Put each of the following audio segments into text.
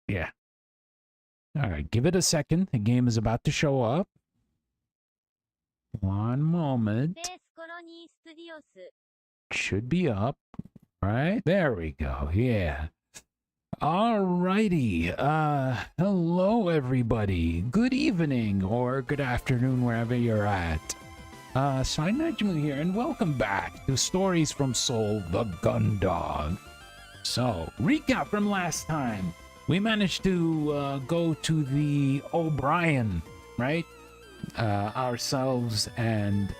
Yeah. All right, give it a second. The game is about to show up. One moment. Should be up. Right? There we go. Yeah. Alrighty. Hello everybody. Good evening or good afternoon wherever you're at. So Najumu here, and welcome back to Stories from Seoul, the Gun Dog. So, recap from last time. We managed to go to the O'Brien, right? Ourselves and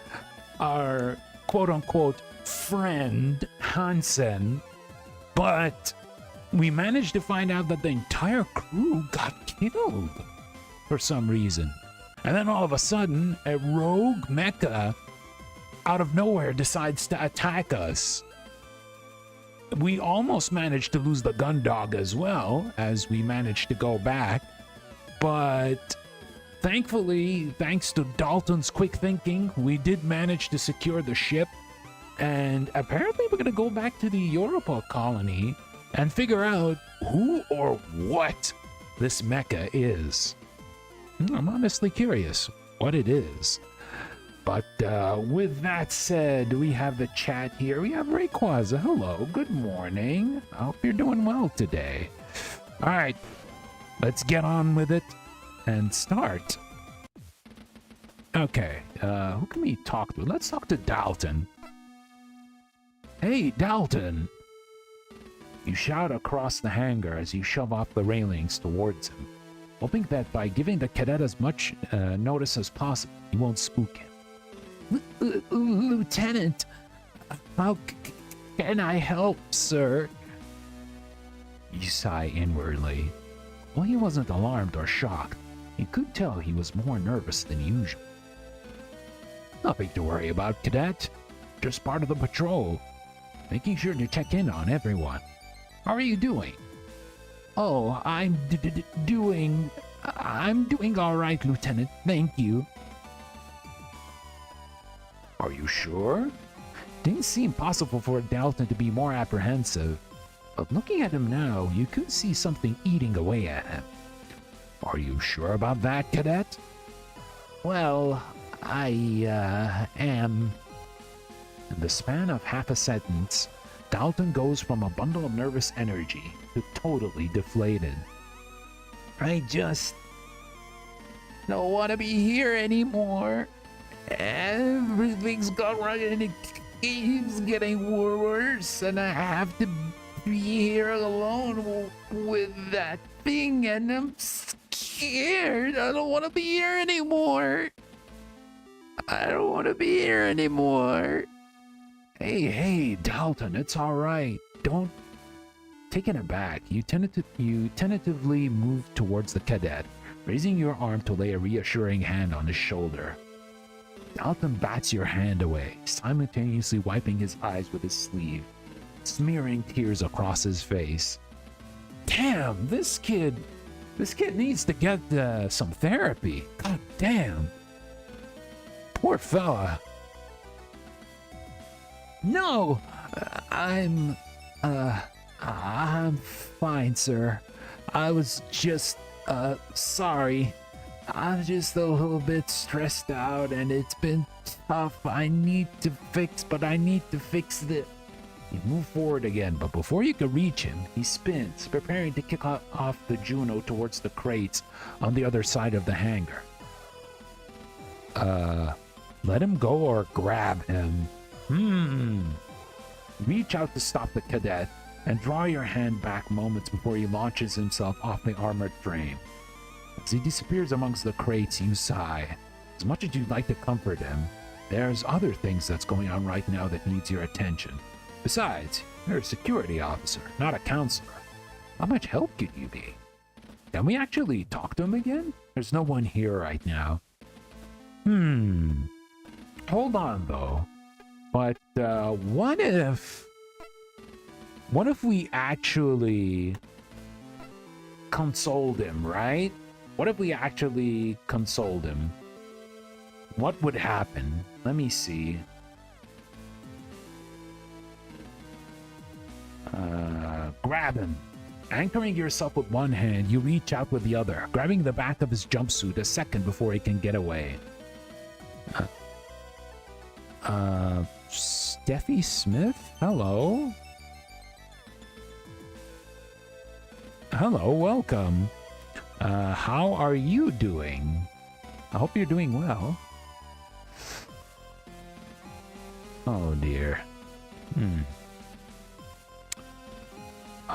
our quote-unquote friend Hansen, but we managed to find out that the entire crew got killed for some reason. And then all of a sudden, a rogue mecha out of nowhere decides to attack us. We almost managed to lose the gun dog as well, as we managed to go back. But thankfully, thanks to Dalton's quick thinking, we did manage to secure the ship. And apparently we're going to go back to the Europa colony and figure out who or what this mecha is. I'm honestly curious what it is. But with that said, we have the chat here. We have Rayquaza. Hello, good morning. I hope you're doing well today. All right, let's get on with it and start. Okay, who can we talk to? Let's talk to Dalton. Hey, Dalton. You shout across the hangar as you shove off the railings towards him, hoping that by giving the cadet as much notice as possible, he won't spook him. Lieutenant, how can I help, sir? You sigh inwardly. Well, he wasn't alarmed or shocked. You could tell he was more nervous than usual. Nothing to worry about, cadet. Just part of the patrol. Making sure to check in on everyone. How are you doing? Oh, I'm doing all right, Lieutenant. Thank you. Are you sure? Didn't seem possible for Dalton to be more apprehensive, but looking at him now, you could see something eating away at him. Are you sure about that, cadet? Well, I am. In the span of half a sentence, Dalton goes from a bundle of nervous energy to totally deflated. I just don't want to be here anymore. Everything's gone right and it keeps getting worse, and I have to be here alone with that thing, and I'm scared. I don't want to be here anymore. I don't want to be here anymore. Hey, Dalton, it's all right. Don't taken aback. You tentatively move towards the cadet, raising your arm to lay a reassuring hand on his shoulder. Dalton bats your hand away, simultaneously wiping his eyes with his sleeve, smearing tears across his face. Damn, this kid needs to get some therapy. God damn. Poor fella. No, I'm fine, sir. I was just, sorry. I'm just a little bit stressed out and it's been tough. I need to fix it. You move forward again, but before you can reach him, he spins, preparing to kick off the Juno towards the crates on the other side of the hangar. Let him go or grab him. Reach out to stop the cadet and draw your hand back moments before he launches himself off the armored frame. As he disappears amongst the crates, you sigh. As much as you'd like to comfort him, there's other things that's going on right now that needs your attention. Besides, you're a security officer, not a counselor. How much help could you be? Can we actually talk to him again? There's no one here right now. Hold on, though. But, what if we actually consoled him, right? What if we actually consoled him? What would happen? Let me see. Grab him. Anchoring yourself with one hand, you reach out with the other, grabbing the back of his jumpsuit a second before he can get away. Steffi Smith? Hello? Hello, welcome. How are you doing? I hope you're doing well. Oh dear.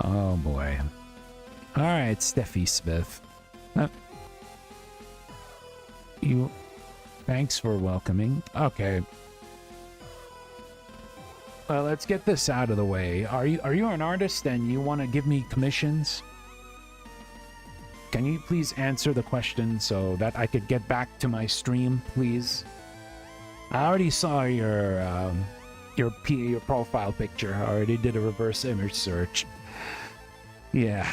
Oh boy. Alright, Steffi Smith. Thanks for welcoming. Okay. Well, let's get this out of the way. Are you an artist and you want to give me commissions? Can you please answer the question so that I could get back to my stream, please? I already saw your profile picture. I already did a reverse image search. Yeah,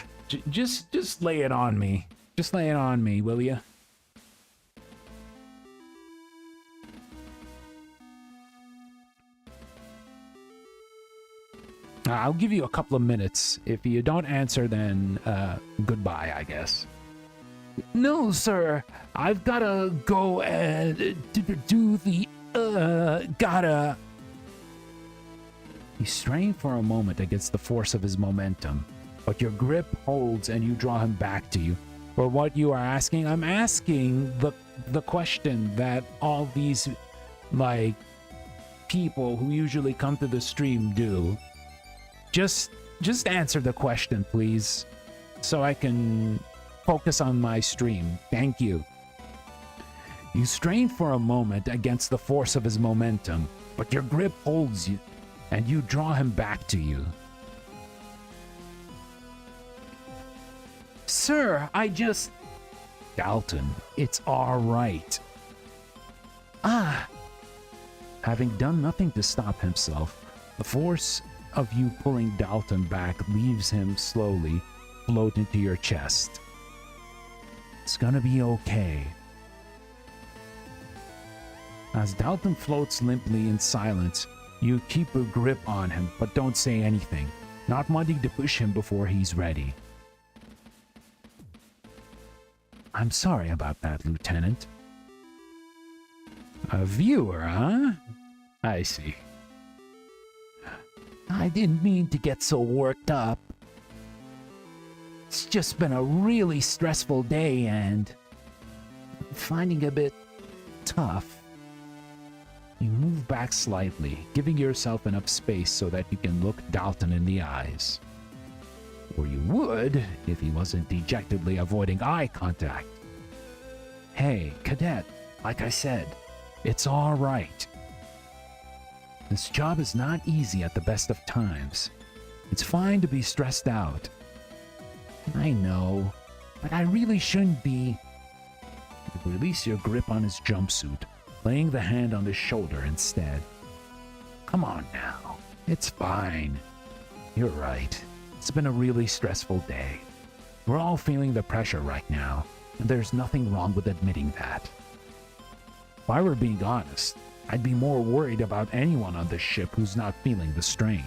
just lay it on me. Just lay it on me, will you? I'll give you a couple of minutes. If you don't answer, then goodbye, I guess. No, sir. I've gotta go and do the gotta. He strained for a moment against the force of his momentum, but your grip holds and you draw him back to you. For what you are asking, I'm asking the question that all these like people who usually come to the stream do. Just answer the question, please, so I can focus on my stream. Thank you. You strain for a moment against the force of his momentum, but your grip holds you, and you draw him back to you. Sir, Dalton, it's all right. Having done nothing to stop himself, the force of you pulling Dalton back leaves him slowly float into your chest. It's gonna be okay. As Dalton floats limply in silence, you keep a grip on him but don't say anything, not wanting to push him before he's ready. I'm sorry about that, Lieutenant. A viewer, huh? I see. I didn't mean to get so worked up. It's just been a really stressful day and finding a bit tough. You move back slightly, giving yourself enough space so that you can look Dalton in the eyes. Or you would if he wasn't dejectedly avoiding eye contact. Hey, Cadet, like I said, it's all right. This job is not easy at the best of times. It's fine to be stressed out. I know, but I really shouldn't be. You release your grip on his jumpsuit, laying the hand on his shoulder instead. Come on now, it's fine. You're right. It's been a really stressful day. We're all feeling the pressure right now, and there's nothing wrong with admitting that. If I were being honest, I'd be more worried about anyone on this ship who's not feeling the strain.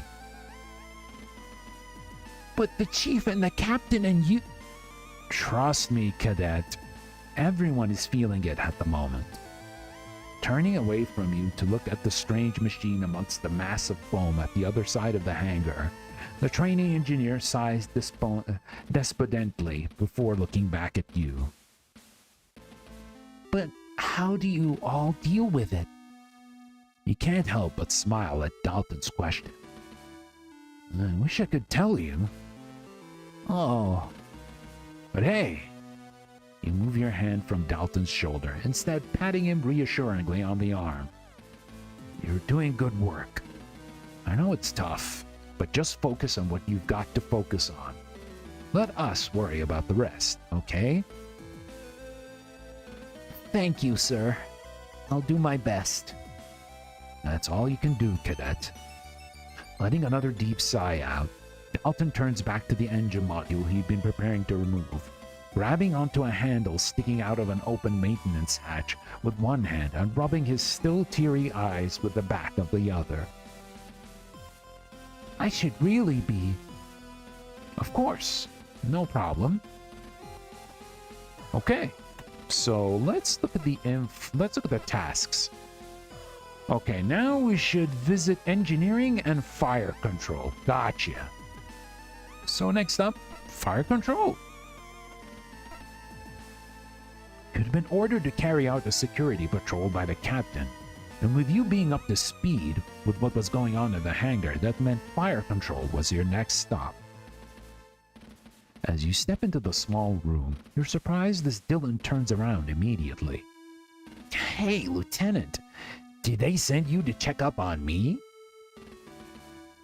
But the chief and the captain and you... Trust me, Cadet. Everyone is feeling it at the moment. Turning away from you to look at the strange machine amongst the mass of foam at the other side of the hangar, the training engineer sighs despondently before looking back at you. But how do you all deal with it? You can't help but smile at Dalton's question. I wish I could tell you. Oh. But hey, you move your hand from Dalton's shoulder, instead patting him reassuringly on the arm. You're doing good work. I know it's tough, but just focus on what you've got to focus on. Let us worry about the rest, okay? Thank you, sir. I'll do my best. That's all you can do, Cadet. Letting another deep sigh out, Dalton turns back to the engine module he'd been preparing to remove, grabbing onto a handle sticking out of an open maintenance hatch with one hand and rubbing his still teary eyes with the back of the other. I should really be... Of course, no problem. Okay, so let's look at the tasks. Okay, now we should visit engineering and fire control. Gotcha. So next up, fire control. You'd been ordered to carry out a security patrol by the captain, and with you being up to speed with what was going on in the hangar, that meant fire control was your next stop. As you step into the small room, you're surprised as Dylan turns around immediately. Hey, Lieutenant, did they send you to check up on me?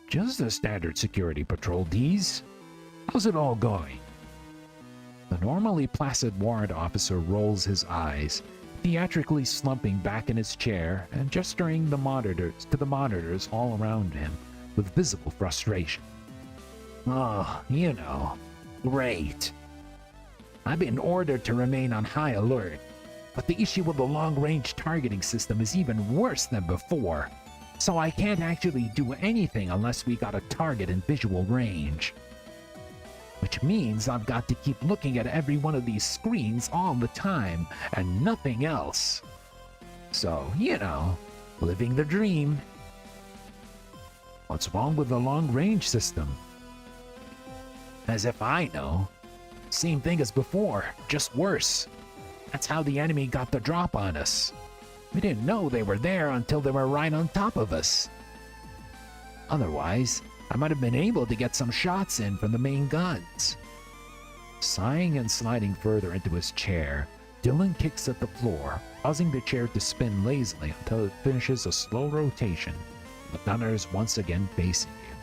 Just a standard security patrol, Dees. How's it all going? The normally placid warrant officer rolls his eyes, theatrically slumping back in his chair and gesturing to the monitors all around him with visible frustration. Oh, you know, great. I've been ordered to remain on high alert, but the issue with the long-range targeting system is even worse than before, so I can't actually do anything unless we got a target in visual range. Which means I've got to keep looking at every one of these screens all the time, and nothing else. So, you know, living the dream. What's wrong with the long-range system? As if I know. Same thing as before, just worse. That's how the enemy got the drop on us. We didn't know they were there until they were right on top of us. Otherwise, I might have been able to get some shots in from the main guns. Sighing and sliding further into his chair, Dylan kicks at the floor, causing the chair to spin lazily until it finishes a slow rotation, the gunners once again facing you.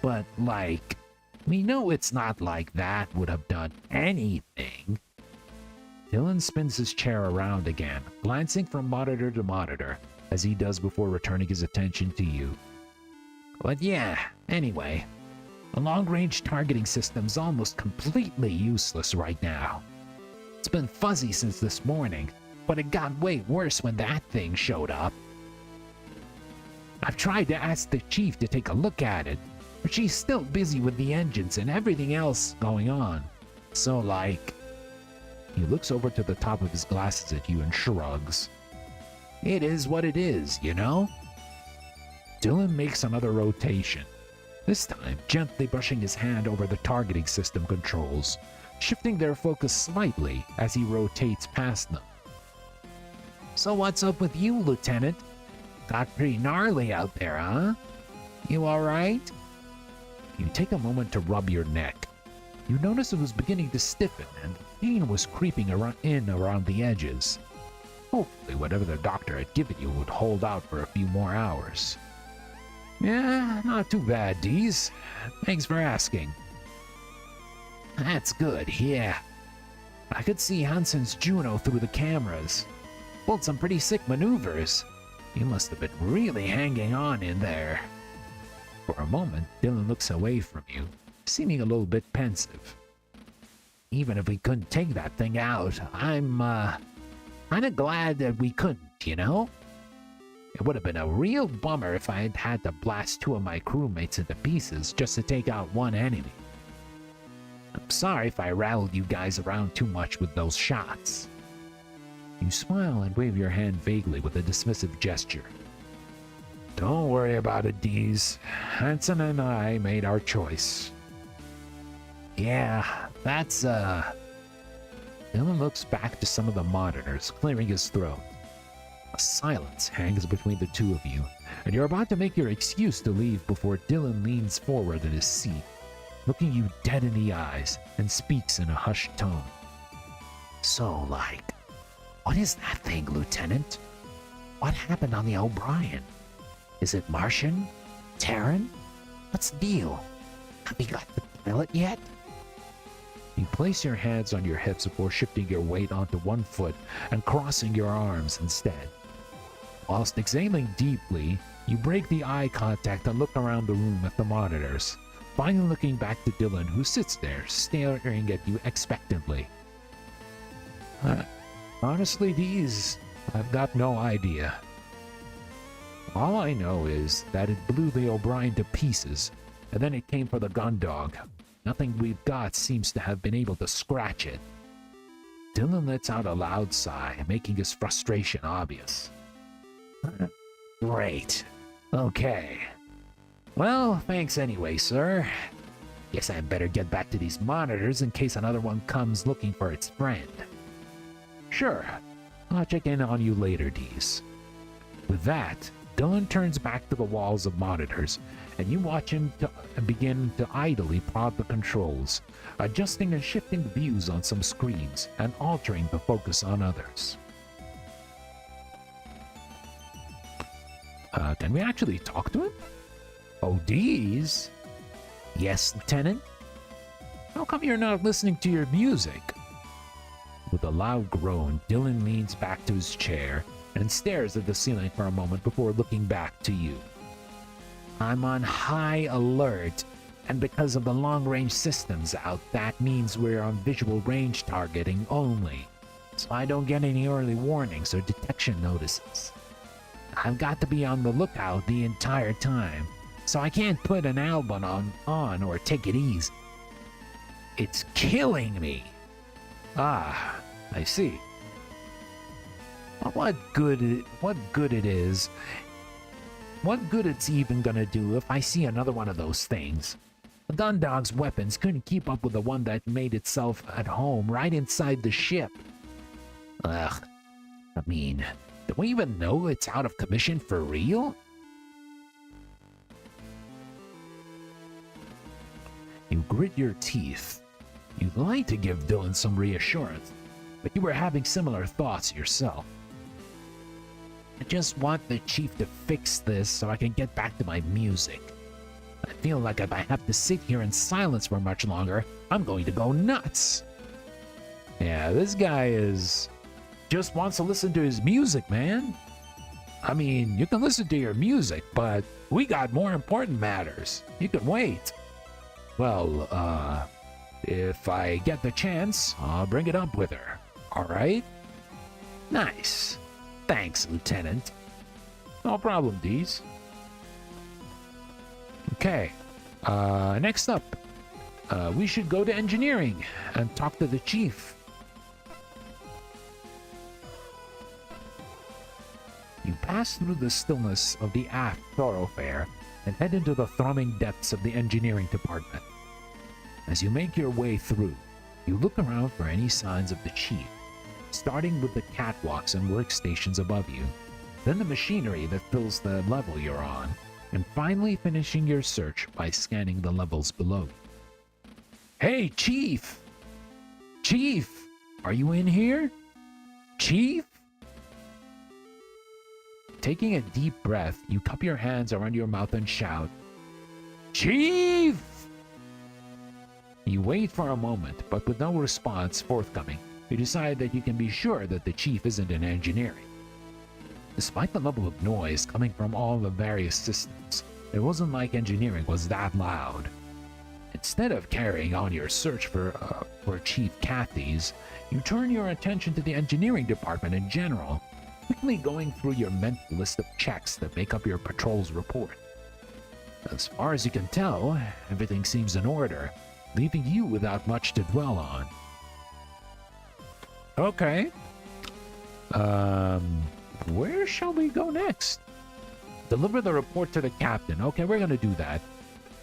But, like, we know it's not like that would have done anything. Dylan spins his chair around again, glancing from monitor to monitor, as he does before returning his attention to you. But yeah, anyway, the long-range targeting system's almost completely useless right now. It's been fuzzy since this morning, but it got way worse when that thing showed up. I've tried to ask the chief to take a look at it, but she's still busy with the engines and everything else going on. So like, He looks over to the top of his glasses at you and shrugs. It is what it is, you know? Dylan makes another rotation, this time gently brushing his hand over the targeting system controls, shifting their focus slightly as he rotates past them. So what's up with you, Lieutenant? Got pretty gnarly out there, huh? You alright? You take a moment to rub your neck. You notice it was beginning to stiffen and pain was creeping around the edges. Hopefully whatever the doctor had given you would hold out for a few more hours. Yeah, not too bad, Deez. Thanks for asking. That's good, yeah. I could see Hansen's Juno through the cameras. Pulled some pretty sick maneuvers. You must have been really hanging on in there. For a moment, Dylan looks away from you, seeming a little bit pensive. Even if we couldn't take that thing out, I'm, kinda glad that we couldn't, you know? It would have been a real bummer if I had had to blast 2 of my crewmates into pieces just to take out one enemy. I'm sorry if I rattled you guys around too much with those shots. You smile and wave your hand vaguely with a dismissive gesture. Don't worry about it, Deez. Hansen and I made our choice. Yeah, that's, Dylan looks back to some of the monitors, clearing his throat. A silence hangs between the two of you, and you're about to make your excuse to leave before Dylan leans forward in his seat, looking you dead in the eyes, and speaks in a hushed tone. So, what is that thing, Lieutenant? What happened on the O'Brien? Is it Martian? Terran? What's the deal? Have you got the pilot yet? You place your hands on your hips before shifting your weight onto one foot and crossing your arms instead. Whilst exhaling deeply, you break the eye contact and look around the room at the monitors, finally looking back to Dylan, who sits there, staring at you expectantly. Honestly, Deez, I've got no idea. All I know is that it blew the O'Brien to pieces, and then it came for the gun dog. Nothing we've got seems to have been able to scratch it. Dylan lets out a loud sigh, making his frustration obvious. Great. Okay. Well, thanks anyway, sir. Guess I better get back to these monitors in case another one comes looking for its friend. Sure. I'll check in on you later, Deez. With that, Dylan turns back to the walls of monitors, and you watch him begin to idly prod the controls, adjusting and shifting views on some screens and altering the focus on others. Can we actually talk to him? Oh, Deez? Yes, Lieutenant? How come you're not listening to your music? With a loud groan, Dylan leans back to his chair and stares at the ceiling for a moment before looking back to you. I'm on high alert, and because of the long-range systems out, that means we're on visual range targeting only, so I don't get any early warnings or detection notices. I've got to be on the lookout the entire time, so I can't put an album on or take it easy. It's killing me. Ah, I see. What good it's even gonna do if I see another one of those things? The gun dog's weapons couldn't keep up with the one that made itself at home right inside the ship. Ugh, I mean, do we even know it's out of commission for real? You grit your teeth. You'd like to give Dylan some reassurance, but you were having similar thoughts yourself. I just want the chief to fix this so I can get back to my music. I feel like if I have to sit here in silence for much longer, I'm going to go nuts. Yeah, this guy just wants to listen to his music, man. I mean, you can listen to your music, but we got more important matters. You can wait. Well, if I get the chance, I'll bring it up with her. All right? Nice. Thanks, Lieutenant. No problem, Deez. Okay. Next up, we should go to engineering and talk to the chief. You pass through the stillness of the aft thoroughfare and head into the thrumming depths of the engineering department. As you make your way through, you look around for any signs of the chief, starting with the catwalks and workstations above you, then the machinery that fills the level you're on, and finally finishing your search by scanning the levels below you. Hey, Chief! Chief! Are you in here? Chief? Taking a deep breath, you cup your hands around your mouth and shout, Chief! You wait for a moment, but with no response forthcoming, you decide that you can be sure that the chief isn't in engineering. Despite the level of noise coming from all the various systems, it wasn't like engineering was that loud. Instead of carrying on your search for Chief Cathy's, you turn your attention to the engineering department in general, quickly going through your mental list of checks that make up your patrol's report. As far as you can tell, everything seems in order, leaving you without much to dwell on. Okay. Where shall we go next? Deliver the report to the captain. Okay, we're gonna do that.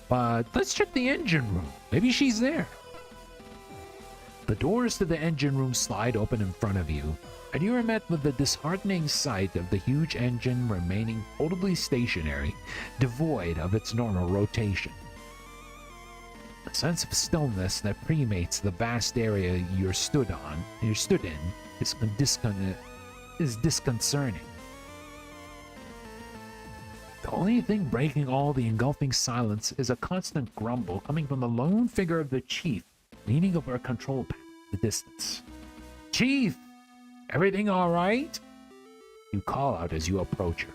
But let's check the engine room. Maybe she's there. The doors to the engine room slide open in front of you, and you are met with the disheartening sight of the huge engine remaining totally stationary, devoid of its normal rotation. The sense of stillness that premates the vast area you're stood in, is disconcerting. The only thing breaking all the engulfing silence is a constant grumble coming from the lone figure of the chief, leaning over a control panel in the distance. Chief! Everything all right? You call out as you approach her.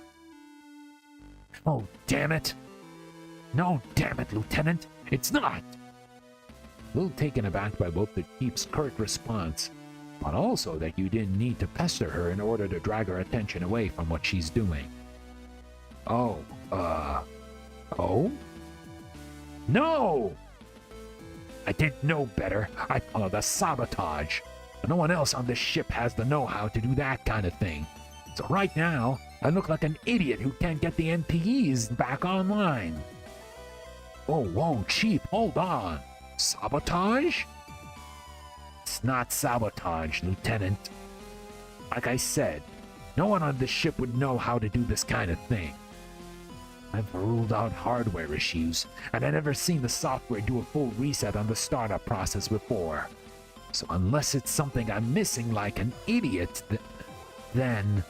Oh, damn it! No, damn it, Lieutenant! It's not! A little taken aback by both the chief's curt response, but also that you didn't need to pester her in order to drag her attention away from what she's doing. Oh? No! I didn't know better. I followed a sabotage. But no one else on this ship has the know-how to do that kind of thing. So right now, I look like an idiot who can't get the NPEs back online. Oh, whoa, Chief, hold on. Sabotage? It's not sabotage, Lieutenant. Like I said, no one on this ship would know how to do this kind of thing. I've ruled out hardware issues, and I've never seen the software do a full reset on the startup process before. So unless it's something I'm missing like an idiot, then...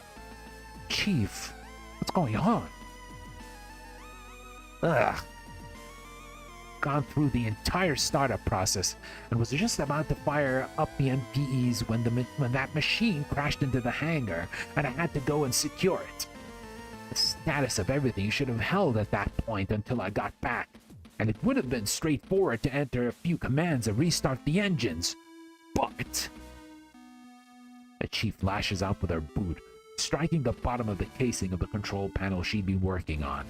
Chief, what's going on? Ugh. Gone through the entire startup process and was just about to fire up the NPEs when that machine crashed into the hangar and I had to go and secure it. The status of everything should have held at that point until I got back, and it would have been straightforward to enter a few commands and restart the engines. But... The chief lashes out with her boot, striking the bottom of the casing of the control panel she'd been working on.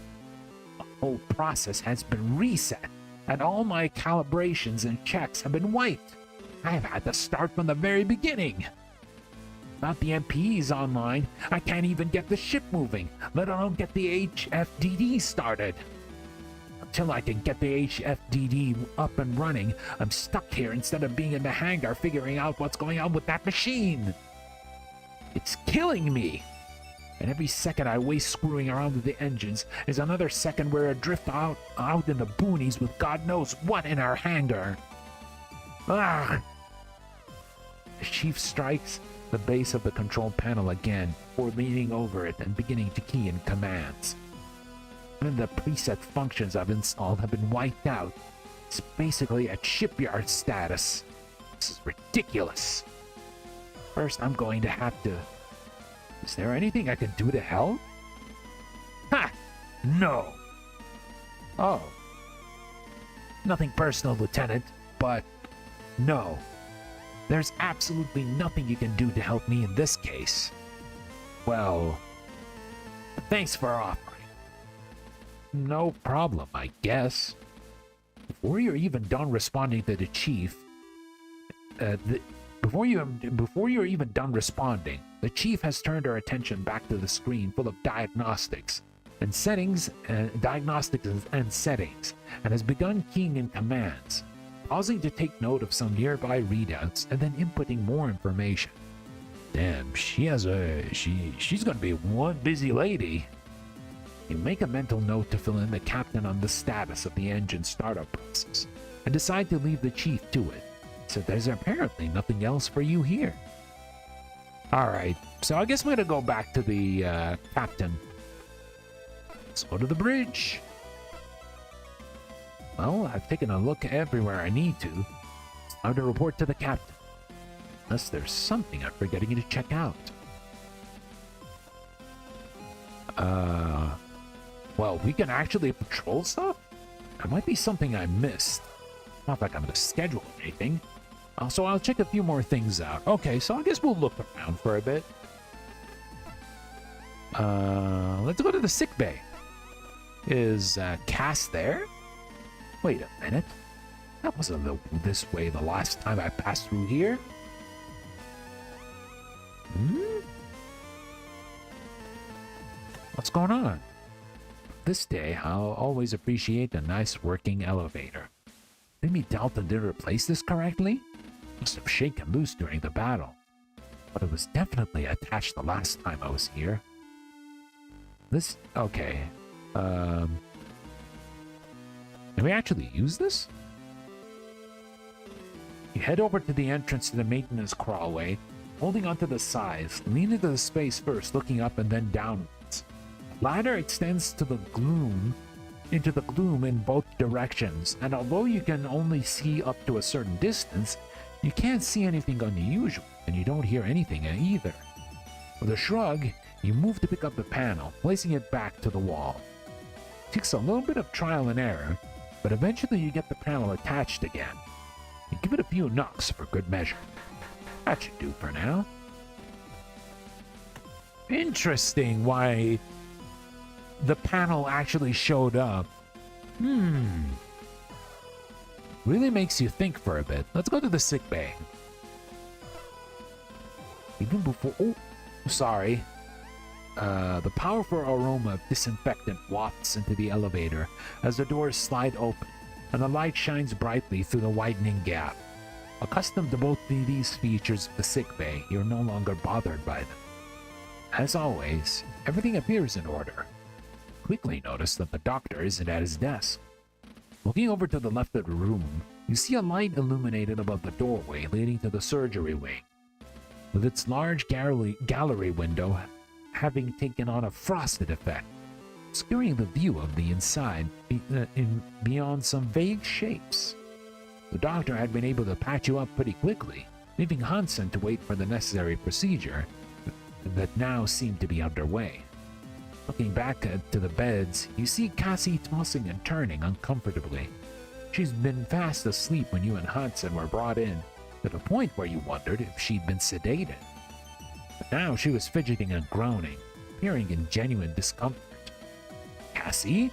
The whole process has been reset, and all my calibrations and checks have been wiped. I've had to start from the very beginning. Without the MPEs online, I can't even get the ship moving, let alone get the HFDD started. Until I can get the HFDD up and running, I'm stuck here instead of being in the hangar figuring out what's going on with that machine. It's killing me. And every second I waste screwing around with the engines is another second we're adrift out in the boonies with God knows what in our hangar. Ah! The chief strikes the base of the control panel again, before leaning over it and beginning to key in commands. Even the preset functions I've installed have been wiped out. It's basically at shipyard status. This is ridiculous. First, I'm going to have to... Is there anything I can do to help? Ha! No! Oh. Nothing personal, Lieutenant, but no. There's absolutely nothing you can do to help me in this case. Well, thanks for offering. No problem, I guess. Before you're even done responding to the chief, Before you're even done responding, the chief has turned her attention back to the screen full of diagnostics and settings, and settings, and has begun keying in commands, pausing to take note of some nearby readouts and then inputting more information. Damn, she's gonna be one busy lady. You make a mental note to fill in the captain on the status of the engine startup process and decide to leave the chief to it. So there's apparently nothing else for you here. Alright, so I guess I'm gonna go back to the captain. Let's go to the bridge. Well, I've taken a look everywhere I need to. It's time to report to the captain. Unless there's something I'm forgetting to check out. Well, we can actually patrol stuff? There might be something I missed. Not like I'm gonna schedule anything. So I'll check a few more things out. Okay, so I guess we'll look around for a bit. Let's go to the sick bay. Is Cass there? Wait a minute. That wasn't this way the last time I passed through here. What's going on? This day, I'll always appreciate a nice working elevator. Maybe Dalton didn't replace this correctly? Must have shaken loose during the battle. But it was definitely attached the last time I was here. Okay. Can we actually use this? You head over to the entrance to the maintenance crawlway, holding onto the sides, lean into the space first, looking up and then downwards. The ladder extends to into the gloom in both directions, and although you can only see up to a certain distance, you can't see anything unusual, and you don't hear anything either. With a shrug, you move to pick up the panel, placing it back to the wall. It takes a little bit of trial and error, but eventually you get the panel attached again. You give it a few knocks for good measure. That should do for now. Interesting why the panel actually showed up. Really makes you think for a bit. Let's go to the sick bay. Even before... Oh, sorry. The powerful aroma of disinfectant wafts into the elevator as the doors slide open, and the light shines brightly through the widening gap. Accustomed to both these features of the sick bay, you're no longer bothered by them. As always, everything appears in order. Quickly notice that the doctor isn't at his desk. Looking over to the left of the room, you see a light illuminated above the doorway leading to the surgery wing, with its large gallery window having taken on a frosted effect, obscuring the view of the inside beyond some vague shapes. The doctor had been able to patch you up pretty quickly, leaving Hansen to wait for the necessary procedure that now seemed to be underway. Looking back to the beds, you see Cassie tossing and turning uncomfortably. She's been fast asleep when you and Hansen were brought in, to the point where you wondered if she'd been sedated. But now she was fidgeting and groaning, appearing in genuine discomfort. Cassie?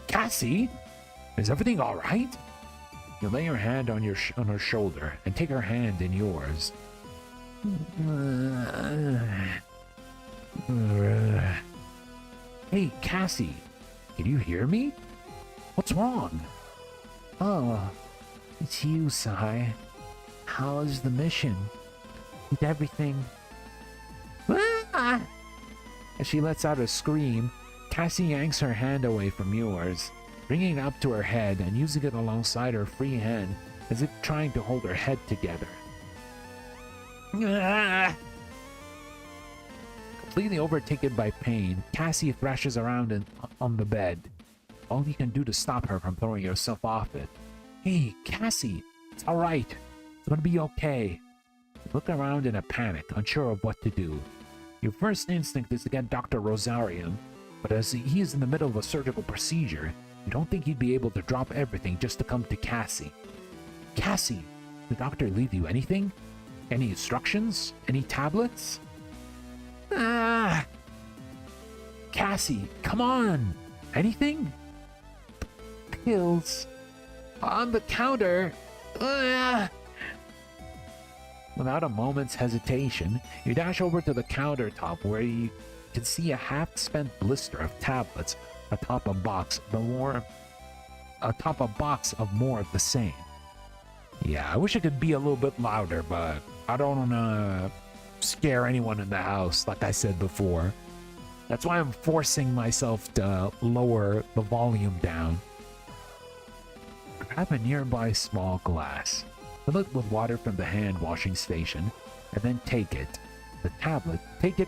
Cassie? Is everything all right? You lay your hand on her shoulder and take her hand in yours. Hey, Cassie, can you hear me? What's wrong? Oh, it's you, Sai. How's the mission? Is everything... Ah! As she lets out a scream, Cassie yanks her hand away from yours, bringing it up to her head and using it alongside her free hand as if trying to hold her head together. Ah! Completely overtaken by pain, Cassie thrashes around on the bed. All you can do to stop her from throwing yourself off it. Hey, Cassie, it's alright. It's gonna be okay. You look around in a panic, unsure of what to do. Your first instinct is to get Dr. Rosarium, but as he is in the middle of a surgical procedure, you don't think he'd be able to drop everything just to come to Cassie. Cassie, did the doctor leave you anything? Any instructions? Any tablets? Ah! Cassie, come on! Anything? Pills. On the counter. Ah! Without a moment's hesitation, you dash over to the countertop where you can see a half-spent blister of tablets atop a box of more of the same. Yeah, I wish I could be a little bit louder, but I don't want to scare anyone in the house, like I said before. That's why I'm forcing myself to lower the volume down. Grab a nearby small glass. Fill it with water from the hand washing station, and then take it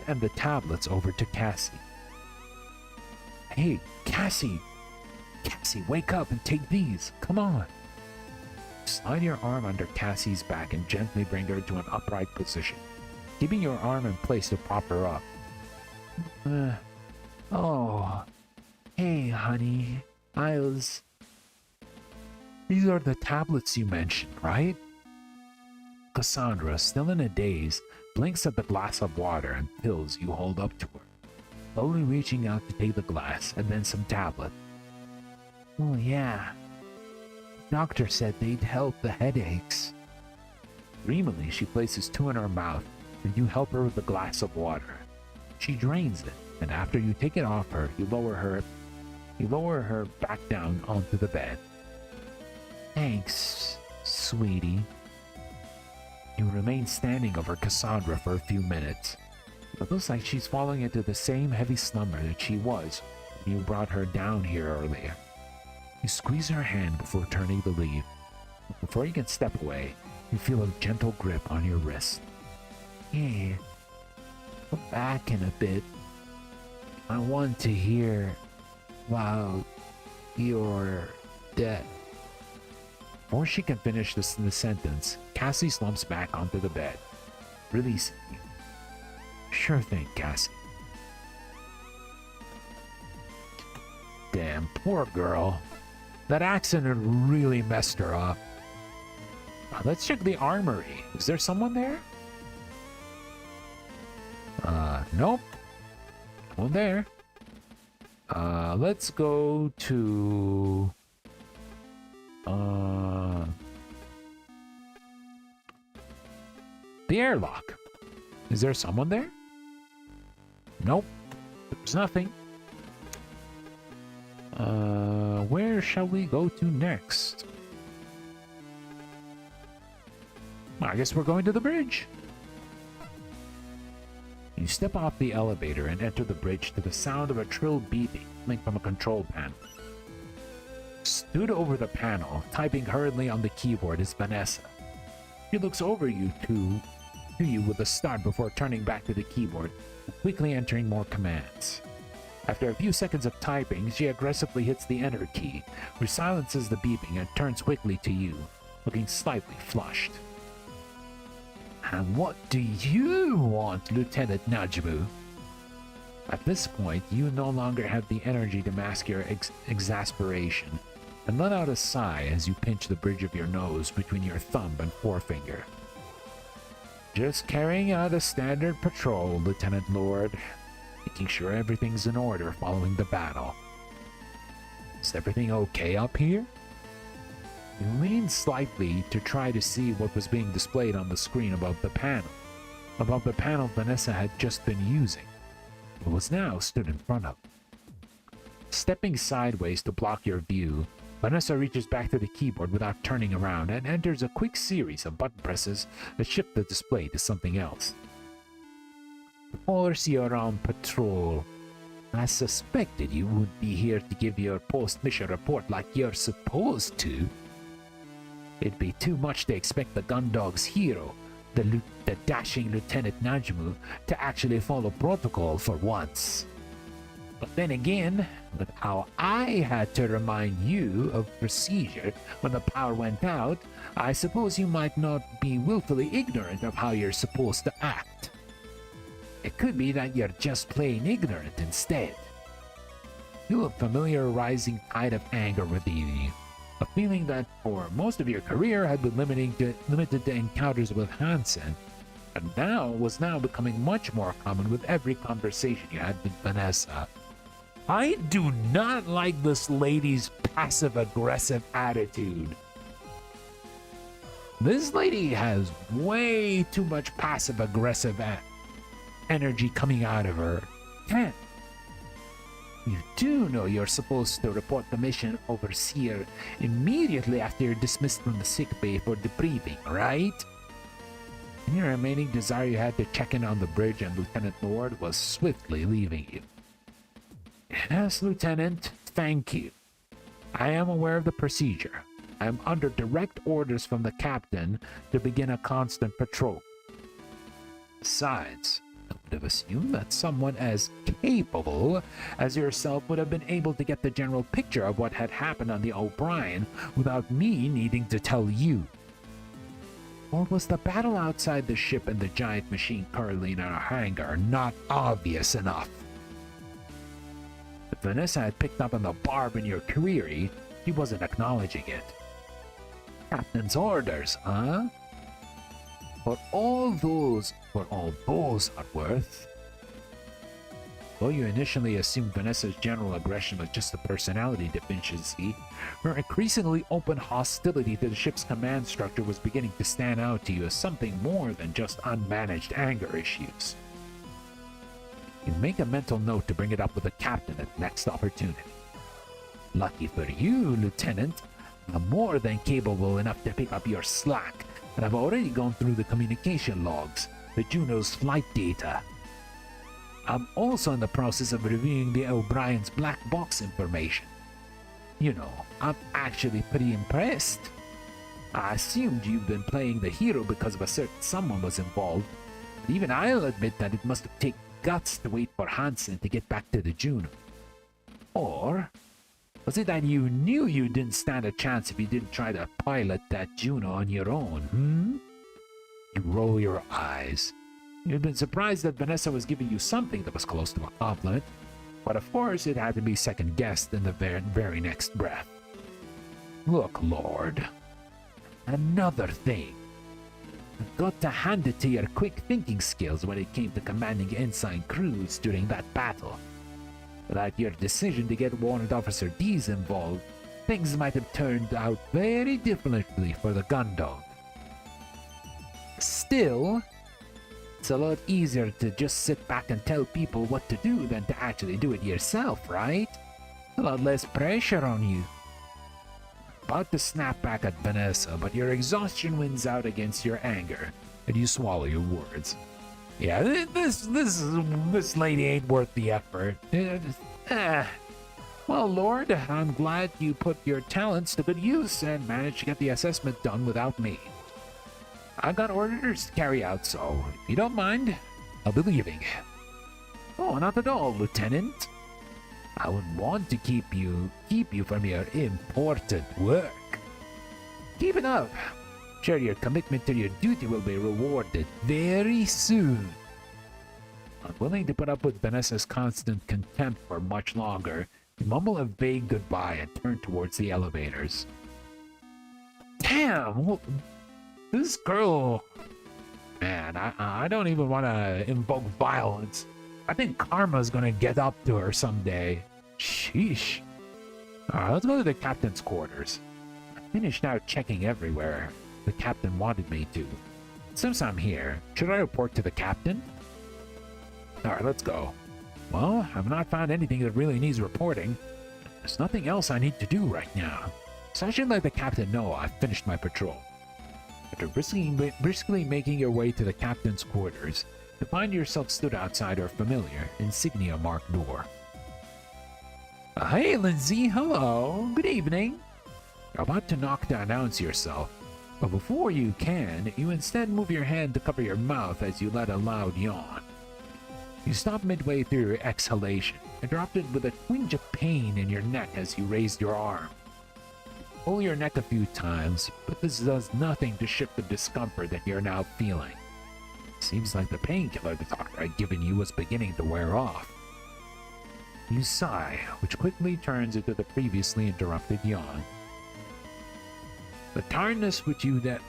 and the tablets over to Cassie. Hey, Cassie, wake up and take these. Come on. Slide your arm under Cassie's back and gently bring her to an upright position, keeping your arm in place to prop her up. Oh, hey, honey. These are the tablets you mentioned, right? Cassandra, still in a daze, blinks at the glass of water and pills you hold up to her, slowly reaching out to take the glass and then some tablet. Oh, yeah. Doctor said they'd help the headaches. Dreamily, she places two in her mouth, and you help her with the glass of water. She drains it, and after you take it off her, you lower her back down onto the bed. Thanks, sweetie. You remain standing over Cassandra for a few minutes. It looks like she's falling into the same heavy slumber that she was when you brought her down here earlier. You squeeze her hand before turning to leave. Before you can step away, you feel a gentle grip on your wrist. Yeah, come back in a bit. I want to hear about your death. Before she can finish the sentence, Cassie slumps back onto the bed, releasing you. Sure thing, Cassie. Damn, poor girl. That accident really messed her up. Let's check the armory. Is there someone there? Nope. No one there. Let's go to... the airlock. Is there someone there? Nope. There's nothing. Where shall we go to next? I guess we're going to the bridge. You step off the elevator and enter the bridge to the sound of a trill beeping coming from a control panel. Stood over the panel, typing hurriedly on the keyboard, is Vanessa. She looks over to you with a start before turning back to the keyboard, quickly entering more commands. After a few seconds of typing, she aggressively hits the enter key, which silences the beeping and turns quickly to you, looking slightly flushed. And what do you want, Lieutenant Najumu? At this point, you no longer have the energy to mask your exasperation, and let out a sigh as you pinch the bridge of your nose between your thumb and forefinger. Just carrying out a standard patrol, Lieutenant Lord, making sure everything's in order following the battle. Is everything okay up here? You leaned slightly to try to see what was being displayed on the screen above the panel Vanessa had just been using. It was now stood in front of. Stepping sideways to block your view, Vanessa reaches back to the keyboard without turning around and enters a quick series of button presses that shift the display to something else. Of course you're on patrol. I suspected you would be here to give your post-mission report like you're supposed to. It'd be too much to expect the Gundog's hero, the dashing Lieutenant Najumu, to actually follow protocol for once. But then again, with how I had to remind you of procedure when the power went out, I suppose you might not be willfully ignorant of how you're supposed to act. It could be that you're just plain ignorant instead. You feel a familiar rising tide of anger within you, a feeling that for most of your career had been limited to encounters with Hansen, and was now becoming much more common with every conversation you had with Vanessa. I do not like this lady's passive-aggressive attitude. This lady has way too much passive-aggressive energy coming out of her. Heh. You do know you're supposed to report the mission overseer immediately after you're dismissed from the sick bay for debriefing, right? And your remaining desire you had to check in on the bridge and Lieutenant Lord was swiftly leaving you. Yes, Lieutenant, thank you. I am aware of the procedure. I am under direct orders from the captain to begin a constant patrol. Besides, I would have assumed that someone as capable as yourself would have been able to get the general picture of what had happened on the O'Brien without me needing to tell you. Or was the battle outside the ship and the giant machine currently in our hangar not obvious enough? If Vanessa had picked up on the barb in your query, he wasn't acknowledging it. Captain's orders, huh? For all those are worth. Though you initially assumed Vanessa's general aggression was just a personality deficiency, her increasingly open hostility to the ship's command structure was beginning to stand out to you as something more than just unmanaged anger issues. You make a mental note to bring it up with the captain at the next opportunity. Lucky for you, Lieutenant, I'm more than capable enough to pick up your slack, and I've already gone through the communication logs, the Juno's flight data. I'm also in the process of reviewing the O'Brien's black box information. You know, I'm actually pretty impressed. I assumed you've been playing the hero because of a certain someone was involved, but even I'll admit that it must have taken guts to wait for Hansen to get back to the Juno. Or was it that you knew you didn't stand a chance if you didn't try to pilot that Juno on your own, You roll your eyes. You'd been surprised that Vanessa was giving you something that was close to a compliment, but of course it had to be second-guessed in the very next breath. Look, Lord, another thing. I've got to hand it to your quick thinking skills when it came to commanding ensign crews during that battle. Without your decision to get Warrant Officer D's involved, things might have turned out very differently for the Gundog. Still, it's a lot easier to just sit back and tell people what to do than to actually do it yourself, right? A lot less pressure on you. About to snap back at Vanessa, but your exhaustion wins out against your anger, and you swallow your words. Yeah, this lady ain't worth the effort. Well, Lord, I'm glad you put your talents to good use and managed to get the assessment done without me. I got orders to carry out, so if you don't mind, I'll be leaving. Oh, not at all, Lieutenant. I would want to keep you from your important work. Keep it up. Sure, your commitment to your duty will be rewarded very soon. Unwilling to put up with Vanessa's constant contempt for much longer, you mumble a vague goodbye and turn towards the elevators. Damn! This girl... Man, I don't even want to invoke violence. I think karma's gonna get up to her someday. Sheesh. Alright, let's go to the captain's quarters. I finished out checking everywhere the captain wanted me to. Since I'm here, should I report to the captain? Alright, let's go. Well, I've not found anything that really needs reporting. There's nothing else I need to do right now, so I should let the captain know I've finished my patrol. After briskly making your way to the captain's quarters, you find yourself stood outside our familiar, insignia-marked door. Hey, Lindsay, hello, good evening. You're about to knock to announce yourself, but before you can, you instead move your hand to cover your mouth as you let a loud yawn. You stop midway through your exhalation, interrupted with a twinge of pain in your neck as you raised your arm. Pull your neck a few times, but this does nothing to shift the discomfort that you're now feeling. Seems like the painkiller the doctor had given you was beginning to wear off. You sigh, which quickly turns into the previously interrupted yawn. The tiredness which you'd been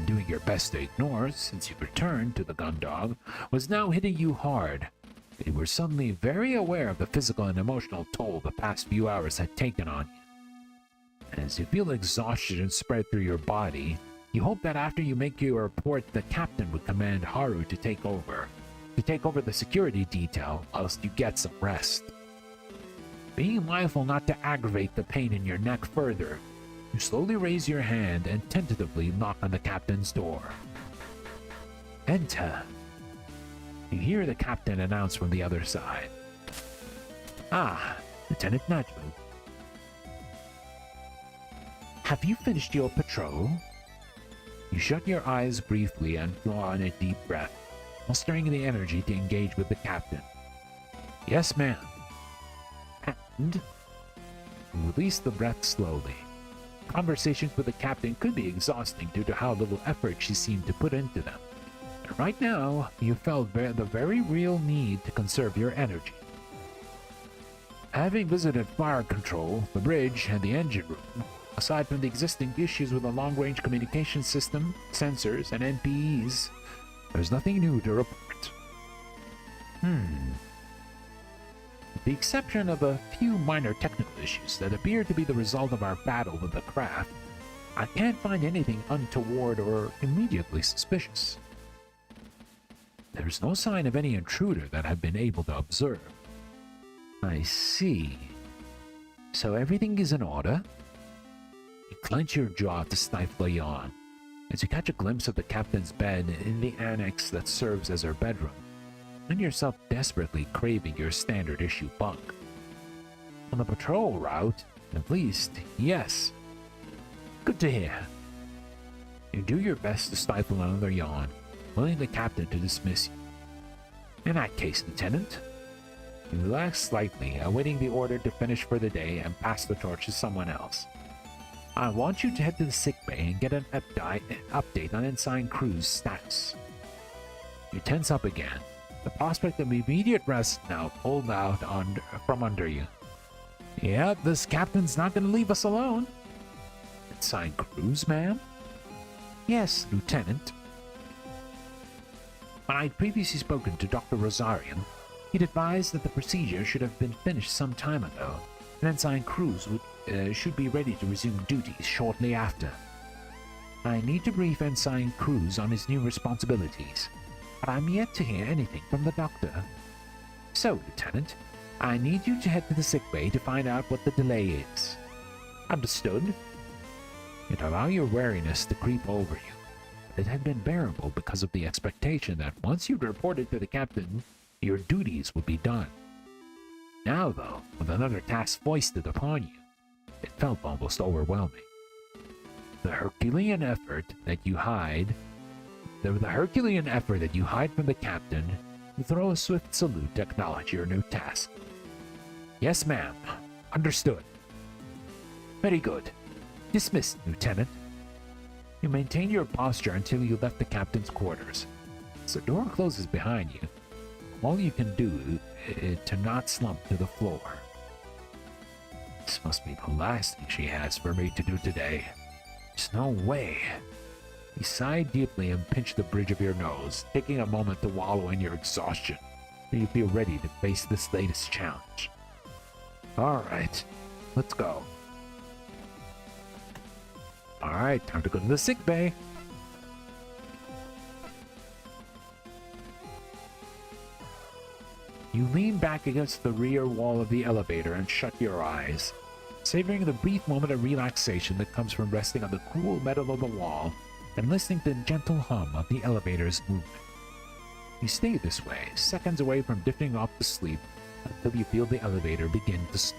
doing your best to ignore since you returned to the Gundog was now hitting you hard. You were suddenly very aware of the physical and emotional toll the past few hours had taken on you. As you feel exhaustion spread through your body, you hope that after you make your report, the captain would command Haru to take over the security detail whilst you get some rest. Being mindful not to aggravate the pain in your neck further, you slowly raise your hand and tentatively knock on the captain's door. Enter. You hear the captain announce from the other side. Ah, Lieutenant Najumu. Have you finished your patrol? You shut your eyes briefly and draw in a deep breath, mustering the energy to engage with the captain. Yes, ma'am. And you release the breath slowly. Conversations with the captain could be exhausting due to how little effort she seemed to put into them. And right now, you felt the very real need to conserve your energy. Having visited fire control, the bridge, and the engine room, aside from the existing issues with the long-range communication system, sensors, and NPEs, there's nothing new to report. With the exception of a few minor technical issues that appear to be the result of our battle with the craft, I can't find anything untoward or immediately suspicious. There's no sign of any intruder that I've been able to observe. I see. So everything is in order? You clench your jaw to stifle a yawn as you catch a glimpse of the captain's bed in the annex that serves as her bedroom, and yourself desperately craving your standard issue bunk. On the patrol route, at least, yes. Good to hear. You do your best to stifle another yawn, willing the captain to dismiss you. In that case, Lieutenant, you relax slightly, awaiting the order to finish for the day and pass the torch to someone else. I want you to head to the sickbay and get an update on Ensign Crew's status. You tense up again, the prospect of immediate rest now pulled out from under you. Yeah, this captain's not going to leave us alone. Ensign Crew's, ma'am? Yes, Lieutenant. When I'd previously spoken to Dr. Rosarian, he'd advised that the procedure should have been finished some time ago, and Ensign Cruz should be ready to resume duties shortly after. I need to brief Ensign Cruz on his new responsibilities, but I'm yet to hear anything from the doctor. So, Lieutenant, I need you to head to the sickbay to find out what the delay is. Understood? You'd allow your wariness to creep over you, but it had been bearable because of the expectation that once you'd reported to the captain, your duties would be done. Now, though, with another task foisted upon you, it felt almost overwhelming. The Herculean effort that you hide from the captain, you throw a swift salute to acknowledge your new task. Yes, ma'am. Understood. Very good. Dismissed, Lieutenant. You maintain your posture until you left the captain's quarters. As the door closes behind you, all you can do is to not slump to the floor. This must be the last thing she has for me to do today. There's no way. You sigh deeply and pinch the bridge of your nose, taking a moment to wallow in your exhaustion, so you feel ready to face this latest challenge. Alright, let's go. Alright, time to go to the sick bay. You lean back against the rear wall of the elevator and shut your eyes, savoring the brief moment of relaxation that comes from resting on the cool metal of the wall and listening to the gentle hum of the elevator's movement. You stay this way, seconds away from drifting off to sleep until you feel the elevator begin to slow.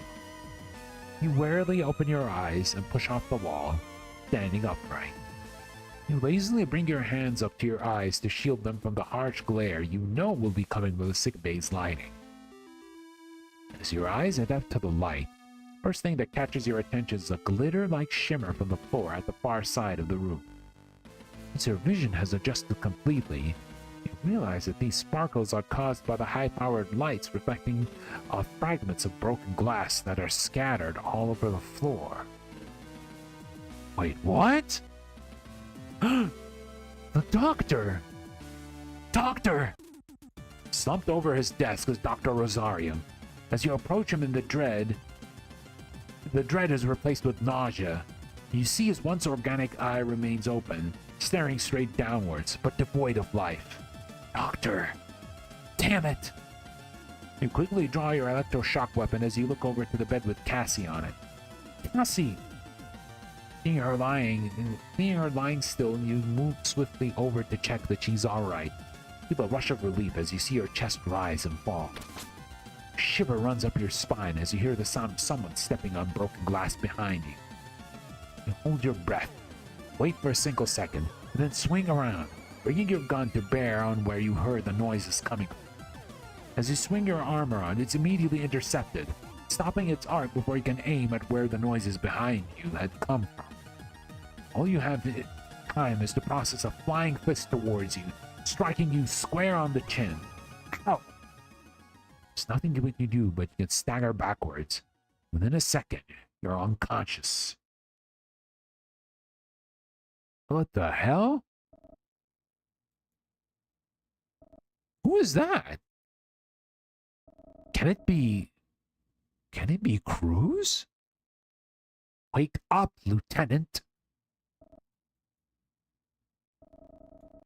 You warily open your eyes and push off the wall, standing upright. You lazily bring your hands up to your eyes to shield them from the harsh glare you know will be coming from the sick bay's lighting. As your eyes adapt to the light, first thing that catches your attention is a glitter-like shimmer from the floor at the far side of the room. Once your vision has adjusted completely, you realize that these sparkles are caused by the high-powered lights reflecting off fragments of broken glass that are scattered all over the floor. Wait, what? The doctor! Doctor! Slumped over his desk is Dr. Rosario. As you approach him in the The dread is replaced with nausea. You see his once organic eye remains open, staring straight downwards, but devoid of life. Doctor! Damn it! You quickly draw your electroshock weapon as you look over to the bed with Cassie on it. Cassie! Seeing her lying still, you move swiftly over to check that she's alright. Feel a rush of relief as you see her chest rise and fall. A shiver runs up your spine as you hear the sound of someone stepping on broken glass behind you. You hold your breath, wait for a single second, and then swing around, bringing your gun to bear on where you heard the noises coming from. As you swing your arm around, it's immediately intercepted, stopping its arc before you can aim at where the noises behind you had come from. All you have time is to process a flying fist towards you, striking you square on the chin. Ow! There's nothing you can do, but you can stagger backwards. Within a second, you're unconscious. What the hell? Who is that? Can it be Cruz? Wake up, Lieutenant.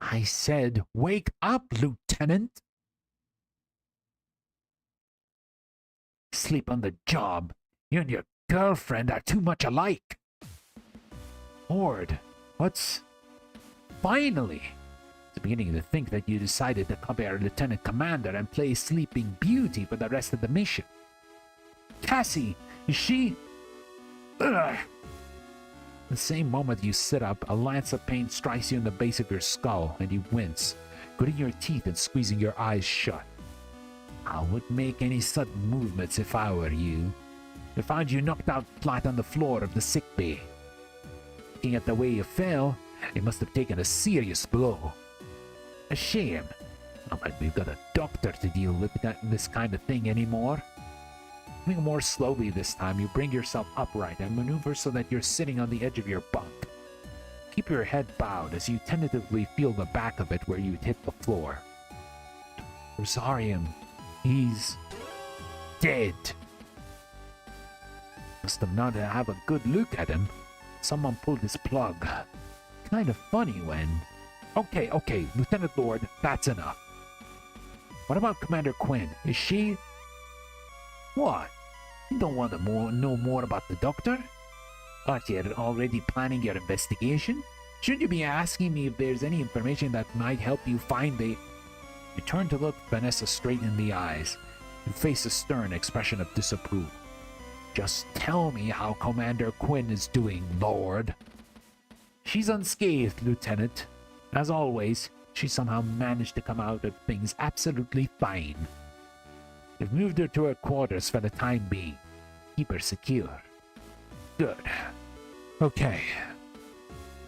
I said, wake up, Lieutenant. Sleep on the job. You and your girlfriend are too much alike. Lord, what's... Finally! I was beginning to think that you decided to copy our Lieutenant Commander and play Sleeping Beauty for the rest of the mission. Cassie, is she... Ugh. The same moment you sit up, a lance of pain strikes you in the base of your skull, and you wince, gritting your teeth and squeezing your eyes shut. I wouldn't make any sudden movements if I were you. I found you knocked out flat on the floor of the sick bay. Looking at the way you fell, you must have taken a serious blow. A shame. Not like we've got a doctor to deal with this kind of thing anymore. Moving more slowly this time, you bring yourself upright and maneuver so that you're sitting on the edge of your bunk. Keep your head bowed as you tentatively feel the back of it where you'd hit the floor. Rosarium, he's dead. Must have not have a good look at him. Someone pulled his plug. Kind of funny when... Okay, Lieutenant Lord, that's enough. What about Commander Quinn? Is she... What? You don't want to know more about the doctor? Aren't you already planning your investigation? Shouldn't you be asking me if there's any information that might help you find the... You turn to look Vanessa straight in the eyes and face a stern expression of disapproval. Just tell me how Commander Quinn is doing, Lord. She's unscathed, Lieutenant. As always, she somehow managed to come out of things absolutely fine. We've moved her to her quarters for the time being. Keep her secure. Good. Okay.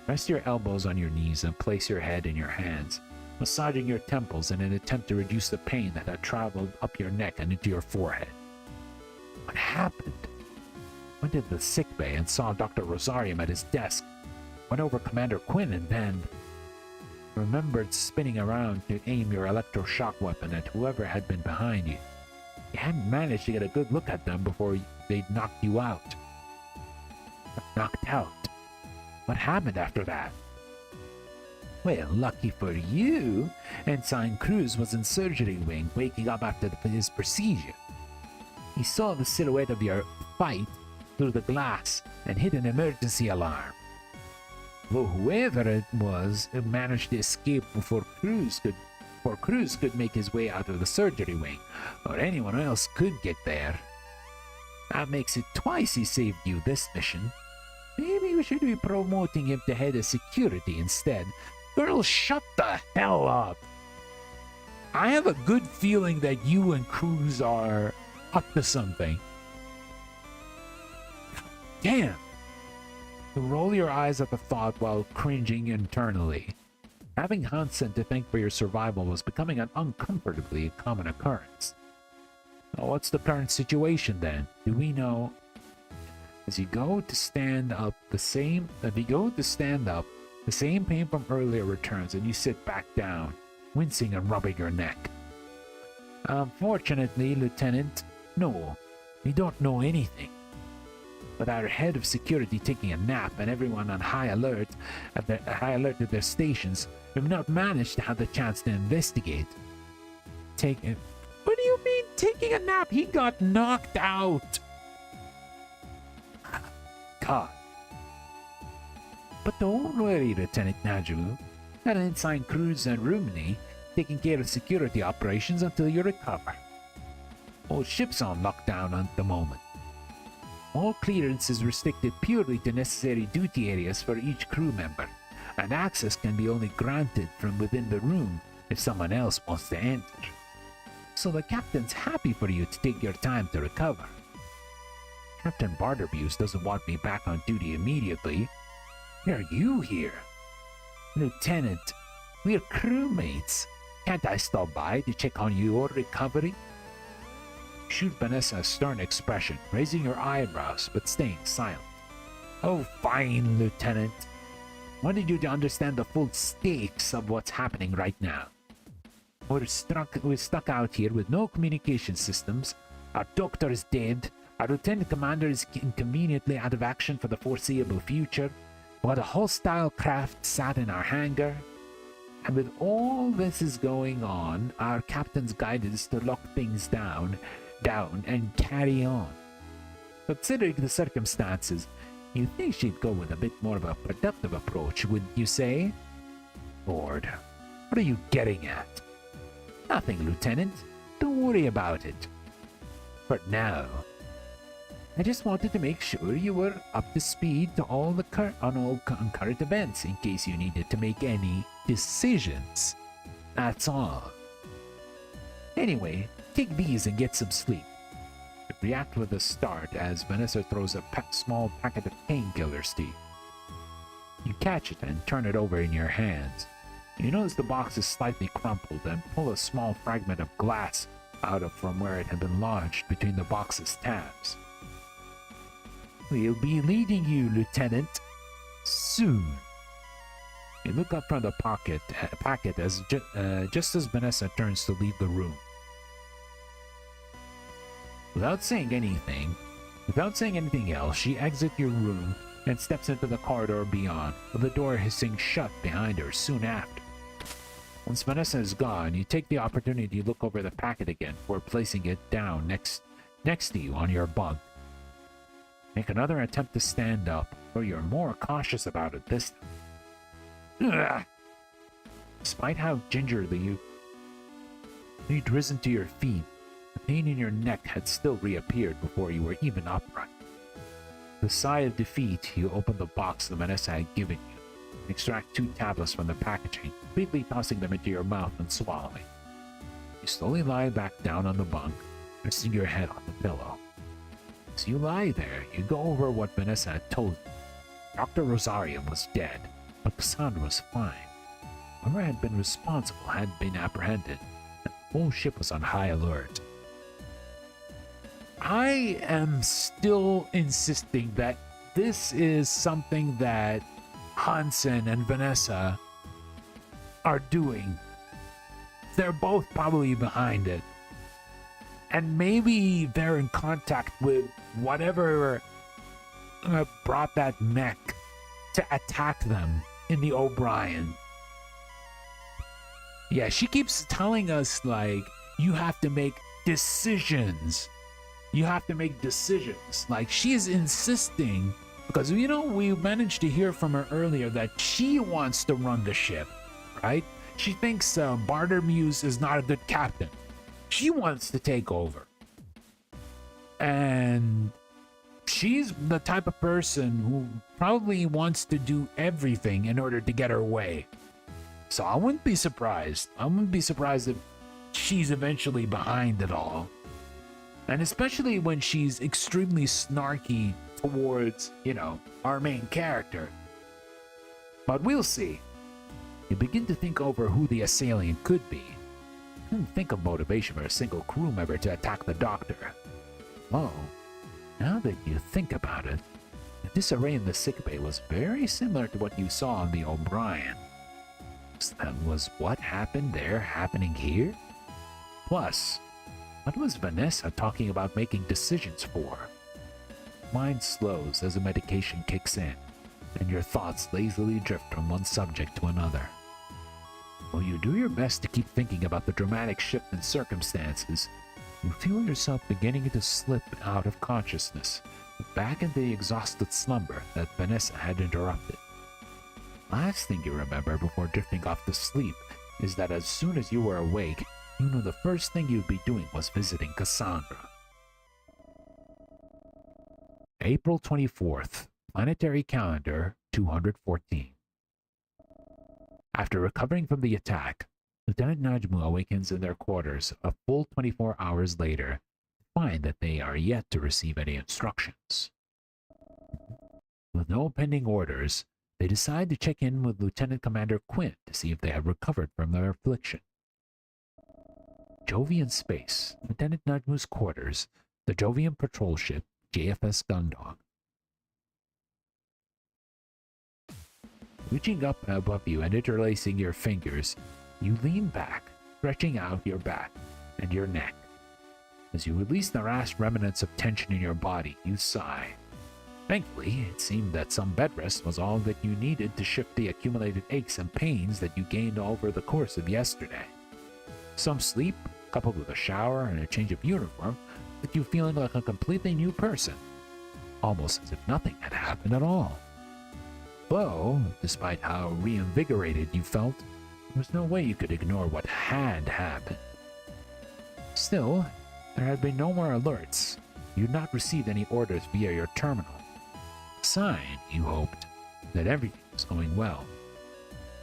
Rest your elbows on your knees and place your head in your hands, massaging your temples in an attempt to reduce the pain that had traveled up your neck and into your forehead. What happened? Went into the sickbay and saw Dr. Rosarium at his desk. Went over Commander Quinn and then... remembered spinning around to aim your electroshock weapon at whoever had been behind you. You hadn't managed to get a good look at them before they'd knocked you out. Knocked out? What happened after that? Well, lucky for you, Ensign Cruz was in surgery wing waking up after his procedure. He saw the silhouette of your fight through the glass and hit an emergency alarm. Though whoever it was managed to escape before Cruz could make his way out of the surgery wing, or anyone else could get there. That makes it twice he saved you this mission. Maybe we should be promoting him to head of security instead. Girl, shut the hell up! I have a good feeling that you and Cruz are up to something. Damn! You roll your eyes at the thought while cringing internally. Having Hansen to thank for your survival was becoming an uncomfortably common occurrence. Well, what's the current situation then? Do we know? As you go to stand up, the same pain from earlier returns and you sit back down, wincing and rubbing your neck. Unfortunately, Lieutenant, no, you don't know anything. With our head of security taking a nap and everyone on high alert at their stations, we've not managed to have the chance to investigate. What do you mean taking a nap? He got knocked out. God. But don't worry, Lieutenant Najumu. Got an inside cruise and Rumini taking care of security operations until you recover. All ships on lockdown at the moment. All clearance is restricted purely to necessary duty areas for each crew member, and access can be only granted from within the room if someone else wants to enter. So the captain's happy for you to take your time to recover. Captain Bartermuse doesn't want me back on duty immediately. Why are you here? Lieutenant, we're crewmates. Can't I stop by to check on your recovery? Shoot Vanessa a stern expression, raising your eyebrows but staying silent. Oh, fine, Lieutenant. Wanted you to understand the full stakes of what's happening right now. We're stuck out here with no communication systems. Our doctor is dead. Our lieutenant commander is inconveniently out of action for the foreseeable future. While a hostile craft sat in our hangar. And with all this is going on, our captain's guidance to lock things down and carry on. Considering the circumstances, you think she'd go with a bit more of a productive approach, wouldn't you say? Lord, what are you getting at? Nothing, Lieutenant. Don't worry about it. For now. I just wanted to make sure you were up to speed to all current events in case you needed to make any decisions. That's all. Anyway, take these and get some sleep. React with a start as Vanessa throws a small packet of painkillers to you. You catch it and turn it over in your hands. You notice the box is slightly crumpled and pull a small fragment of glass out of from where it had been lodged between the box's tabs. We'll be leading you, Lieutenant, soon. You look up from the packet as just as Vanessa turns to leave the room. Without saying anything else, she exits your room and steps into the corridor beyond, with the door hissing shut behind her soon after. Once Vanessa is gone, you take the opportunity to look over the packet again before placing it down next to you on your bunk. Make another attempt to stand up, or you're more cautious about it this time. Ugh. Despite how gingerly you'd risen to your feet, the pain in your neck had still reappeared before you were even upright. With a sigh of defeat, you open the box that Vanessa had given you, and extract 2 tablets from the packaging, completely tossing them into your mouth and swallowing. You slowly lie back down on the bunk, resting your head on the pillow. As you lie there, you go over what Vanessa had told you. Dr. Rosarium was dead, but Cassandra was fine. Whoever had been responsible had been apprehended, and the whole ship was on high alert. I am still insisting that this is something that Hansen and Vanessa are doing. They're both probably behind it. And maybe they're in contact with whatever brought that mech to attack them in the O'Brien. Yeah, she keeps telling us, like, you have to make decisions. You have to make decisions. Like, she's insisting, because, you know, we managed to hear from her earlier that she wants to run the ship, right? She thinks Bartermuse is not a good captain. She wants to take over. And she's the type of person who probably wants to do everything in order to get her way. So I wouldn't be surprised. I wouldn't be surprised if she's eventually behind it all. And especially when she's extremely snarky towards, you know, our main character. But we'll see. You begin to think over who the assailant could be. Couldn't think of motivation for a single crew member to attack the doctor. Oh, now that you think about it, the disarray in the sickbay was very similar to what you saw on the O'Brien. Was what happened there happening here? Plus, what was Vanessa talking about making decisions for? mind slows as the medication kicks in, and your thoughts lazily drift from one subject to another. While you do your best to keep thinking about the dramatic shift in circumstances, you feel yourself beginning to slip out of consciousness, back into the exhausted slumber that Vanessa had interrupted. Last thing you remember before drifting off to sleep is that as soon as you were awake, you knew the first thing you'd be doing was visiting Cassandra. April 24th, Planetary Calendar 214. After recovering from the attack, Lieutenant Najumu awakens in their quarters a full 24 hours later to find that they are yet to receive any instructions. With no pending orders, they decide to check in with Lieutenant Commander Quinn to see if they have recovered from their affliction. Jovian Space, Lieutenant Najmu's quarters, the Jovian patrol ship JFS Gundog. Reaching up above you and interlacing your fingers, you lean back, stretching out your back and your neck. As you release the last remnants of tension in your body, you sigh. Thankfully, it seemed that some bed rest was all that you needed to shift the accumulated aches and pains that you gained over the course of yesterday. Some sleep, coupled with a shower and a change of uniform, left you feeling like a completely new person, almost as if nothing had happened at all. Though, despite how reinvigorated you felt, there was no way you could ignore what had happened. Still, there had been no more alerts. You had not received any orders via your terminal. A sign, you hoped, that everything was going well.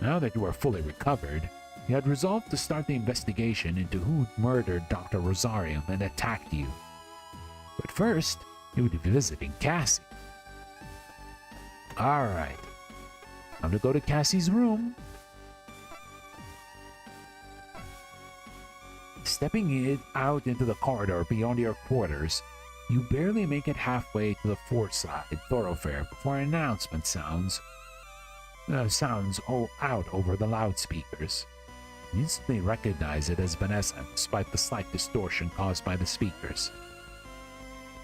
Now that you were fully recovered, you had resolved to start the investigation into who murdered Dr. Rosarium and attacked you. But first, you would be visiting Cassie. Alright, time to go to Cassie's room. Stepping out into the corridor beyond your quarters, you barely make it halfway to the four-side thoroughfare before an announcement sounds out over the loudspeakers. You instantly recognize it as Vanessa, despite the slight distortion caused by the speakers.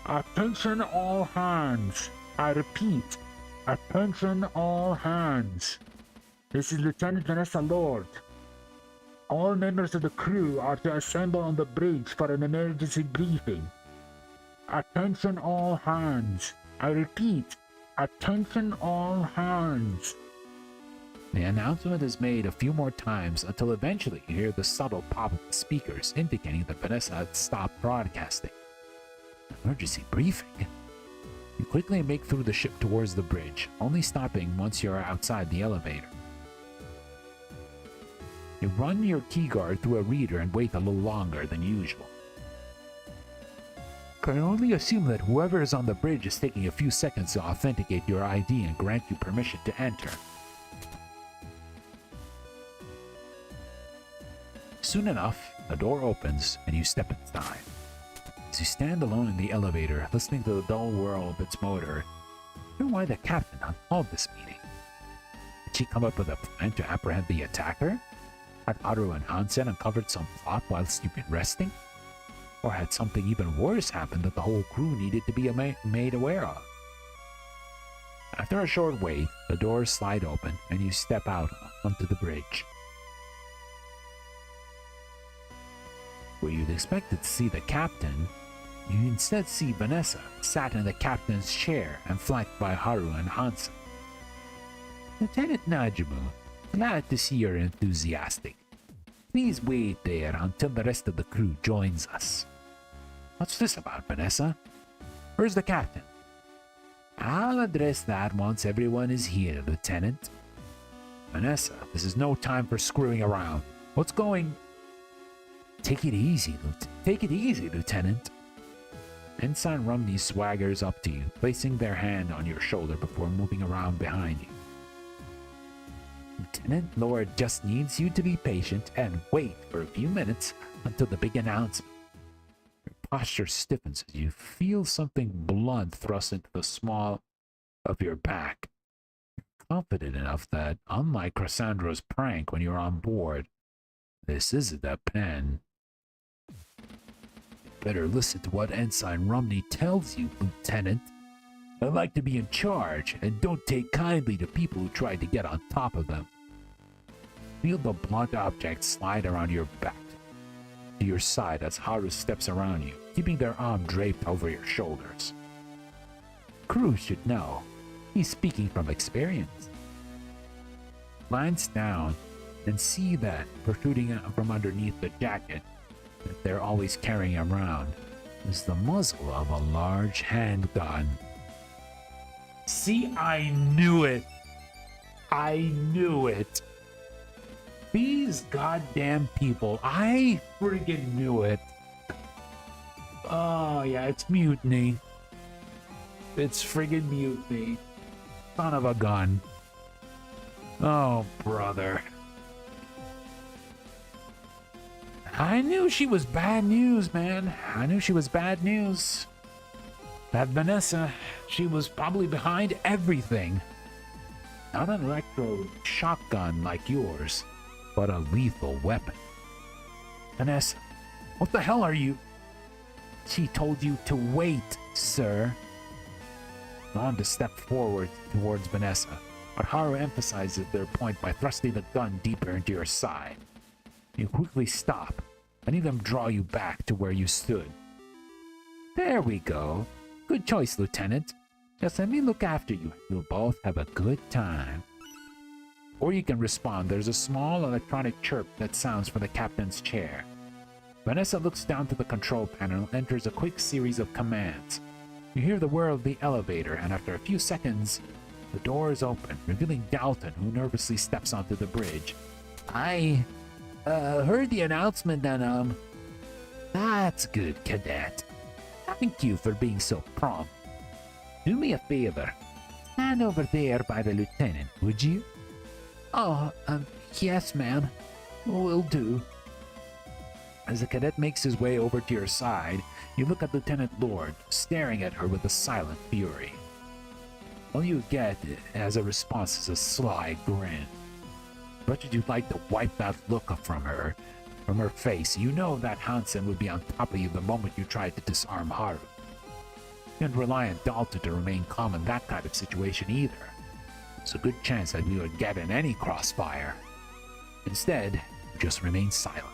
Attention all hands. I repeat, attention all hands. This is Lieutenant Vanessa Lord. All members of the crew are to assemble on the bridge for an emergency briefing. Attention all hands. I repeat, attention all hands. The announcement is made a few more times until eventually you hear the subtle pop of the speakers indicating that Vanessa had stopped broadcasting. Emergency briefing? You quickly make through the ship towards the bridge, only stopping once you are outside the elevator. You run your keyguard through a reader and wait a little longer than usual. Can only assume that whoever is on the bridge is taking a few seconds to authenticate your ID and grant you permission to enter. Soon enough, the door opens and you step inside. As you stand alone in the elevator, listening to the dull whir of its motor, you wonder why the captain had called this meeting. Did she come up with a plan to apprehend the attacker? Had Haru and Hansen uncovered some plot whilst you've been resting? Or had something even worse happened that the whole crew needed to be made aware of? After a short wait, the doors slide open and you step out onto the bridge. Where you'd expected to see the captain, you instead see Vanessa sat in the captain's chair and flanked by Haru and Hansen. Lieutenant Najumu, glad to see you're enthusiastic. Please wait there until the rest of the crew joins us. What's this about, Vanessa? Where's the captain? I'll address that once everyone is here, Lieutenant. Vanessa, this is no time for screwing around. What's going? Take it easy, Lieutenant. Ensign Rumney swaggers up to you, placing their hand on your shoulder before moving around behind you. Lieutenant Lord just needs you to be patient and wait for a few minutes until the big announcement. Your posture stiffens as you feel something blunt thrust into the small of your back. You're confident enough that, unlike Cassandra's prank when you're on board, this isn't a pen. You better listen to what Ensign Rumney tells you, Lieutenant. I like to be in charge and don't take kindly to people who try to get on top of them. Feel the blunt object slide around your back to your side as Haru steps around you, keeping their arm draped over your shoulders. Crew should know. He's speaking from experience. Glance down and see that protruding out from underneath the jacket that they're always carrying around is the muzzle of a large handgun. See, I knew it. I knew it. These goddamn people, I friggin' knew it. Oh yeah, it's mutiny. It's friggin' mutiny. Son of a gun. Oh, brother. I knew she was bad news, man. I knew she was bad news. That Vanessa, she was probably behind everything. Not an electro shotgun like yours, but a lethal weapon. Vanessa, what the hell are you? She told you to wait, sir. On to step forward towards Vanessa, but Haru emphasizes their point by thrusting the gun deeper into your side. You quickly stop, letting them draw you back to where you stood. There we go. Good choice, Lieutenant. Just let me look after you. You'll both have a good time. Or you can respond. There's a small electronic chirp that sounds from the captain's chair. Vanessa looks down to the control panel and enters a quick series of commands. You hear the whir of the elevator, and after a few seconds, the door is open, revealing Dalton, who nervously steps onto the bridge. I heard the announcement and, That's good, Cadet. Thank you for being so prompt. Do me a favor. Stand over there by the lieutenant, would you? Oh, yes, ma'am. Will do. As the cadet makes his way over to your side, you look at Lieutenant Lord, staring at her with a silent fury. All you get as a response is a sly grin. But you'd like to wipe that look from her face. You know that Hansen would be on top of you the moment you tried to disarm Haru. You can't rely on Dalton to remain calm in that kind of situation either. There's a good chance that we would get in any crossfire. Instead, you just remain silent.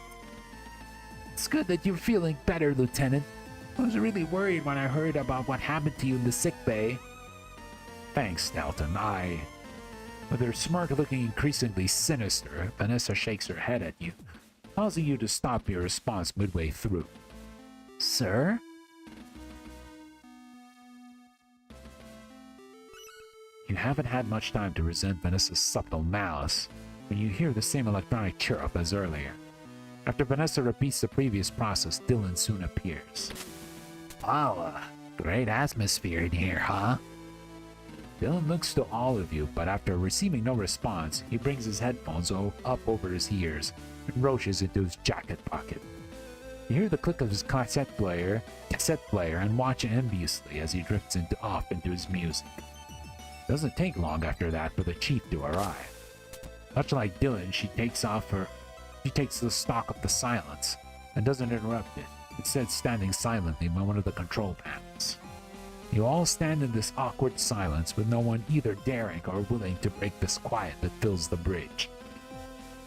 It's good that you're feeling better, Lieutenant. I was really worried when I heard about what happened to you in the sick bay. Thanks, Dalton. With her smirk looking increasingly sinister, Vanessa shakes her head at you, causing you to stop your response midway through. Sir? You haven't had much time to resent Vanessa's subtle malice when you hear the same electronic chirp as earlier. After Vanessa repeats the previous process, Dylan soon appears. Wow, great atmosphere in here, huh? Dylan looks to all of you, but after receiving no response, he brings his headphones up over his ears and roaches into his jacket pocket. You hear the click of his cassette player, and watch enviously as he drifts off into his music. It doesn't take long after that for the chief to arrive. Much like Dylan, she takes the stock of the silence and doesn't interrupt it, instead standing silently by one of the control panels. You all stand in this awkward silence with no one either daring or willing to break this quiet that fills the bridge.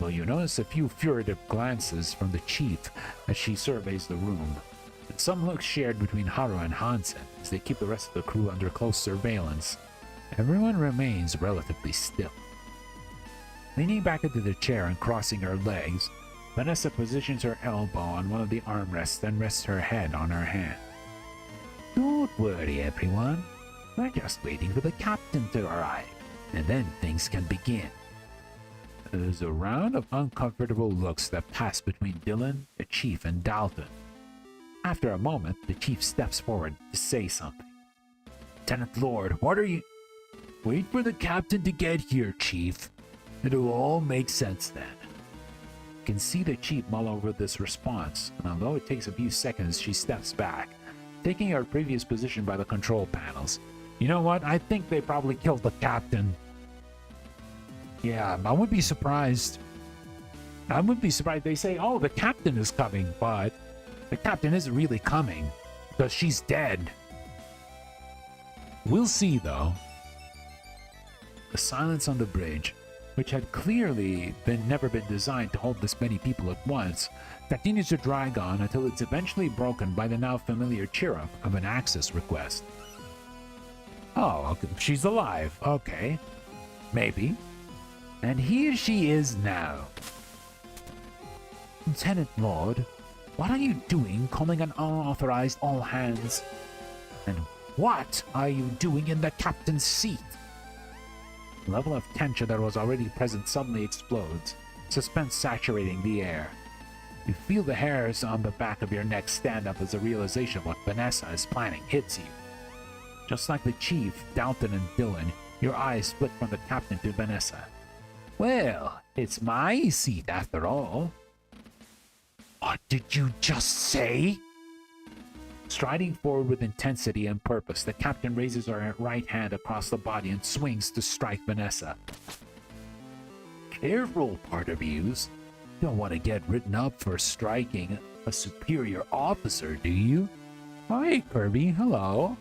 Though you notice a few furtive glances from the chief as she surveys the room, and some looks shared between Haru and Hansen as they keep the rest of the crew under close surveillance, everyone remains relatively still. Leaning back into the chair and crossing her legs, Vanessa positions her elbow on one of the armrests and rests her head on her hand. Don't worry, everyone. We're just waiting for the captain to arrive, and then things can begin. There's a round of uncomfortable looks that pass between Dylan, the chief, and Dalton. After a moment, the chief steps forward to say something. Lieutenant Lord, what are you... Wait for the captain to get here, Chief. It'll all make sense then. You can see the chief mull over this response, and although it takes a few seconds, she steps back, taking her previous position by the control panels. You know what? I think they probably killed the captain. Yeah, I wouldn't be surprised. I wouldn't be surprised. They say, oh, the captain is coming, but the captain isn't really coming because she's dead. We'll see, though. The silence on the bridge, which had clearly never been designed to hold this many people at once, continues to drag on until it's eventually broken by the now familiar cheer-up of an access request. Oh, okay. She's alive. Okay. Maybe. And here she is now. Lieutenant Lord, what are you doing calling an unauthorized all hands? And what are you doing in the captain's seat? The level of tension that was already present suddenly explodes, suspense saturating the air. You feel the hairs on the back of your neck stand up as the realization of what Vanessa is planning hits you. Just like the chief, Dalton and Dylan, your eyes split from the captain to Vanessa. Well, it's my seat after all. What did you just say? Striding forward with intensity and purpose, the captain raises her right hand across the body and swings to strike Vanessa. Careful, part of yous. Don't want to get written up for striking a superior officer, do you? Hi, Kirby. Hello.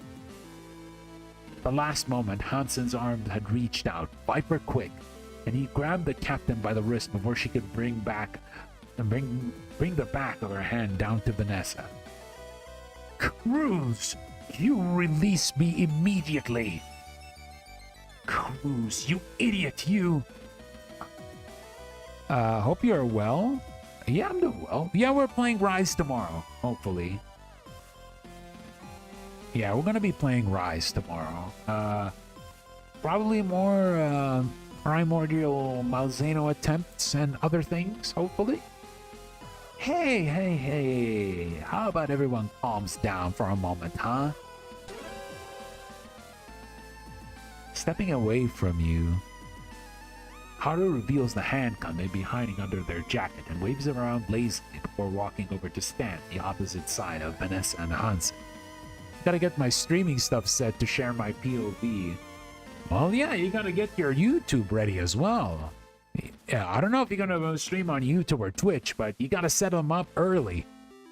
The last moment, Hansen's arm had reached out, viper quick, and he grabbed the captain by the wrist before she could bring the back of her hand down to Vanessa. Cruz, you release me immediately. Cruz, you idiot, you. Hope you're well. Yeah, I'm doing well. Yeah, we're playing Rise tomorrow, hopefully. Yeah, we're gonna be playing Rise tomorrow. Probably more primordial Malzeno attempts and other things, hopefully. Hey, how about everyone calms down for a moment, huh? Stepping away from you, Haru reveals the handgun they'd be hiding under their jacket and waves it around lazily before walking over to stand the opposite side of Vanessa and Hansen. Gotta get my streaming stuff set to share my POV. Well, yeah, you gotta get your YouTube ready as well. Yeah, I don't know if you're gonna stream on YouTube or Twitch, but you gotta set them up early.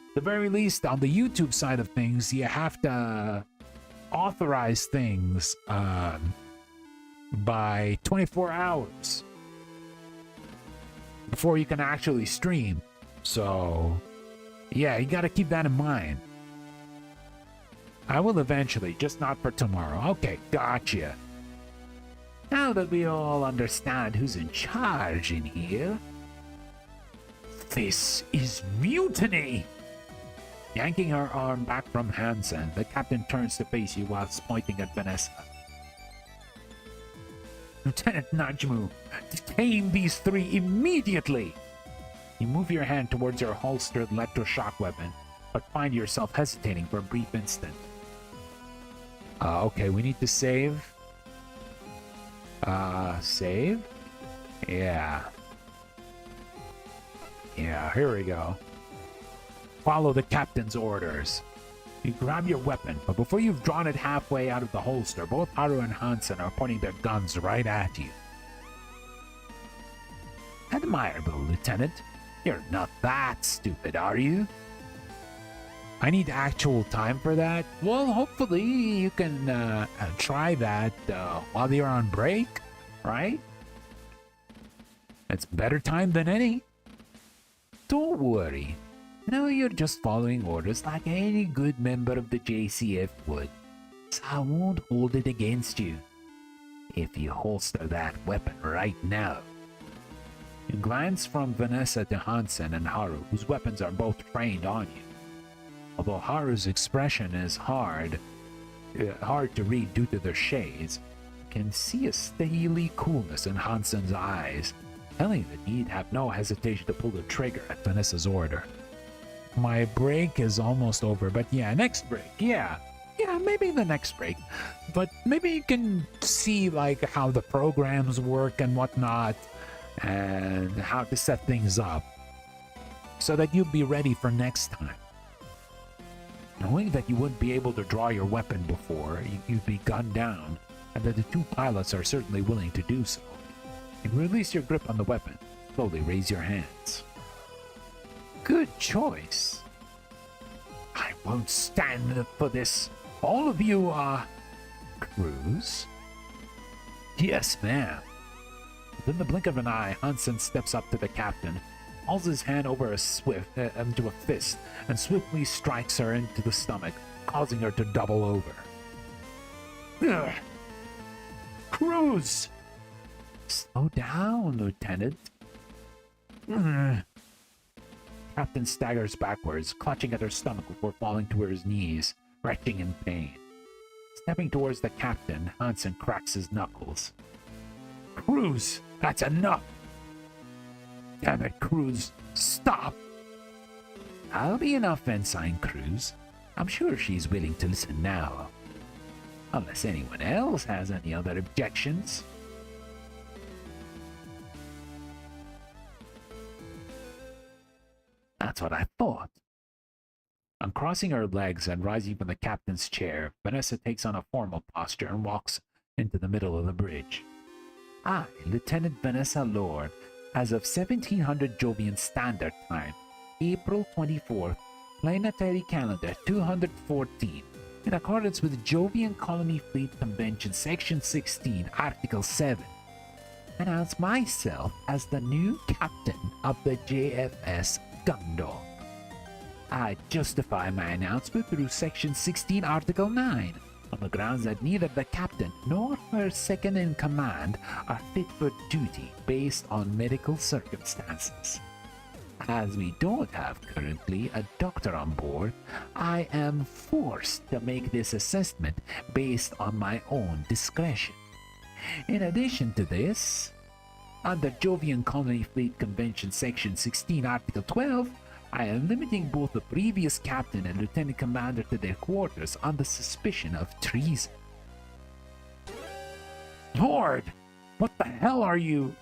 At the very least, on the YouTube side of things, you have to authorize things by 24 hours before you can actually stream. So, yeah, you gotta keep that in mind. I will eventually, just not for tomorrow. Okay, gotcha. Now that we all understand who's in charge in here. This is mutiny! Yanking her arm back from Hansen, the captain turns to face you whilst pointing at Vanessa. Lieutenant Najumu, detain these three immediately! You move your hand towards your holstered electroshock weapon, but find yourself hesitating for a brief instant. Okay, we need to save. Save? Yeah, here we go. Follow the captain's orders. You grab your weapon, but before you've drawn it halfway out of the holster, both Haru and Hansen are pointing their guns right at you. Admirable, Lieutenant. You're not that stupid, are you? I need actual time for that. Well, hopefully you can try that while you're on break, right? It's better time than any. Don't worry. No, you're just following orders like any good member of the JCF would. So I won't hold it against you. If you holster that weapon right now. You glance from Vanessa to Hansen and Haru, whose weapons are both trained on you. Although Haru's expression is hard to read due to their shades, you can see a steely coolness in Hansen's eyes, telling that he'd have no hesitation to pull the trigger at Vanessa's order. My break is almost over, but yeah, next break, yeah, maybe the next break. But maybe you can see like how the programs work and whatnot, and how to set things up, so that you'll be ready for next time. Knowing that you wouldn't be able to draw your weapon before, you'd be gunned down, and that the two pilots are certainly willing to do so. You release your grip on the weapon, slowly raise your hands. Good choice. I won't stand for this. All of you Cruz? Yes, ma'am. Within the blink of an eye, Hansen steps up to the captain, hauls his hand over into a fist, and swiftly strikes her into the stomach, causing her to double over. Ugh. Cruz! Slow down, Lieutenant. Ugh. Captain staggers backwards, clutching at her stomach before falling to his knees, retching in pain. Stepping towards the captain, Hansen cracks his knuckles. Cruz, that's enough! Damn it, Cruz, stop! I'll be enough, Ensign Cruz. I'm sure she's willing to listen now. Unless anyone else has any other objections. That's what I thought. Uncrossing her legs and rising from the captain's chair, Vanessa takes on a formal posture and walks into the middle of the bridge. I, Lieutenant Vanessa Lord, as of 1700 Jovian Standard Time, April 24th, Planetary Calendar 214, in accordance with Jovian Colony Fleet Convention Section 16, Article 7, announce myself as the new captain of the JFS Gundog. I justify my announcement through Section 16, Article 9, on the grounds that neither the captain nor her second in command are fit for duty based on medical circumstances. As we don't have currently a doctor on board, I am forced to make this assessment based on my own discretion. In addition to this, under Jovian Colony Fleet Convention Section 16, Article 12, I am limiting both the previous captain and lieutenant commander to their quarters on the suspicion of treason. Lord! What the hell are you?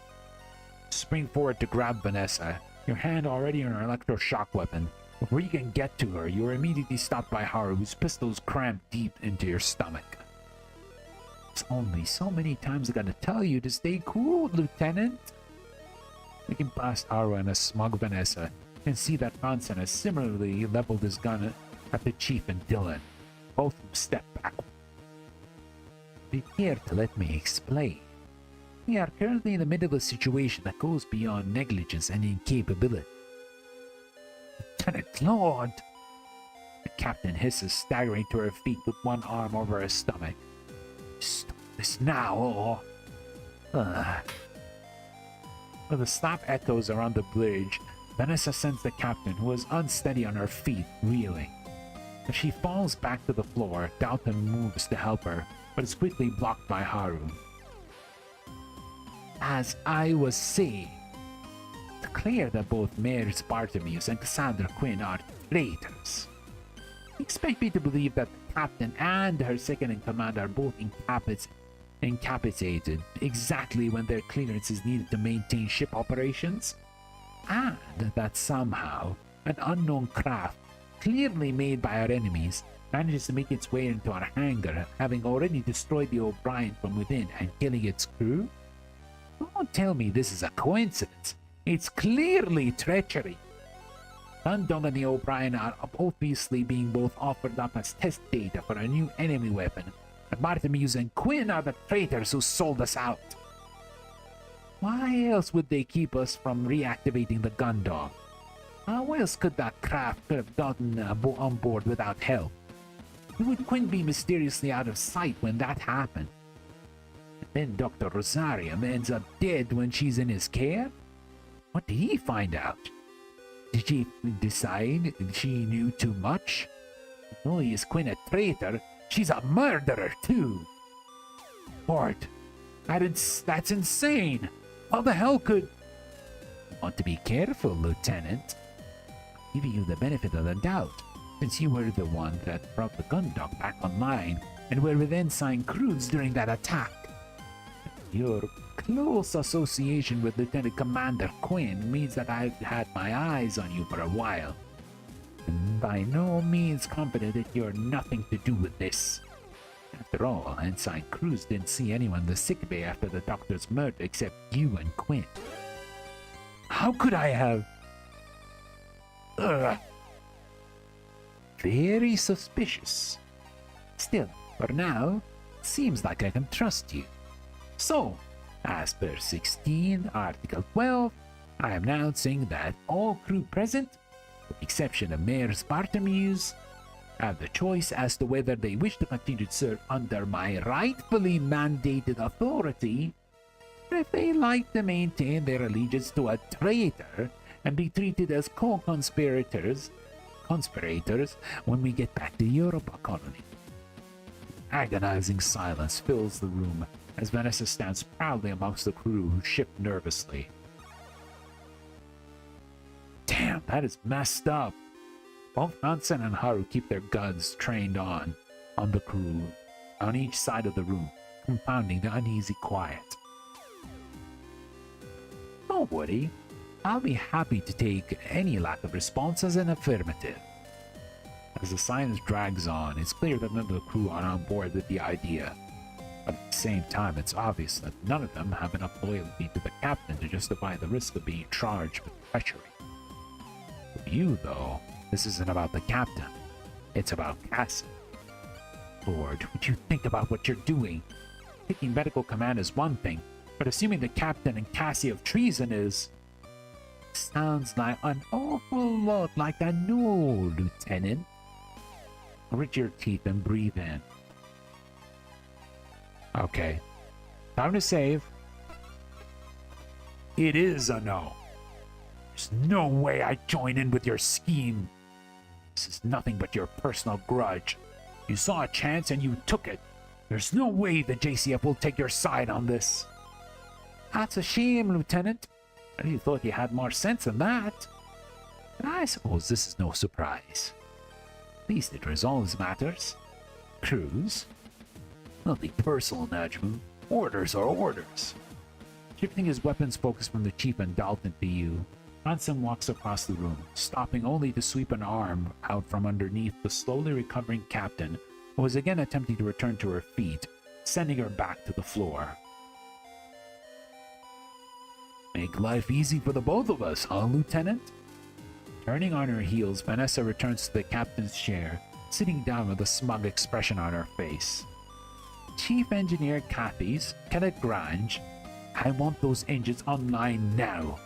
Spring forward to grab Vanessa, your hand already on her electroshock weapon. Before you can get to her, you are immediately stopped by Haru, whose pistols cramp deep into your stomach. It's only so many times I gotta tell you to stay cool, Lieutenant. Looking past Haru and a smug Vanessa, you can see that Hansen has similarly leveled his gun at the chief and Dylan. Both of them step backward. Be here to let me explain. We are currently in the middle of a situation that goes beyond negligence and incapability. Lieutenant Lord! The captain hisses, staggering to her feet with one arm over her stomach. Stop this now, or... With the slap echoes around the bridge, Vanessa sends the captain, who is unsteady on her feet, reeling. As she falls back to the floor, Dalton moves to help her, but is quickly blocked by Haru. As I was saying, it's clear that both Mayor's Bartemius and Cassandra Quinn are traitors. You expect me to believe that the captain and her second-in-command are both incapacitated exactly when their clearance is needed to maintain ship operations? And that somehow an unknown craft, clearly made by our enemies, manages to make its way into our hangar, having already destroyed the O'Brien from within and killing its crew? Don't tell me this is a coincidence. It's clearly treachery. Gundog and the O'Brien are obviously being both offered up as test data for a new enemy weapon, and Bartholomew and Quinn are the traitors who sold us out. Why else would they keep us from reactivating the Gundog? How else could that craft have gotten on board without help? Would Quinn be mysteriously out of sight when that happened? And then Dr. Rosarium ends up dead when she's in his care? What did he find out? Did she decide she knew too much? Not only is Quinn a traitor, she's a murderer too. Lord, that's insane. How the hell could... Want to be careful, Lieutenant. I'm giving you the benefit of the doubt, since you were the one that brought the Gundog back online and were with Ensign Cruz during that attack. Your close association with Lieutenant Commander Quinn means that I've had my eyes on you for a while. I'm by no means confident that you're nothing to do with this. After all, Ensign Cruz didn't see anyone in the sickbay after the doctor's murder except you and Quinn. How could I have... Very suspicious. Still, for now, Seems like I can trust you. So, as per 16 Article 12, I am announcing that all crew present, with the exception of Mayor's Bartomuse, have the choice as to whether they wish to continue to serve under my rightfully mandated authority, or if they like to maintain their allegiance to a traitor and be treated as co-conspirators when we get back to Europa colony. Agonizing silence fills the room as Vanessa stands proudly amongst the crew who shift nervously. Damn, that is messed up. Both Nansen and Haru keep their guns trained on the crew on each side of the room, compounding the uneasy quiet. Don't worry, I'll be happy to take any lack of response as an affirmative. As the silence drags on, it's clear that none of the crew are on board with the idea. But at the same time, it's obvious that none of them have enough loyalty to the captain to justify the risk of being charged with treachery. For you, though, this isn't about the captain. It's about Cassie. Lord, would you think about what you're doing? Taking medical command is one thing, but assuming the captain and Cassie of treason is... Sounds like an awful lot like I know, Lieutenant. Grit your teeth and breathe in. Okay. Time to save. It is a no. There's no way I join in with your scheme. This is nothing but your personal grudge. You saw a chance and you took it. There's no way the JCF will take your side on this. That's a shame, Lieutenant. I really thought you had more sense than that. But I suppose this is no surprise. At least it resolves matters. Crews? Nothing personal, Najumu. Orders are orders. Shifting his weapons focus from the Chief and Dalton to you, Hansen walks across the room, stopping only to sweep an arm out from underneath the slowly recovering captain, who was again attempting to return to her feet, sending her back to the floor. Make life easy for the both of us, huh, Lieutenant? Turning on her heels, Vanessa returns to the captain's chair, sitting down with a smug expression on her face. Chief Engineer Cathy's, Cadet Grange, I want those engines online now.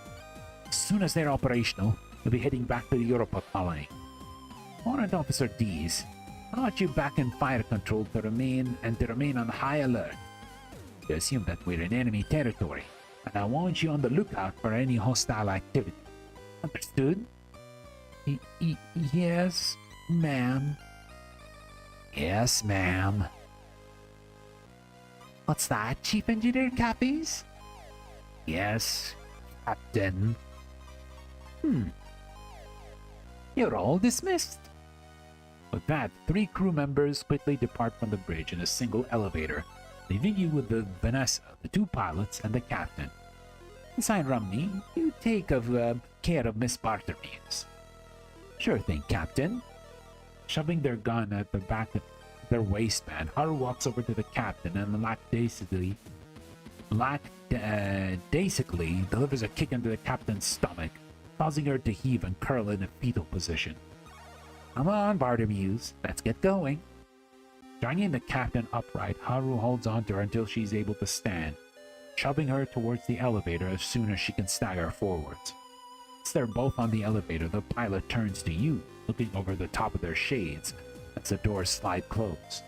As soon as they're operational, we'll be heading back to the Europa colony. Warrant Officer Dees, I want you back in fire control to remain on high alert. You assume that we're in enemy territory, and I want you on the lookout for any hostile activity. Understood? Yes, ma'am. Yes, ma'am. What's that, Chief Engineer Cappies? Yes, Captain. You're all dismissed. With that, 3 crew members quickly depart from the bridge in a single elevator, leaving you with the Vanessa, the 2 pilots, and the captain. Ensign Rumney, you take care of Miss Bartermeans. Sure thing, Captain. Shoving their gun at the back of their waistband, Haru walks over to the captain and lackadaisically delivers a kick into the captain's stomach, causing her to heave and curl in a fetal position. Come on, Bartomuse, let's get going. Dragging the captain upright, Haru holds on to her until she's able to stand, shoving her towards the elevator as soon as she can stagger forwards. Once they're both on the elevator, the pilot turns to you, looking over the top of their shades as the doors slide closed.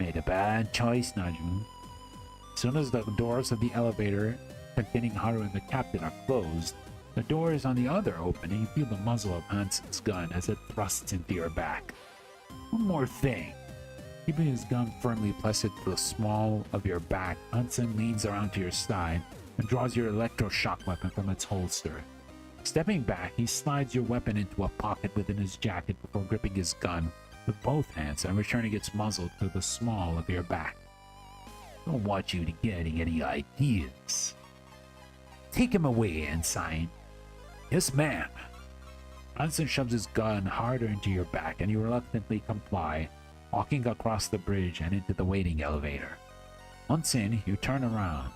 Made a bad choice, Najumu. As soon as the doors of the elevator containing Haru and the captain are closed, the doors on the other open and you feel the muzzle of Hansen's gun as it thrusts into your back. One more thing. Keeping his gun firmly placed to the small of your back, Hansen leans around to your side and draws your electroshock weapon from its holster. Stepping back, he slides your weapon into a pocket within his jacket before gripping his gun with both hands and returning its muzzle to the small of your back. Don't want you to get any ideas. Take him away, Ensign. Yes, ma'am. Hansen shoves his gun harder into your back and you reluctantly comply, walking across the bridge and into the waiting elevator. Once in, you turn around.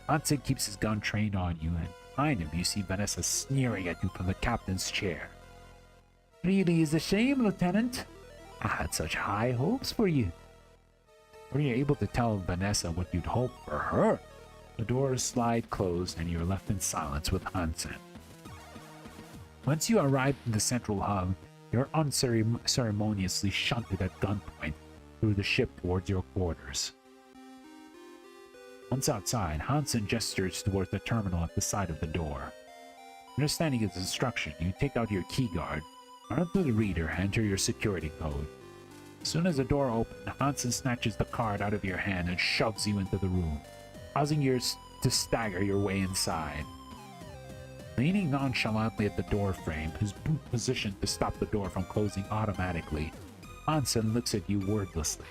Hansen keeps his gun trained on you, and behind him you see Vanessa sneering at you from the captain's chair. Really is a shame, Lieutenant. I had such high hopes for you. Were you able to tell Vanessa what you'd hoped for her? The doors slide closed and you're left in silence with Hansen. Once you arrive in the central hub, you're unceremoniously shunted at gunpoint through the ship towards your quarters. Once outside, Hansen gestures towards the terminal at the side of the door. Understanding his instruction, you take out your keyguard, run through the reader, and enter your security code. As soon as the door opens, Hansen snatches the card out of your hand and shoves you into the room, causing you to stagger your way inside. Leaning nonchalantly at the door frame, his boot positioned to stop the door from closing automatically, Hansen looks at you wordlessly.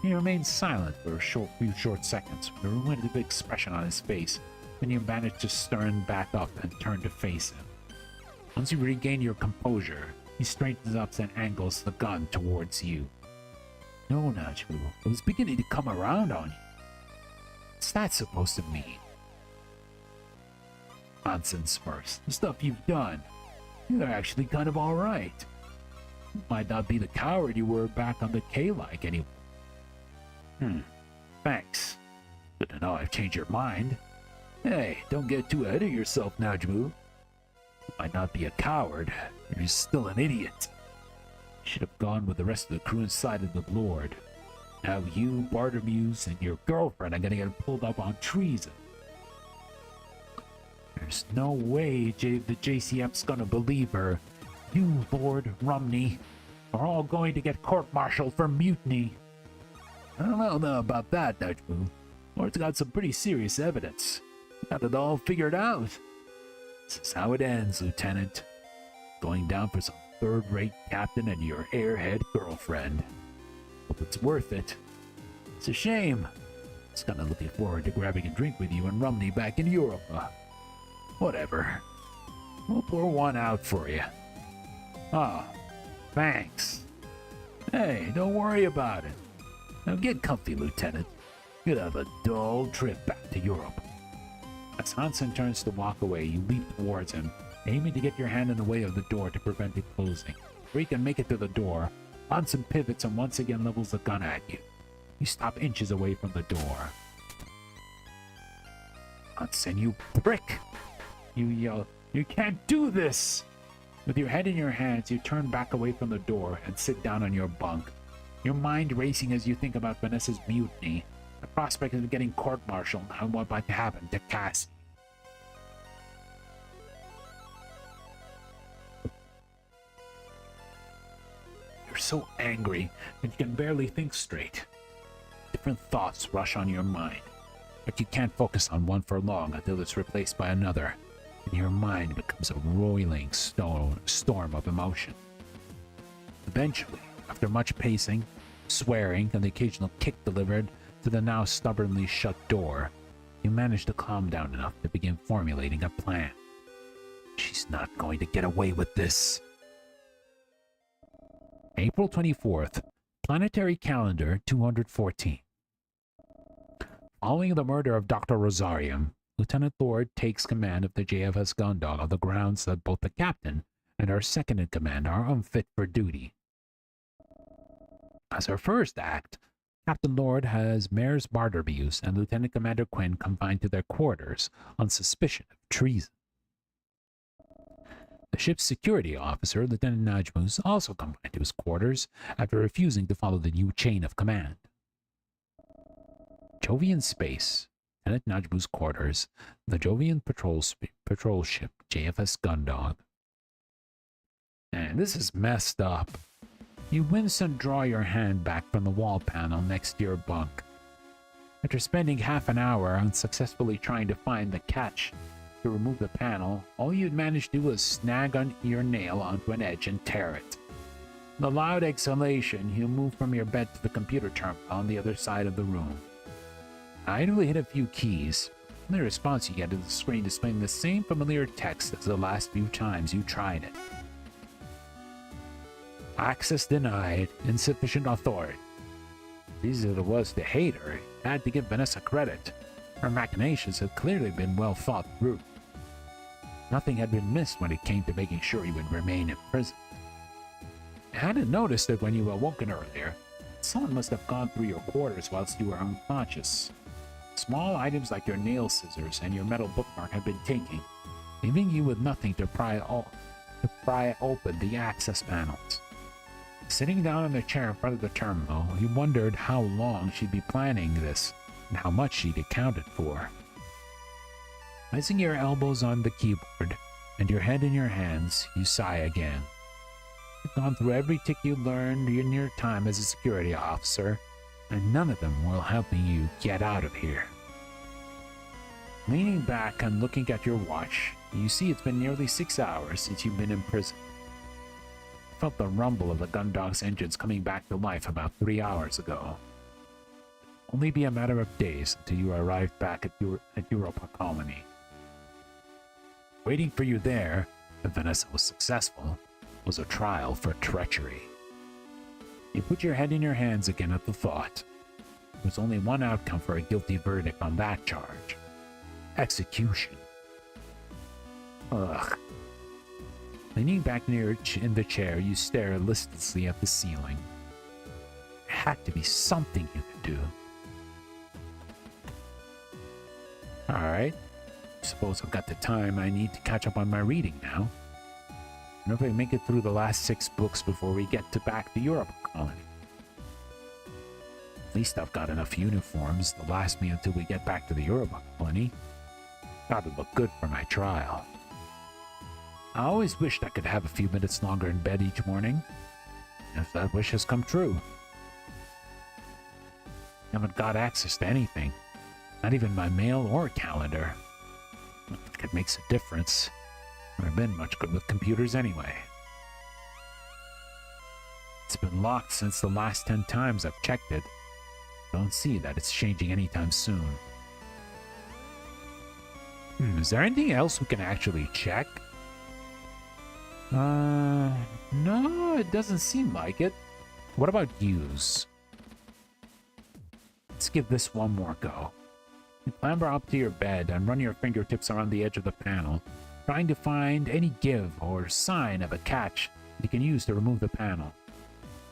He remains silent for a few short seconds, with a ruminative expression on his face, when you manage to stern back up and turn to face him. Once you regain your composure, he straightens up and angles the gun towards you. No, Najumu, I was beginning to come around on you. What's that supposed to mean? Nonsense first. The stuff you've done. You're actually kind of alright. You might not be the coward you were back on the K-like anymore. Thanks. Good to know I've changed your mind. Hey, don't get too ahead of yourself, Najumu. You might not be a coward, but you're still an idiot. You should have gone with the rest of the crew and sided with Lord. Now you, Bartermuse, and your girlfriend are gonna get pulled up on treason. There's no way the JCM's gonna believe her. You, Lord Rumney, are all going to get court-martialed for mutiny. I don't know about that, Najumu. Lord's got some pretty serious evidence. Got it all figured out. This is how it ends, Lieutenant. Going down for some third-rate captain and your airhead girlfriend. Hope it's worth it. It's a shame. I was kinda looking forward to grabbing a drink with you and Rumney back in Europe. Whatever. We'll pour one out for you. Oh, thanks. Hey, don't worry about it. Now get comfy, Lieutenant. You'd have a dull trip back to Europe. As Hansen turns to walk away, you leap towards him, aiming to get your hand in the way of the door to prevent it closing. Before you can make it to the door, Hansen pivots and once again levels the gun at you. You stop inches away from the door. Hansen, you prick! You yell, "You can't do this!" With your head in your hands, you turn back away from the door and sit down on your bunk. Your mind racing as you think about Vanessa's mutiny, the prospect of getting court-martialed, and what might happen to Cassie. You're so angry that you can barely think straight. Different thoughts rush on your mind, but you can't focus on one for long until it's replaced by another, and your mind becomes a roiling storm of emotion. Eventually, after much pacing, swearing, and the occasional kick delivered to the now stubbornly shut door, you manage to calm down enough to begin formulating a plan. She's not going to get away with this. April 24th, Planetary Calendar 214. Following the murder of Dr. Rosarium, Lieutenant Lord takes command of the JFS Gundog on the grounds that both the captain and our second-in-command are unfit for duty. As her first act, Captain Lord has Mayor's Bartermuse and Lieutenant Commander Quinn confined to their quarters on suspicion of treason. The ship's security officer, Lieutenant Najumu, is also confined to his quarters after refusing to follow the new chain of command. Jovian Space, Lieutenant Najmu's quarters, the Jovian patrol ship, JFS Gundog. And this is messed up. You wince and draw your hand back from the wall panel next to your bunk. After spending half an hour unsuccessfully trying to find the catch to remove the panel, all you'd managed to do was snag your nail onto an edge and tear it. With a loud exhalation, you move from your bed to the computer terminal on the other side of the room. Idly hit a few keys. The response you get is the screen displaying the same familiar text as the last few times you tried it. Access denied. Insufficient authority. Easy as it was to hate her, I had to give Vanessa credit. Her machinations had clearly been well thought through. Nothing had been missed when it came to making sure he would remain in prison. I hadn't noticed it when you awoken earlier, Someone must have gone through your quarters whilst you were unconscious. Small items like your nail scissors and your metal bookmark have been taken, leaving you with nothing to pry open the access panels. Sitting down in the chair in front of the terminal, you wondered how long she'd be planning this and how much she'd accounted for. Placing your elbows on the keyboard and your head in your hands, you sigh again. You've gone through every tick you learned in your time as a security officer, and none of them will helping you get out of here. Leaning back and looking at your watch, you see it's been nearly 6 hours since you've been in prison. You felt the rumble of the Gundog's engines coming back to life about 3 hours ago. It'll only be a matter of days until you arrive back at Europa Colony. Waiting for you there, if Vanessa was successful, was a trial for treachery. You put your head in your hands again at the thought. There's only one outcome for a guilty verdict on that charge. Execution. Ugh. Leaning back in the chair, you stare listlessly at the ceiling. There had to be something you could do. Alright. Suppose I've got the time I need to catch up on my reading now. I wonder if I make it through the last 6 books before we get back to Europa Colony. At least I've got enough uniforms to last me until we get back to the Europa Colony. Gotta look good for my trial. I always wished I could have a few minutes longer in bed each morning. If that wish has come true. I haven't got access to anything. Not even my mail or calendar. Not that it makes a difference. Never been much good with computers anyway. It's been locked since the last 10 times I've checked it. Don't see that it's changing anytime soon. Is there anything else we can actually check? No, it doesn't seem like it. What about use? Let's give this one more go. You clamber up to your bed and run your fingertips around the edge of the panel, trying to find any give or sign of a catch that you can use to remove the panel.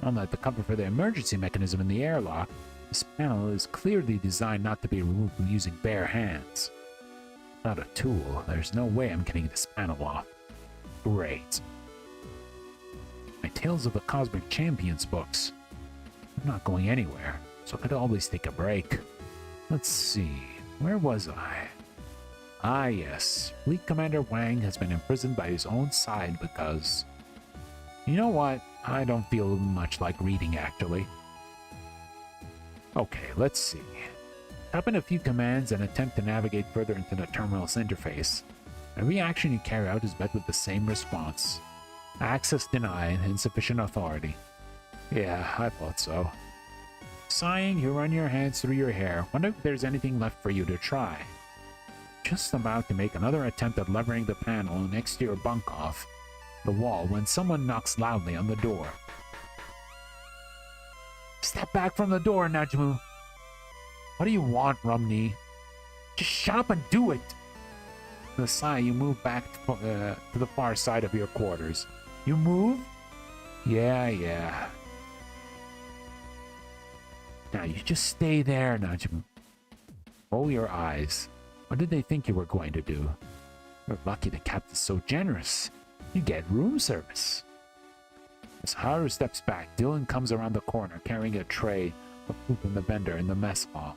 Unlike the cover for the emergency mechanism in the airlock, this panel is clearly designed not to be removed using bare hands. Without a tool, there's no way I'm getting this panel off. Great. My Tales of the Cosmic Champions books. I'm not going anywhere, so I could always take a break. Let's see, where was I? Ah yes, Fleet Commander Wang has been imprisoned by his own side because... You know what? I don't feel much like reading actually. Okay, let's see. Type in a few commands and attempt to navigate further into the terminal's interface. Every action you carry out is met with the same response. Access denied, insufficient authority. Yeah, I thought so. Sighing, you run your hands through your hair, wonder if there's anything left for you to try. Just about to make another attempt at levering the panel next to your bunk off the wall when someone knocks loudly on the door. Step back from the door, Najumu. What do you want, Rumney? Just shut up and do it! With a sigh, you move back to the far side of your quarters. You move? Yeah. Now you just stay there, Najumu. Roll your eyes. What did they think you were going to do? You're lucky the captain's so generous. You get room service. As Haru steps back, Dylan comes around the corner carrying a tray of food from the vendor in the mess hall.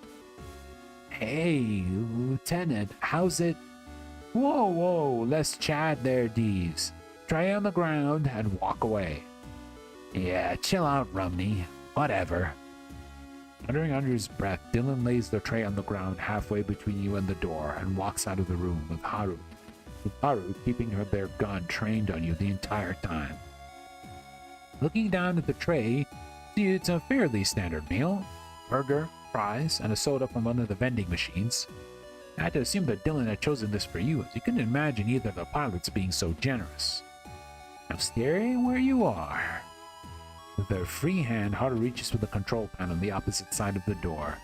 Hey, Lieutenant, how's it? Whoa, let's chat there, Dees. Tray on the ground and walk away. Yeah, chill out, Rumney. Whatever. Muttering under his breath, Dylan lays the tray on the ground halfway between you and the door and walks out of the room with Haru keeping their gun trained on you the entire time. Looking down at the tray, see it's a fairly standard meal. Burger, fries, and a soda from one of the vending machines. I had to assume that Dylan had chosen this for you, as you couldn't imagine either of the pilots being so generous. Now stay where you are. With her free hand, Haru reaches for the control panel on the opposite side of the door.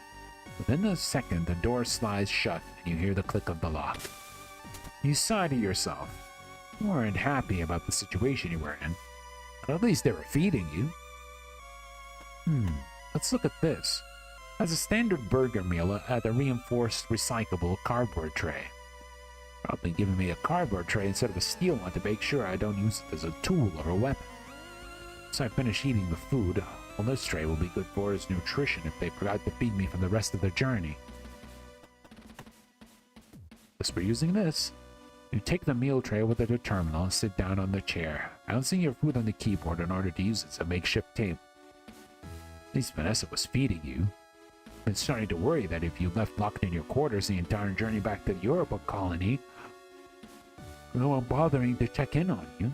Within a second, the door slides shut and you hear the click of the lock. You sigh to yourself. You weren't happy about the situation you were in, but at least they were feeding you. Let's look at this. As a standard burger meal at a reinforced recyclable cardboard tray. Probably giving me a cardboard tray instead of a steel one to make sure I don't use it as a tool or a weapon. Once I finish eating the food, well, this tray will be good for its nutrition if they forgot to feed me for the rest of the journey. As for using this, you take the meal tray with it to the terminal and sit down on the chair, bouncing your food on the keyboard in order to use it as a makeshift table. At least Vanessa was feeding you. I've been starting to worry that if you left locked in your quarters the entire journey back to the Europa colony, no one bothering to check in on you.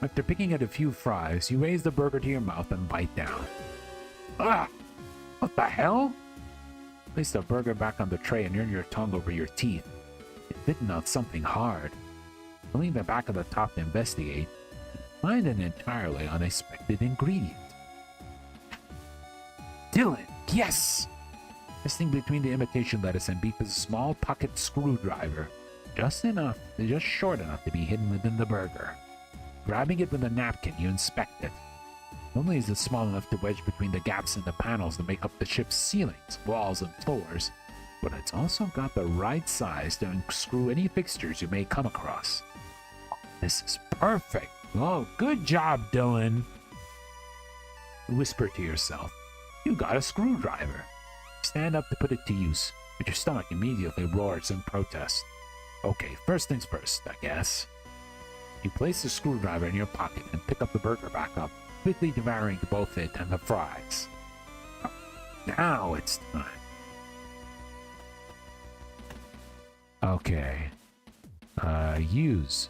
After picking at a few fries, you raise the burger to your mouth and bite down. Ah! What the hell? Place the burger back on the tray and run your tongue over your teeth. It bitten out something hard. Pulling the back of the top to investigate, find an entirely unexpected ingredient. Dylan, yes! Resting between the imitation lettuce and beef is a small pocket screwdriver, just short enough to be hidden within the burger. Grabbing it with a napkin, you inspect it. Not only is it small enough to wedge between the gaps in the panels that make up the ship's ceilings, walls, and floors, but it's also got the right size to unscrew any fixtures you may come across. Oh, this is perfect! Oh, good job, Dylan! You whisper to yourself, you got a screwdriver. Stand up to put it to use, but your stomach immediately roars in protest. Okay, first things first, I guess. You place the screwdriver in your pocket and pick up the burger back up, quickly devouring both it and the fries. Now it's time. Okay. Use.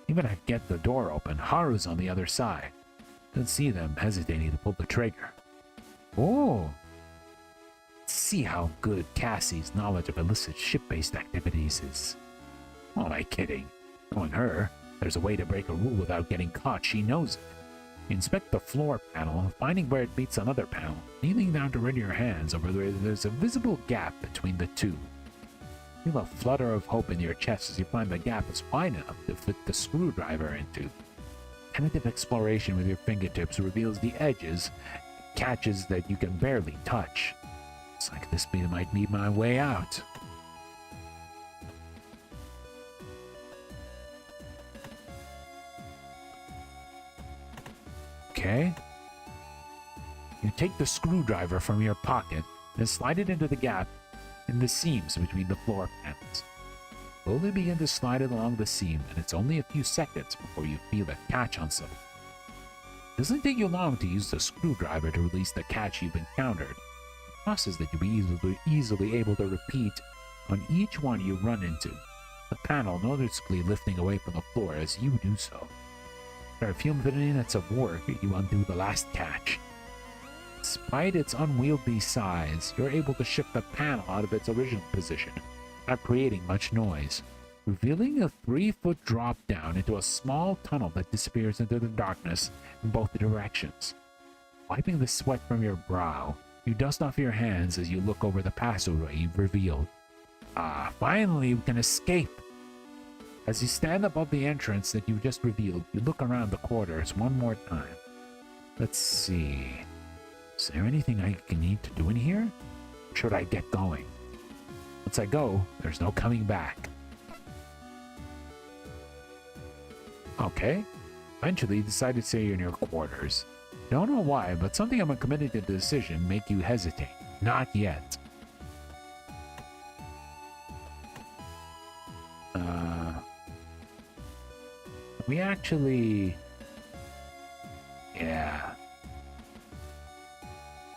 Even I get the door open, Haru's on the other side. Don't see them hesitating to pull the trigger. Oh! See how good Cassie's knowledge of illicit ship-based activities is. Oh, am I kidding? Knowing her, there's a way to break a rule without getting caught. She knows it. You inspect the floor panel, finding where it meets another panel, kneeling down to run your hands over where there's a visible gap between the two. Feel a flutter of hope in your chest as you find the gap is wide enough to fit the screwdriver into. Tentative exploration with your fingertips reveals the edges, catches that you can barely touch. It's like this might be my way out. Okay. You take the screwdriver from your pocket and slide it into the gap in the seams between the floor panels. Slowly begin to slide it along the seam, and it's only a few seconds before you feel a catch on something. It doesn't take you long to use the screwdriver to release the catch you've encountered, a process that you'll be easily able to repeat on each one you run into, the panel noticeably lifting away from the floor as you do so. After a few minutes of work, you undo the last catch. Despite its unwieldy size, you're able to shift the panel out of its original position, not creating much noise, revealing a 3-foot drop down into a small tunnel that disappears into the darkness in both directions. Wiping the sweat from your brow, you dust off your hands as you look over the passageway you've revealed. Ah, finally we can escape! As you stand above the entrance that you just revealed, you look around the quarters one more time. Let's see. Is there anything I need to do in here? Or should I get going? Once I go, there's no coming back. Okay. Eventually, you decide to stay in your quarters. Don't know why, but something about committing to the decision make you hesitate. Not yet. We actually... Yeah.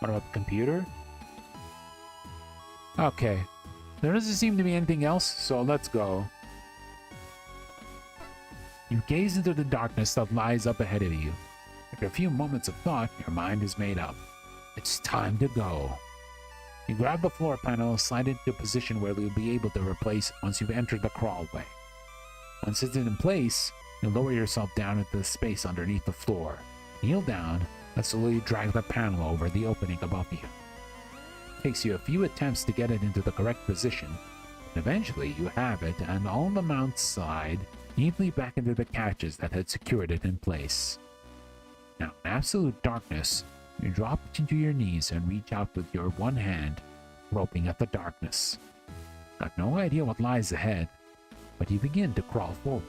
What about the computer? Okay. There doesn't seem to be anything else, so let's go. You gaze into the darkness that lies up ahead of you. After a few moments of thought, your mind is made up. It's time to go. You grab the floor panel and slide it into a position where you'll be able to replace it once you've entered the crawlway. Once it's in place, you lower yourself down into the space underneath the floor. Kneel down and slowly drag the panel over the opening above you. It takes you a few attempts to get it into the correct position, and eventually you have it, and all the mounts slide neatly back into the catches that had secured it in place. Now, in absolute darkness, You drop into your knees and reach out with your one hand, groping at the darkness. Got no idea what lies ahead, but you begin to crawl forward.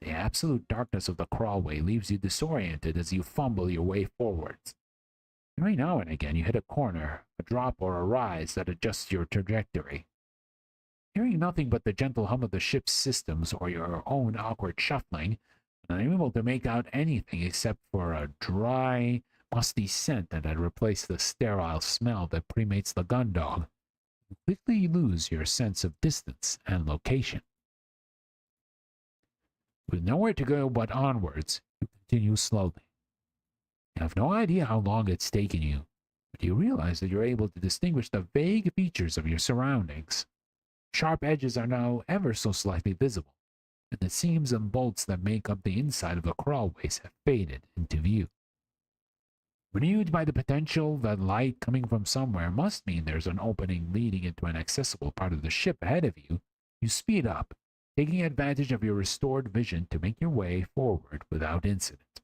The absolute darkness of the crawlway leaves you disoriented as you fumble your way forwards. Every now and again you hit a corner, a drop, or a rise that adjusts your trajectory. Hearing nothing but the gentle hum of the ship's systems or your own awkward shuffling, and unable to make out anything except for a dry, musty scent that had replaced the sterile smell that premates the gun dog, you quickly lose your sense of distance and location. With nowhere to go but onwards, you continue slowly. You have no idea how long it's taken you, but you realize that you're able to distinguish the vague features of your surroundings. Sharp edges are now ever so slightly visible, and the seams and bolts that make up the inside of the crawlways have faded into view. Renewed by the potential that light coming from somewhere must mean there's an opening leading into an accessible part of the ship ahead of you, you speed up, taking advantage of your restored vision to make your way forward without incident.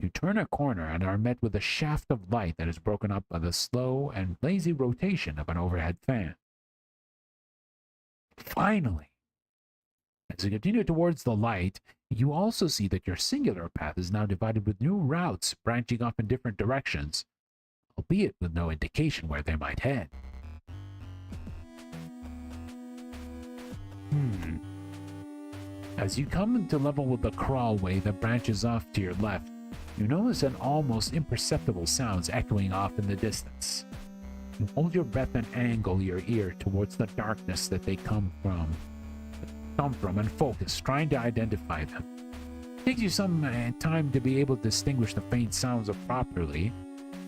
You turn a corner and are met with a shaft of light that is broken up by the slow and lazy rotation of an overhead fan. Finally! As you continue towards the light, you also see that your singular path is now divided with new routes branching off in different directions, albeit with no indication where they might head. As you come into level with the crawlway that branches off to your left, you notice an almost imperceptible sounds echoing off in the distance. You hold your breath and angle your ear towards the darkness that they come from and focus, trying to identify them. It takes you some time to be able to distinguish the faint sounds properly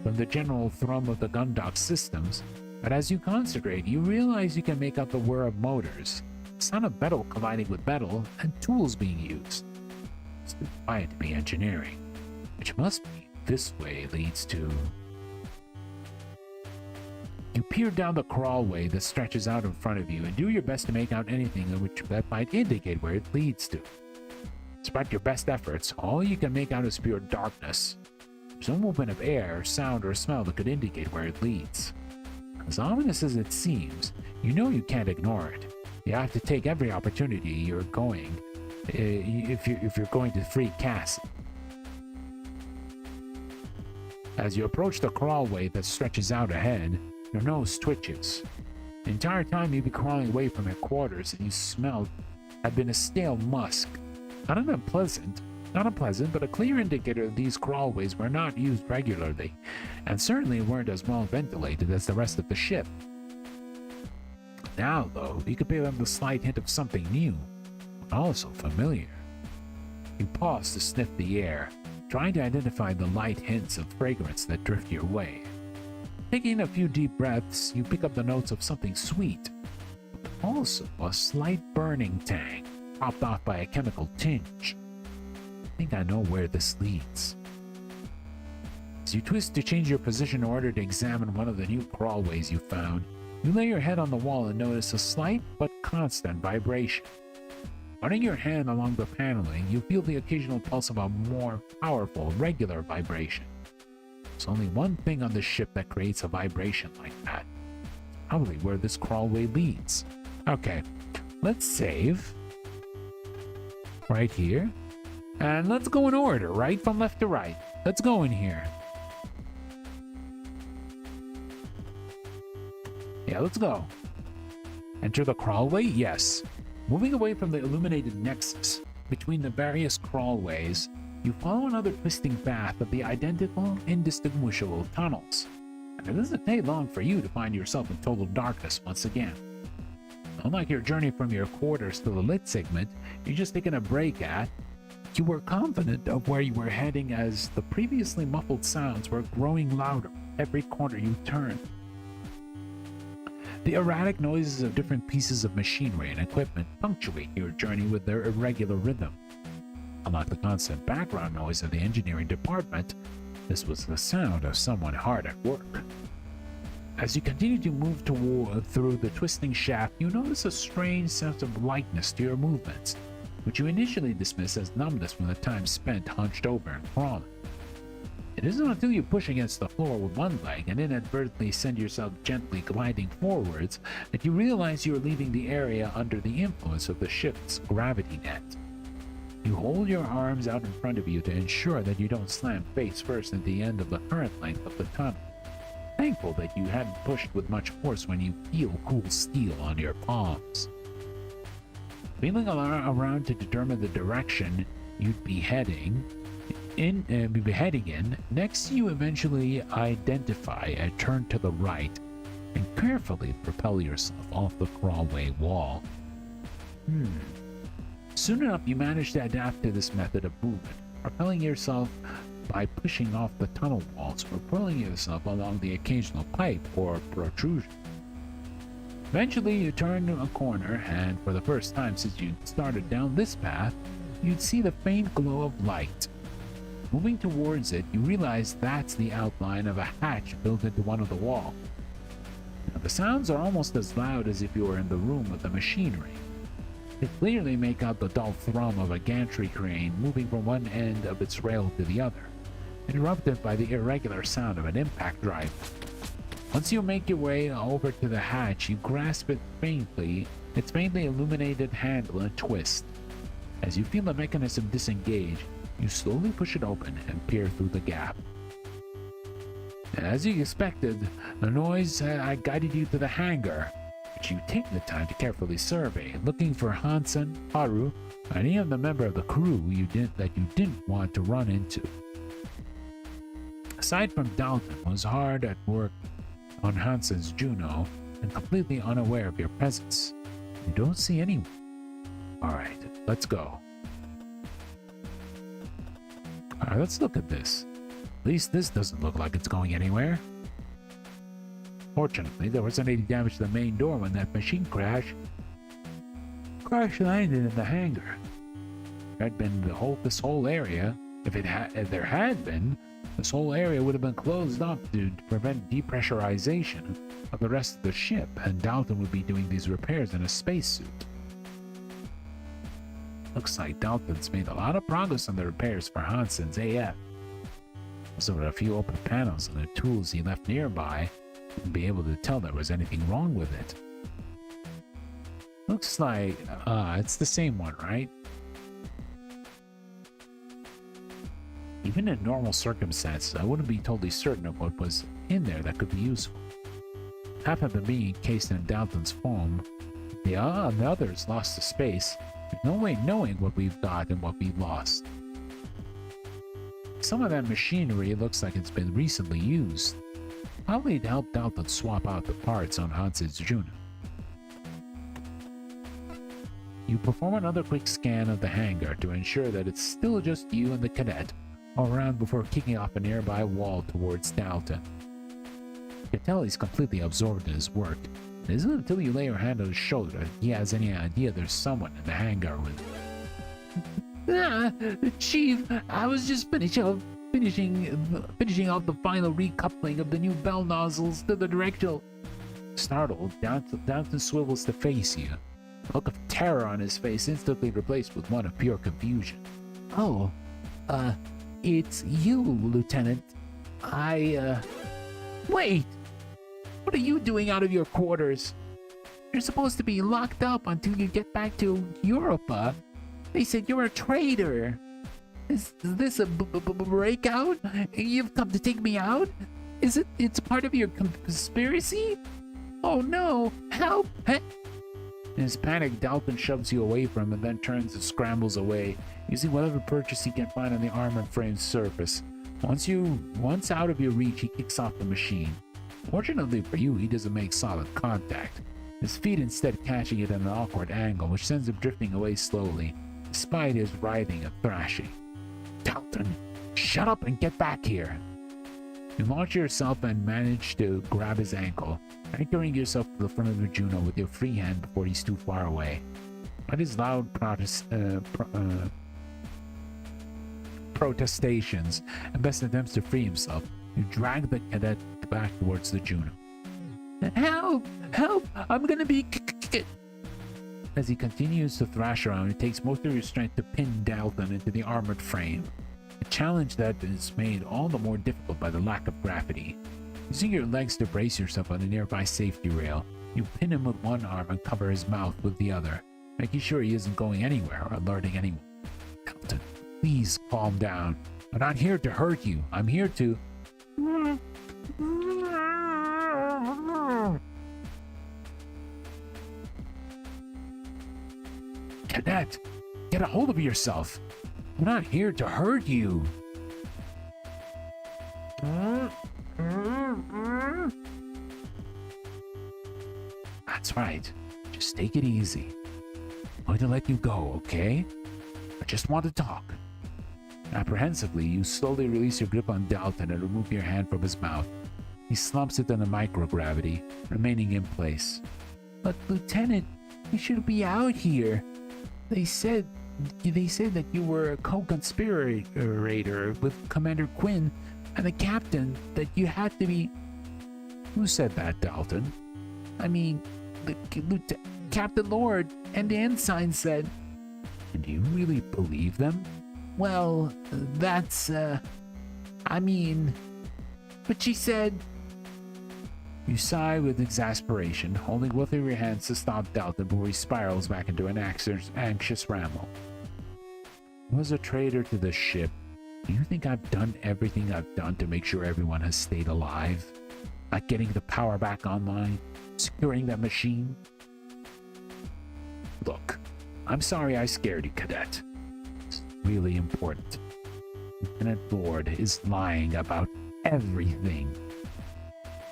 from the general thrum of the Gundog systems, but as you concentrate, you realize you can make out the whir of motors, the sound of metal colliding with metal, and tools being used. It's too quiet to be engineering, which must be this way leads to... You peer down the crawlway that stretches out in front of you and do your best to make out anything that might indicate where it leads to. Despite your best efforts, all you can make out is pure darkness. There's no movement of air, sound, or smell that could indicate where it leads. As ominous as it seems, you know you can't ignore it. You have to take every opportunity you're going, if you're going to free Cass. As you approach the crawlway that stretches out ahead, your nose twitches. The entire time you'd be crawling away from your quarters and you smelled had been a stale musk. Not unpleasant, but a clear indicator that these crawlways were not used regularly, and certainly weren't as well ventilated as the rest of the ship. Now, though, you could pick up the slight hint of something new, but also familiar. You pause to sniff the air, trying to identify the light hints of fragrance that drift your way. Taking a few deep breaths, you pick up the notes of something sweet, but also a slight burning tang, topped off by a chemical tinge. I think I know where this leads. As you twist to change your position in order to examine one of the new crawlways you found, you lay your head on the wall and notice a slight but constant vibration. Running your hand along the paneling, you feel the occasional pulse of a more powerful, regular vibration. There's only one thing on the ship that creates a vibration like that. It's probably where this crawlway leads. Okay, let's save. Right here. And let's go in order, right? From left to right. Let's go in here. Yeah, let's go. Enter the crawlway? Yes. Moving away from the illuminated nexus between the various crawlways, you follow another twisting path of the identical, indistinguishable tunnels. And it doesn't take long for you to find yourself in total darkness once again. Unlike your journey from your quarters to the lit segment, you're just taking a break at, you were confident of where you were heading as the previously muffled sounds were growing louder every corner you turned. The erratic noises of different pieces of machinery and equipment punctuate your journey with their irregular rhythm. Unlike the constant background noise of the engineering department, this was the sound of someone hard at work. As you continue to move through the twisting shaft, you notice a strange sense of lightness to your movements, which you initially dismiss as numbness from the time spent hunched over and crawling. It isn't until you push against the floor with one leg and inadvertently send yourself gently gliding forwards that you realize you are leaving the area under the influence of the ship's gravity net. You hold your arms out in front of you to ensure that you don't slam face first at the end of the current length of the tunnel. Thankful that you hadn't pushed with much force when you feel cool steel on your palms. Feeling around to determine the direction you'd be heading in, next you eventually identify a turn to the right and carefully propel yourself off the crawlway wall. Soon enough you manage to adapt to this method of movement, propelling yourself by pushing off the tunnel walls or pulling yourself along the occasional pipe or protrusion. Eventually you turn a corner, and for the first time since you started down this path, you'd see the faint glow of light. Moving towards it, you realize that's the outline of a hatch built into one of the walls. Now, the sounds are almost as loud as if you were in the room with the machinery. You clearly make out the dull thrum of a gantry crane moving from one end of its rail to the other, interrupted by the irregular sound of an impact drive. Once you make your way over to the hatch, you grasp its faintly illuminated handle and twist. As you feel the mechanism disengage, you slowly push it open and peer through the gap. As you expected, the noise guided you to the hangar, which you take the time to carefully survey, looking for Hansen, Haru, or any of the member of the crew that you didn't want to run into. Aside from Dalton, who was hard at work on Hansen's Juno and completely unaware of your presence, you don't see anyone. Alright, let's go. Alright, let's look at this. At least this doesn't look like it's going anywhere. Fortunately, there wasn't any damage to the main door when that machine crash landed in the hangar. There had been this whole area. If there had been, this whole area would have been closed up to prevent depressurization of the rest of the ship, and Dalton would be doing these repairs in a spacesuit. Looks like Dalton's made a lot of progress on the repairs for Hansen's AF. Also, with a few open panels and the tools he left nearby, you wouldn't be able to tell there was anything wrong with it. Looks like, it's the same one, right? Even in normal circumstances, I wouldn't be totally certain of what was in there that could be useful. Half of them being encased in Dalton's foam, the others lost to space. There's no way knowing what we've got and what we've lost. Some of that machinery looks like it's been recently used, probably to help Dalton swap out the parts on Hansen's Juno. You perform another quick scan of the hangar to ensure that it's still just you and the cadet all around before kicking off a nearby wall towards Dalton. You can tell he's completely absorbed in his work. It isn't until you lay your hand on his shoulder that he has any idea there's someone in the hangar with him. Chief, I was just finishing off the final recoupling of the new bell nozzles to the directional. Startled, Dalton swivels to face you. A look of terror on his face instantly replaced with one of pure confusion. Oh, it's you, Lieutenant. Wait! What are you doing out of your quarters? You're supposed to be locked up until you get back to Europa. They said you're a traitor. Is this a breakout? You've come to take me out? It's part of your conspiracy? Oh no, help! In his panic, Dalton shoves you away from him and then turns and scrambles away, using whatever purchase he can find on the armored frame's surface. Once out of your reach, he kicks off the machine. Fortunately for you, he doesn't make solid contact, his feet instead catching it at an awkward angle, which sends him drifting away slowly, despite his writhing and thrashing. Dalton, shut up and get back here! You launch yourself and manage to grab his ankle, anchoring yourself to the front of the Juno with your free hand before he's too far away. But his loud protestations and best attempts to free himself, you drag the cadet back towards the Juno. Help! Help! I'm gonna be As he continues to thrash around, it takes most of your strength to pin Dalton into the armored frame. A challenge that is made all the more difficult by the lack of gravity. Using your legs to brace yourself on a nearby safety rail, you pin him with one arm and cover his mouth with the other, making sure he isn't going anywhere or alerting anyone. Dalton, please calm down. I'm not here to hurt you. I'm here to... Cadet, get a hold of yourself. I'm not here to hurt you. That's right. Just take it easy. I'm going to let you go, okay? I just want to talk. Apprehensively, you slowly release your grip on Dalton and remove your hand from his mouth. He slumps it in the microgravity, remaining in place. But Lieutenant, you should be out here. They said that you were a co-conspirator with Commander Quinn and the captain, that you had to be... Who said that, Dalton? I mean, Captain Lord and the ensign said. And do you really believe them? Well, that's, I mean... But she said... You sigh with exasperation, holding both of your hands to stop Dalton before he spirals back into an anxious ramble. I was a traitor to the ship. Do you think I've done everything I've done to make sure everyone has stayed alive? Like getting the power back online? Securing that machine? Look, I'm sorry I scared you, Cadet. It's really important. Lieutenant Lord is lying about everything.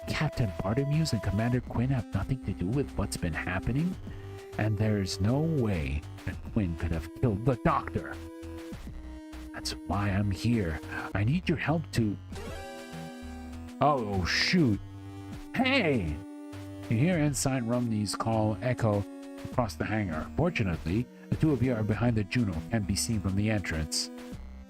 Captain Bartomuse and Commander Quinn have nothing to do with what's been happening, and there's no way that Quinn could have killed the Doctor. That's why I'm here. I need your help to... Oh, shoot. Hey! You hear Ensign Rumney's call echo across the hangar. Fortunately, the two of you are behind the Juno and can be seen from the entrance.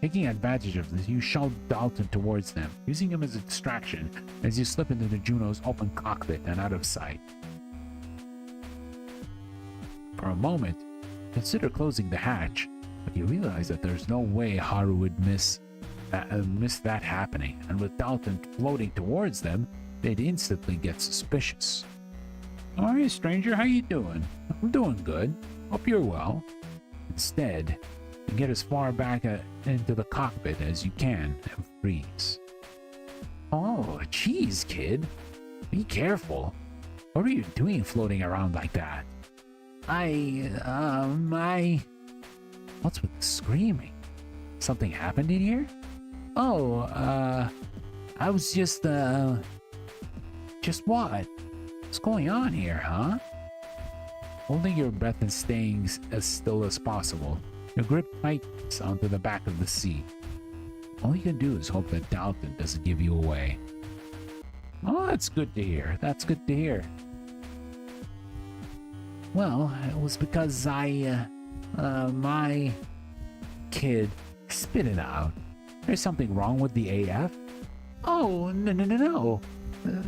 Taking advantage of this, you shove Dalton towards them, using him as a distraction as you slip into the Juno's open cockpit and out of sight. For a moment, consider closing the hatch, but you realize that there's no way Haru would miss that happening, and with Dalton floating towards them, they'd instantly get suspicious. Alright, stranger, how you doing? I'm doing good. Hope you're well. Instead, you get as far back into the cockpit as you can and freeze. Oh, geez, kid. Be careful. What are you doing floating around like that? What's with the screaming? Something happened in here? Oh, I was just what? What's going on here, huh? Holding your breath and staying as still as possible, your grip tightens onto the back of the seat. All you can do is hope that Dalton doesn't give you away. Oh, that's good to hear. That's good to hear. Well, it was because my Kid, spit it out. There's something wrong with the AF? Oh, no.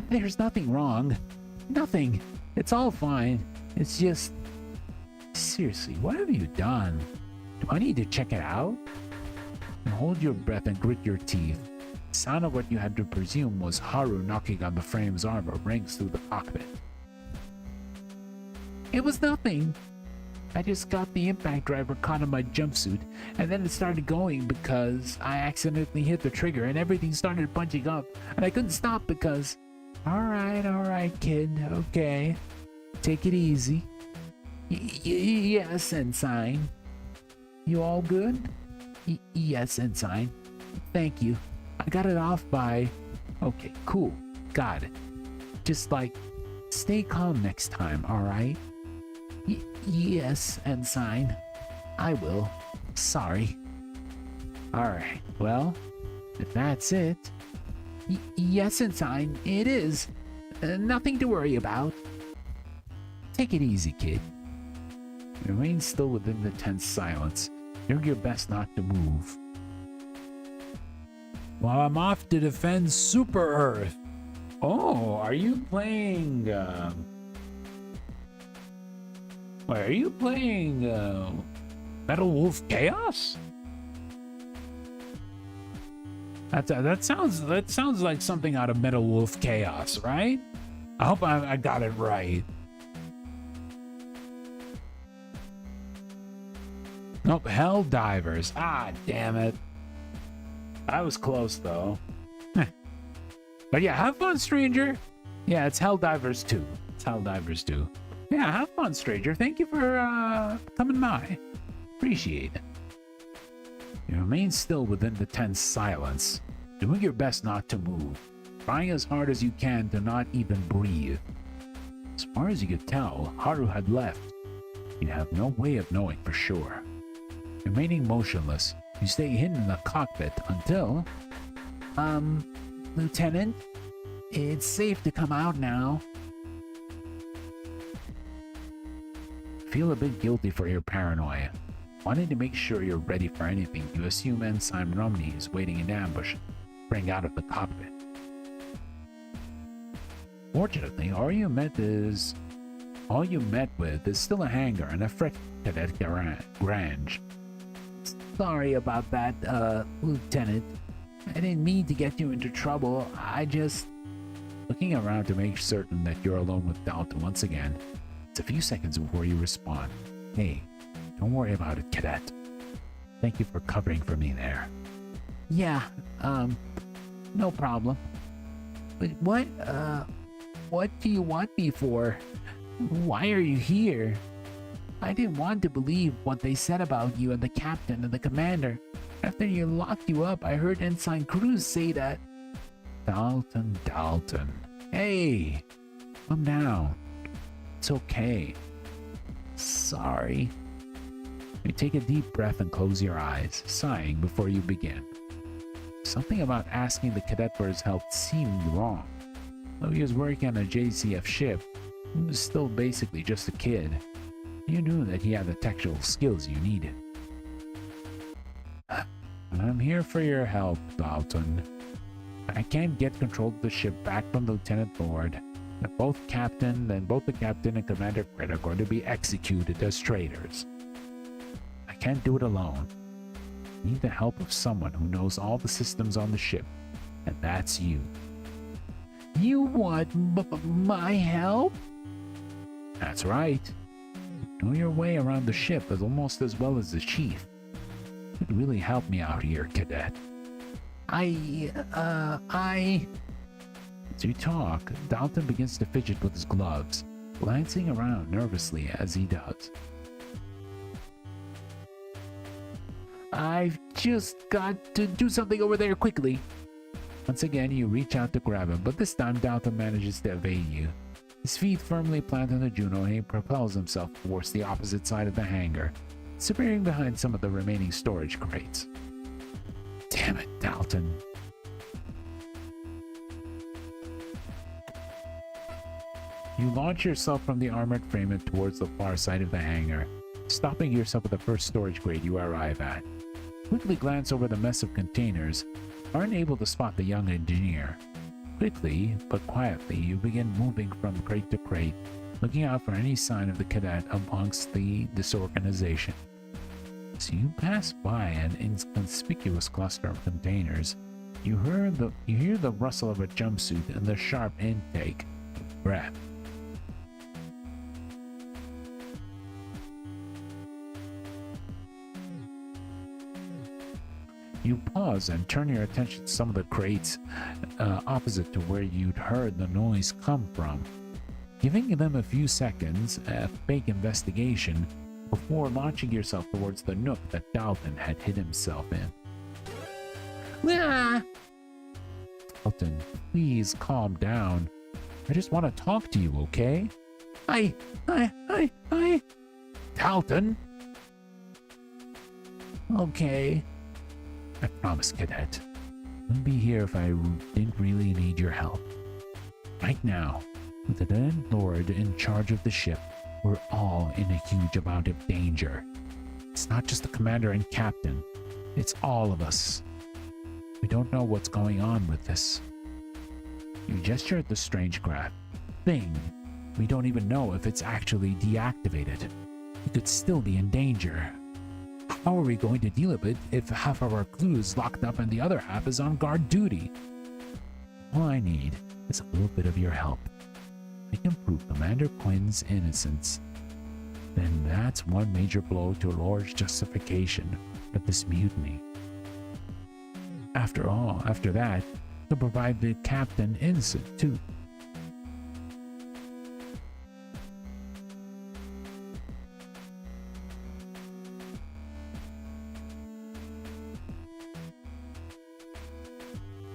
There's nothing wrong. Nothing. It's all fine. It's just... Seriously, what have you done? Do I need to check it out? You hold your breath and grit your teeth. The sound of what you had to presume was Haru knocking on the frame's armor rings through the cockpit. It was nothing. I just got the impact driver caught in my jumpsuit, and then it started going because I accidentally hit the trigger and everything started bunching up, and I couldn't stop because... Alright, kid, okay. Take it easy. Yes, Ensign. You all good? Yes, Ensign. Thank you. I got it off by... Okay, cool. Got it. Just stay calm next time, alright? Yes, Ensign. I will. Sorry. Alright, well, if that's it... Yes, Ensign, it is. Nothing to worry about. Take it easy, kid. Remain still within the tense silence, doing your best not to move. Well, I'm off to defend Super Earth. Oh, are you playing... Wait, are you playing Metal Wolf Chaos? That sounds like something out of Metal Wolf Chaos, right? I hope I got it right. Nope, Hell Divers. Ah, damn it. I was close though. But yeah, have fun, stranger. Yeah, it's Hell Divers 2. It's Hell Divers 2. Yeah, have fun, stranger. Thank you for coming by. Appreciate it. You remain still within the tense silence, doing your best not to move, trying as hard as you can to not even breathe. As far as you could tell, Haru had left. You have no way of knowing for sure. Remaining motionless, you stay hidden in the cockpit until... Lieutenant, it's safe to come out now. Feel a bit guilty for your paranoia. Wanting to make sure you're ready for anything, you assume Ensign Romney is waiting in ambush, spring out of the cockpit. Fortunately, all you met with is still a hangar and a fresh cadet garage. Sorry about that, Lieutenant. I didn't mean to get you into trouble. I just... Looking around to make certain that you're alone with Dalton once again, it's a few seconds before you respond. Hey, don't worry about it, cadet. Thank you for covering for me there. Yeah, no problem. But what do you want me for? Why are you here? I didn't want to believe what they said about you and the captain and the commander. After you locked you up, I heard Ensign Cruz say that... Dalton. Hey! Calm down. It's okay. Sorry. You take a deep breath and close your eyes, sighing before you begin. Something about asking the cadet for his help seemed wrong. Though he was working on a JCF ship, he was still basically just a kid. You knew that he had the technical skills you needed. I'm here for your help, Dalton. I can't get control of the ship back from Lieutenant Lord. Both the captain and Commander Fred are going to be executed as traitors. I can't do it alone. I need the help of someone who knows all the systems on the ship, and that's you. You want my help? That's right. You know your way around the ship is almost as well as the chief. You could really help me out here, cadet. As you talk, Dalton begins to fidget with his gloves, glancing around nervously as he does. I've just got to do something over there quickly. Once again, you reach out to grab him, but this time Dalton manages to evade you. His feet firmly plant on the Juno, and he propels himself towards the opposite side of the hangar, disappearing behind some of the remaining storage crates. Damn it, Dalton. You launch yourself from the armored frame and towards the far side of the hangar, stopping yourself at the first storage crate you arrive at. Quickly glance over the mess of containers, aren't able to spot the young engineer. Quickly, but quietly, you begin moving from crate to crate, looking out for any sign of the cadet amongst the disorganization. As you pass by an inconspicuous cluster of containers, you hear the rustle of a jumpsuit and the sharp intake of breath. You pause and turn your attention to some of the crates opposite to where you'd heard the noise come from, giving them a few seconds, a fake investigation, before launching yourself towards the nook that Dalton had hid himself in. Ah! Dalton, please calm down. I just want to talk to you, okay? Dalton! Okay. I promise, cadet. I wouldn't be here if I didn't really need your help. Right now, with the dead Lord in charge of the ship, we're all in a huge amount of danger. It's not just the commander and captain. It's all of us. We don't know what's going on with this. You gesture at the strange craft thing. We don't even know if it's actually deactivated. We could still be in danger. How are we going to deal with it if half of our crew is locked up and the other half is on guard duty? All I need is a little bit of your help. I can prove Commander Quinn's innocence. Then that's one major blow to Lord's justification for this mutiny. After all, after that, to provide the captain innocent too.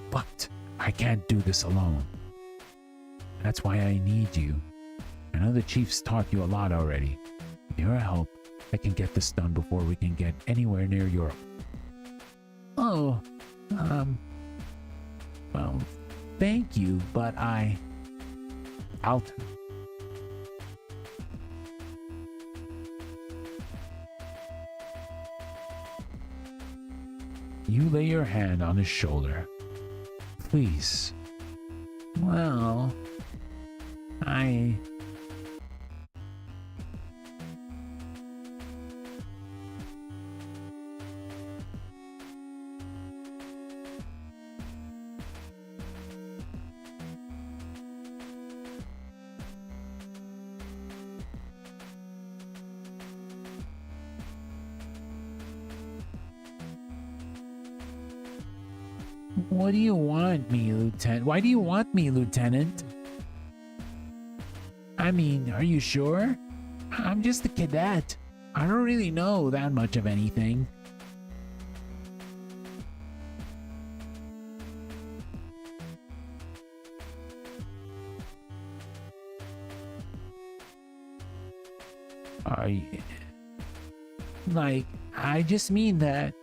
But I can't do this alone. That's why I need you. I know the chief's taught you a lot already. With your help, I can get this done before we can get anywhere near Europe. Oh, well, thank you, but Alton. You lay your hand on his shoulder. Please. Well, what do you want me, Lieutenant? Why do you want me, Lieutenant? I mean, are you sure? I'm just a cadet. I don't really know that much of anything. I just mean that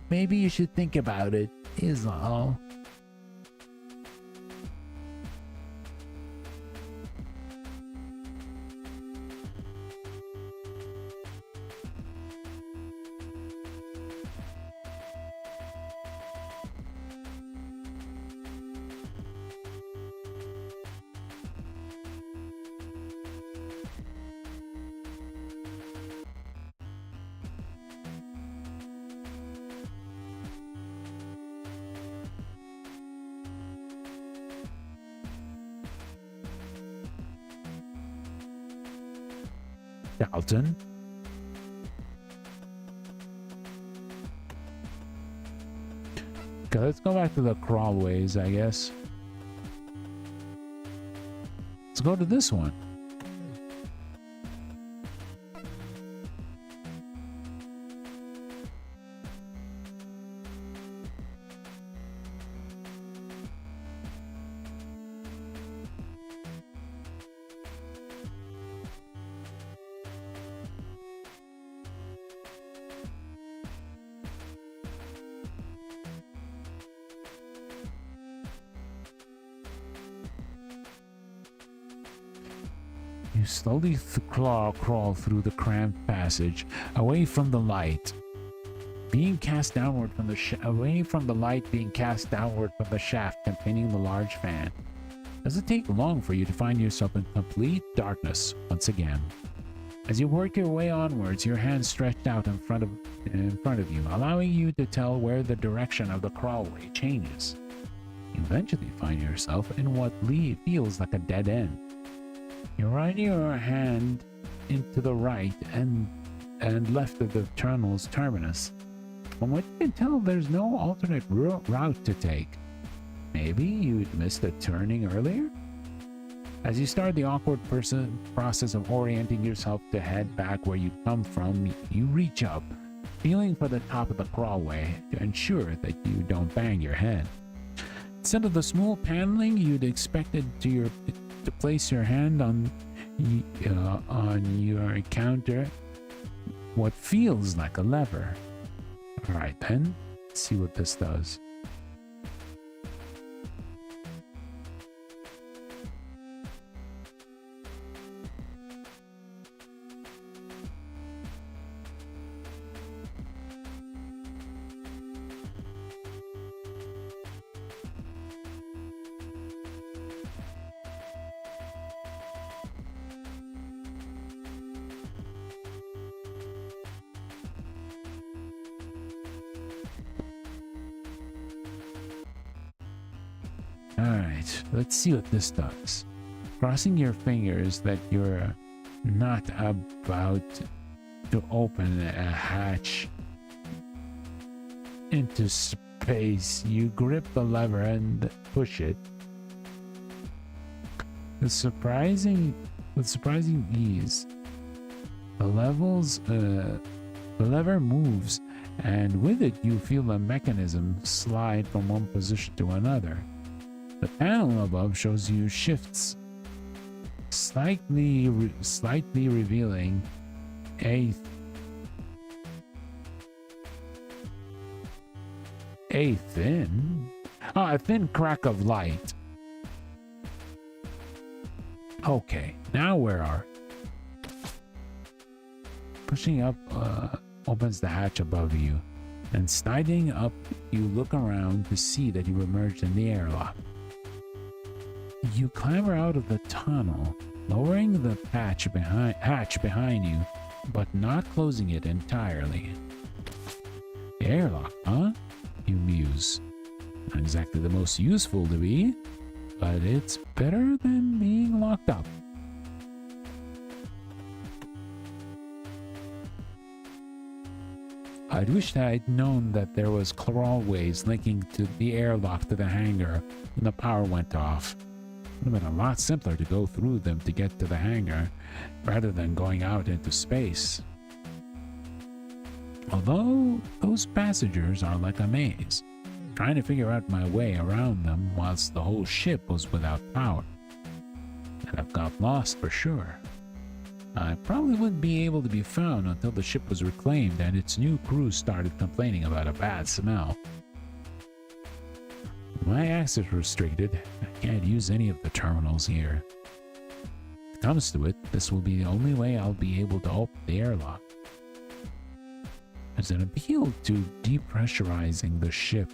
maybe you should think about it, is all. Dalton? Okay, let's go back to the crawlways, I guess. Let's go to this one. You slowly crawl through the cramped passage, away from the light. Being cast downward from away from the light being cast downward from the shaft containing the large fan. Does it take long for you to find yourself in complete darkness once again? As you work your way onwards, your hands stretched out in front of you, allowing you to tell where the direction of the crawlway changes. You eventually find yourself in what feels like a dead end. You run your hand into the right and left of the tunnel's terminus. From what you can tell, there's no alternate route to take. Maybe you'd missed a turning earlier? As you start the awkward process of orienting yourself to head back where you come from, you reach up, feeling for the top of the crawlway to ensure that you don't bang your head. Instead of the smooth paneling you'd expected to place your hand on your encounter what feels like a lever. Alright then, let's see what this does. Alright, let's see what this does. Crossing your fingers that you're not about to open a hatch into space, you grip the lever and push it. With surprising ease, the lever moves, and with it you feel the mechanism slide from one position to another. The panel above shows you shifts, slightly revealing a thin crack of light. Okay, now where are? Pushing up opens the hatch above you, and sliding up, you look around to see that you emerged in the airlock. You clamber out of the tunnel, lowering the hatch behind you, but not closing it entirely. The airlock, huh? You muse. Not exactly the most useful to be, but it's better than being locked up. I'd wished I'd known that there was crawlways linking to the airlock to the hangar when the power went off. It would have been a lot simpler to go through them to get to the hangar, rather than going out into space. Although those passages are like a maze, trying to figure out my way around them whilst the whole ship was without power. And I've got lost for sure. I probably wouldn't be able to be found until the ship was reclaimed and its new crew started complaining about a bad smell. My access restricted. I can't use any of the terminals here. If it comes to it, this will be the only way I'll be able to open the airlock. There's an appeal to depressurizing the ship.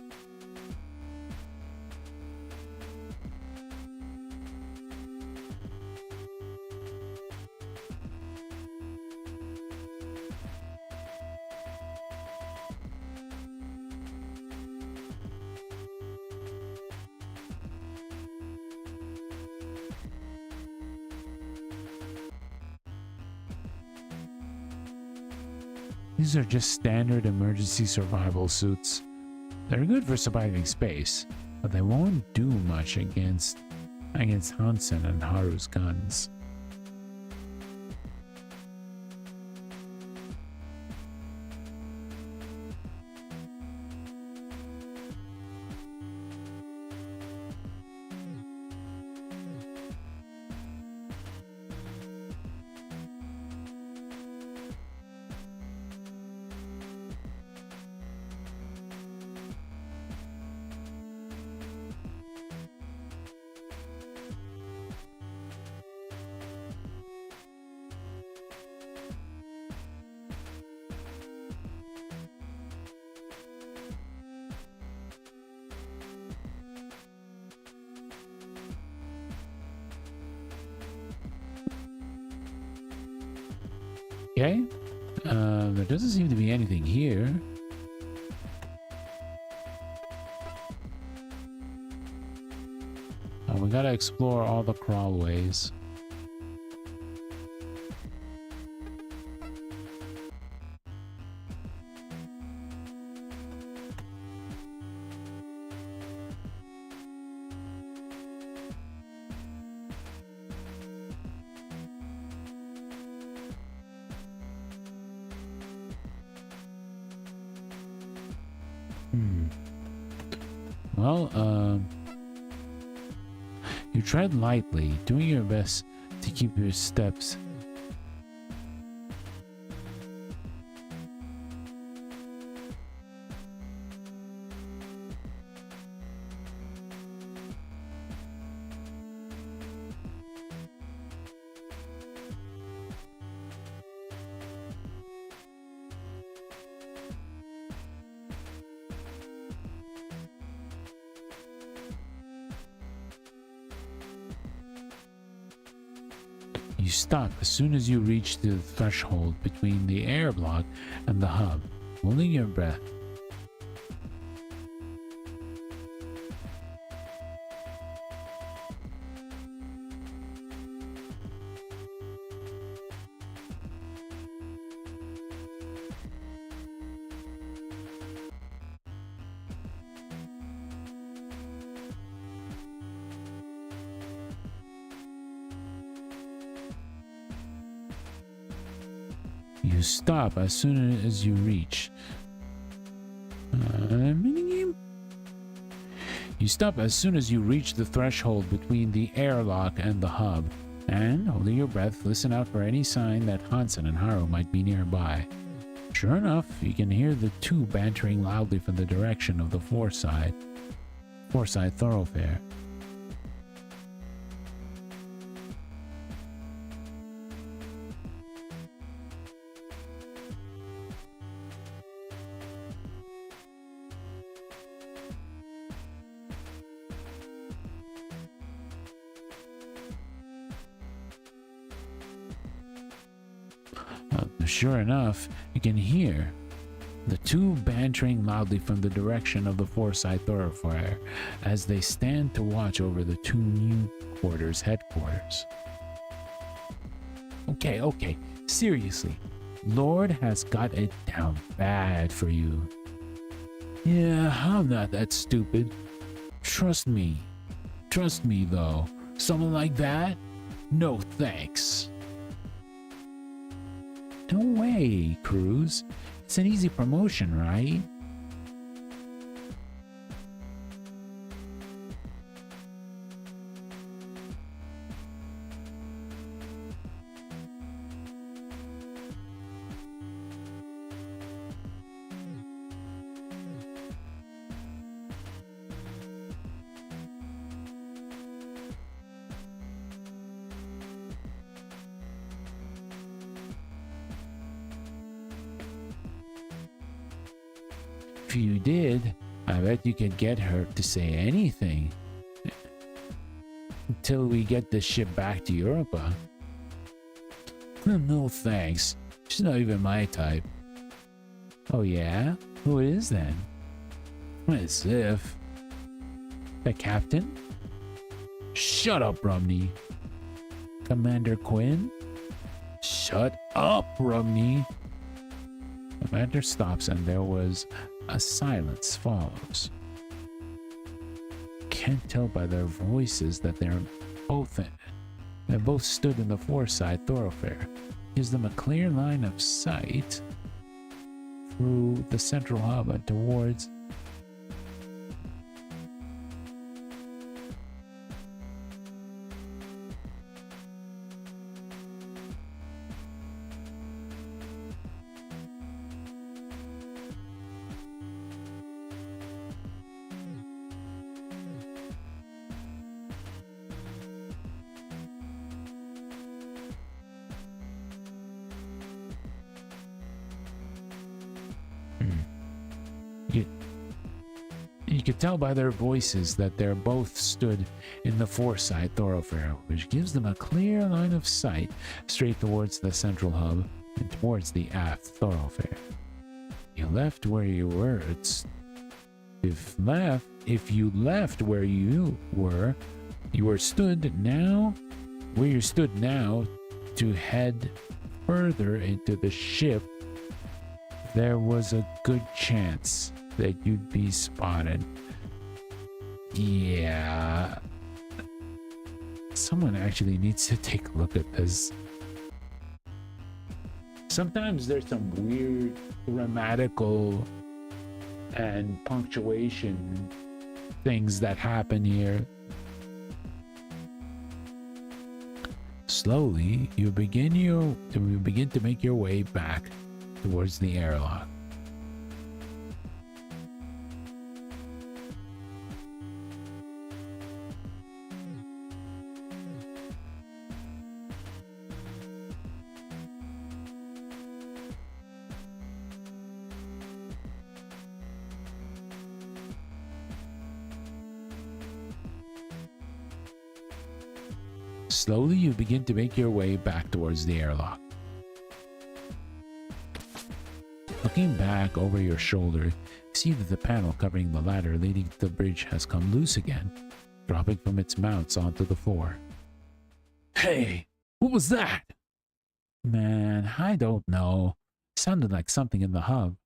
These are just standard emergency survival suits. They're good for surviving space, but they won't do much against Hansen and Haru's guns. Okay, there doesn't seem to be anything here. We gotta explore all the crawlways. Well, you tread lightly, doing your best to keep your steps. You stop as soon as you reach the threshold between the air block and the hub, holding your breath. You stop as soon as you reach. Minigame? You stop as soon as you reach the threshold between the airlock and the hub, and, holding your breath, listen out for any sign that Hansen and Haru might be nearby. Sure enough, you can hear the two bantering loudly from the direction of the Forsyth thoroughfare. Sure enough, you can hear the two bantering loudly from the direction of the Forsyth thoroughfare as they stand to watch over the two new quarters headquarters. Okay, seriously, Lord has got it down bad for you. Yeah, I'm not that stupid. Trust me though, someone like that? No thanks. No way, Cruz. It's an easy promotion, right? If you did, I bet you could get her to say anything. Until we get the ship back to Europa. No thanks. She's not even my type. Oh yeah? Who it is then? As if. The captain? Shut up, Rumney. Commander Quinn? Shut up, Rumney. Commander stops and there was a silence follows. Can't tell by their voices that they both stood in the Forsyth thoroughfare. Gives them a clear line of sight through the central hub and towards You could tell by their voices that they're both stood in the Forsyth thoroughfare, which gives them a clear line of sight straight towards the central hub and towards the aft thoroughfare. You left where you were. If you left where you stood now to head further into the ship, there was a good chance that you'd be spotted. Yeah. Someone actually needs to take a look at this. Sometimes there's some weird grammatical and punctuation things that happen here. Slowly, you begin to make your way back towards the airlock. Slowly, you begin to make your way back towards the airlock. Looking back over your shoulder, you see that the panel covering the ladder leading to the bridge has come loose again, dropping from its mounts onto the floor. Hey, what was that? Man, I don't know. Sounded like something in the hub.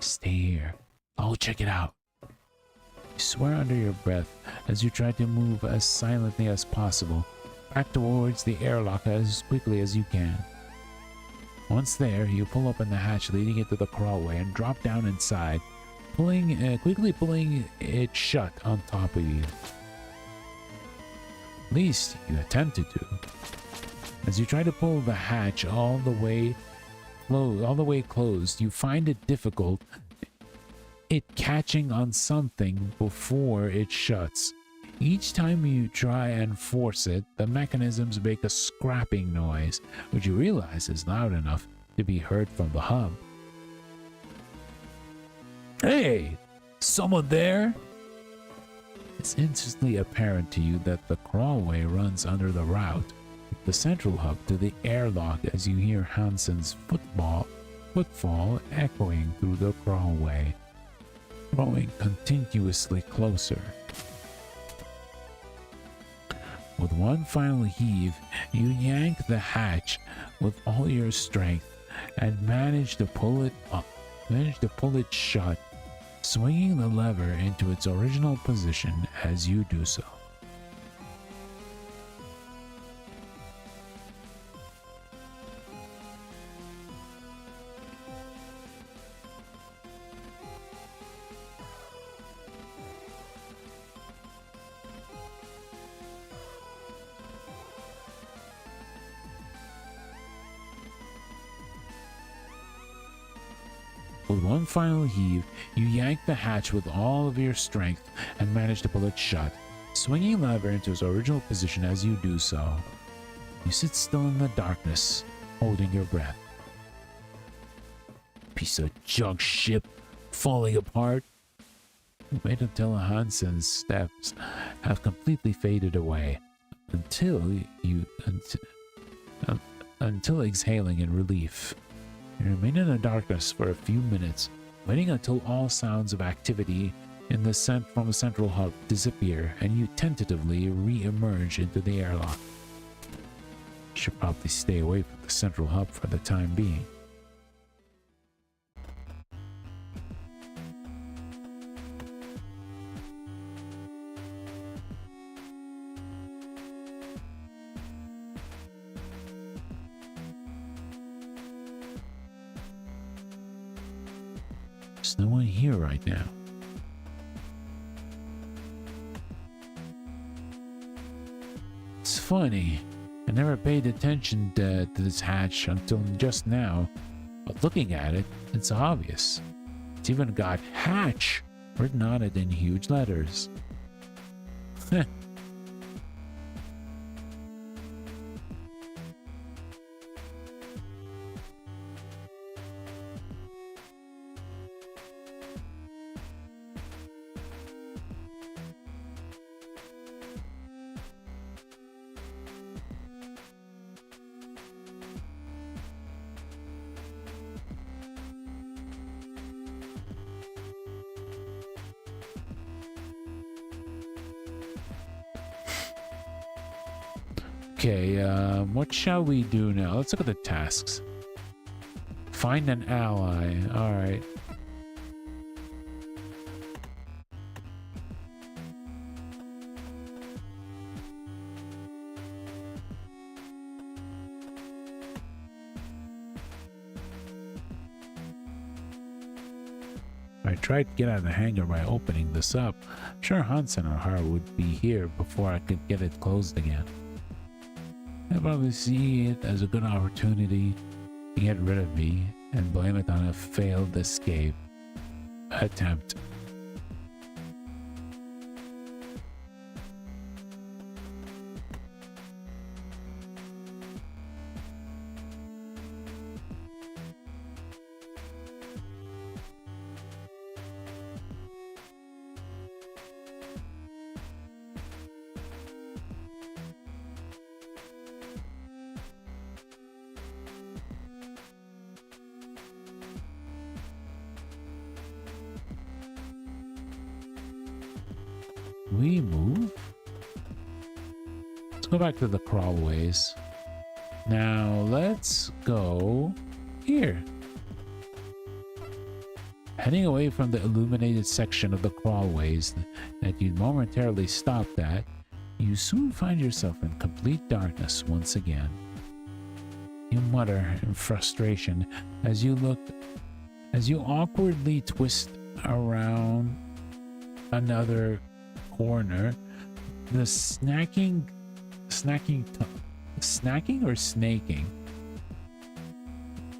Stay here. I'll check it out. You swear under your breath as you try to move as silently as possible back towards the airlock as quickly as you can. Once there, you pull open the hatch leading into the crawlway and drop down inside, quickly pulling it shut on top of you. At least you attempted to. As you try to pull the hatch all the way closed, you find it difficult catching on something before it shuts. Each time you try and force it, the mechanisms make a scrapping noise, which you realize is loud enough to be heard from the hub. Hey! Someone there? It's instantly apparent to you that the crawlway runs under the route, the central hub to the airlock, as you hear Hansen's footfall echoing through the crawlway, growing continuously closer. With one final heave, you yank the hatch with all your strength and manage to pull it shut, swinging the lever into its original position as you do so. With one final heave, you yank the hatch with all of your strength and manage to pull it shut, swinging the lever into its original position as you do so. You sit still in the darkness, holding your breath. Piece of junk ship falling apart. You wait until Hansen's steps have completely faded away, until exhaling in relief. You remain in the darkness for a few minutes, waiting until all sounds of activity from the central hub disappear and you tentatively re-emerge into the airlock. You should probably stay away from the central hub for the time being. There's no one here right now. It's funny, I never paid attention to this hatch until just now, but looking at it, it's obvious. It's even got hatch written on it in huge letters. Heh. Okay, what shall we do now? Let's look at the tasks. Find an ally. Alright. I tried to get out of the hangar by opening this up. I'm sure Hansen or Har would be here before I could get it closed again. I probably see it as a good opportunity to get rid of me and blame it on a failed escape attempt. We move? Let's go back to the crawlways. Now let's go here. Heading away from the illuminated section of the crawlways that you momentarily stopped at, you soon find yourself in complete darkness once again. You mutter in frustration as you awkwardly twist around another corner. The snacking or snaking?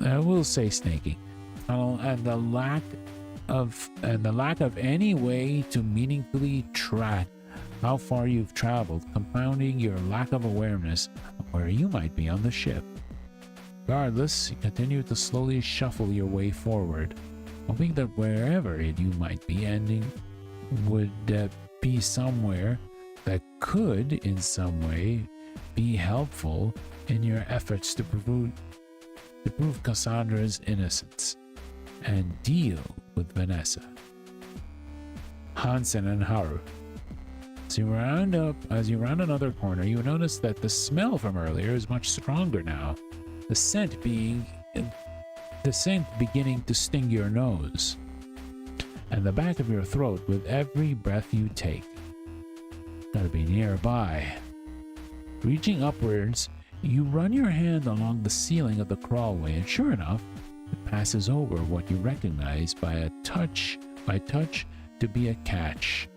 I will say snaking. And the lack of any way to meaningfully track how far you've traveled, compounding your lack of awareness of where you might be on the ship. Regardless, you continue to slowly shuffle your way forward, hoping that wherever you might be ending would be somewhere that could, in some way, be helpful in your efforts to prove Cassandra's innocence and deal with Vanessa. Hansen and Haru. As you round another corner, you notice that the smell from earlier is much stronger now. The scent beginning to sting your nose and the back of your throat with every breath you take. Gotta be nearby. Reaching upwards, you run your hand along the ceiling of the crawlway, and sure enough, it passes over what you recognize by touch to be a catch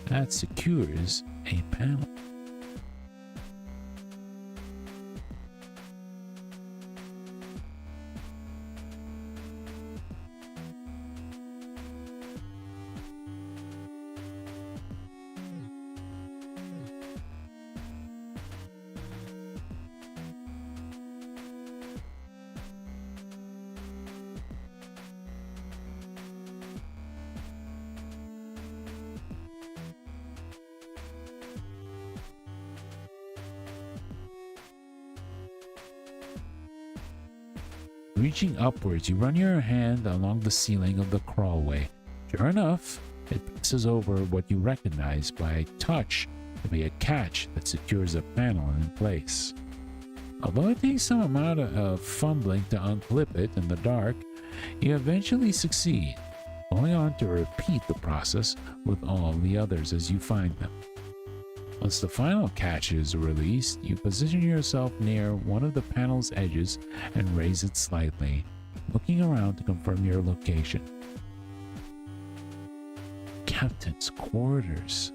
that secures a panel. Reaching upwards, you run your hand along the ceiling of the crawlway. Sure enough, it passes over what you recognize by touch to be a catch that secures a panel in place. Although it takes some amount of fumbling to unclip it in the dark, you eventually succeed, going on to repeat the process with all the others as you find them. Once the final catch is released, you position yourself near one of the panel's edges and raise it slightly, looking around to confirm your location. Captain's quarters.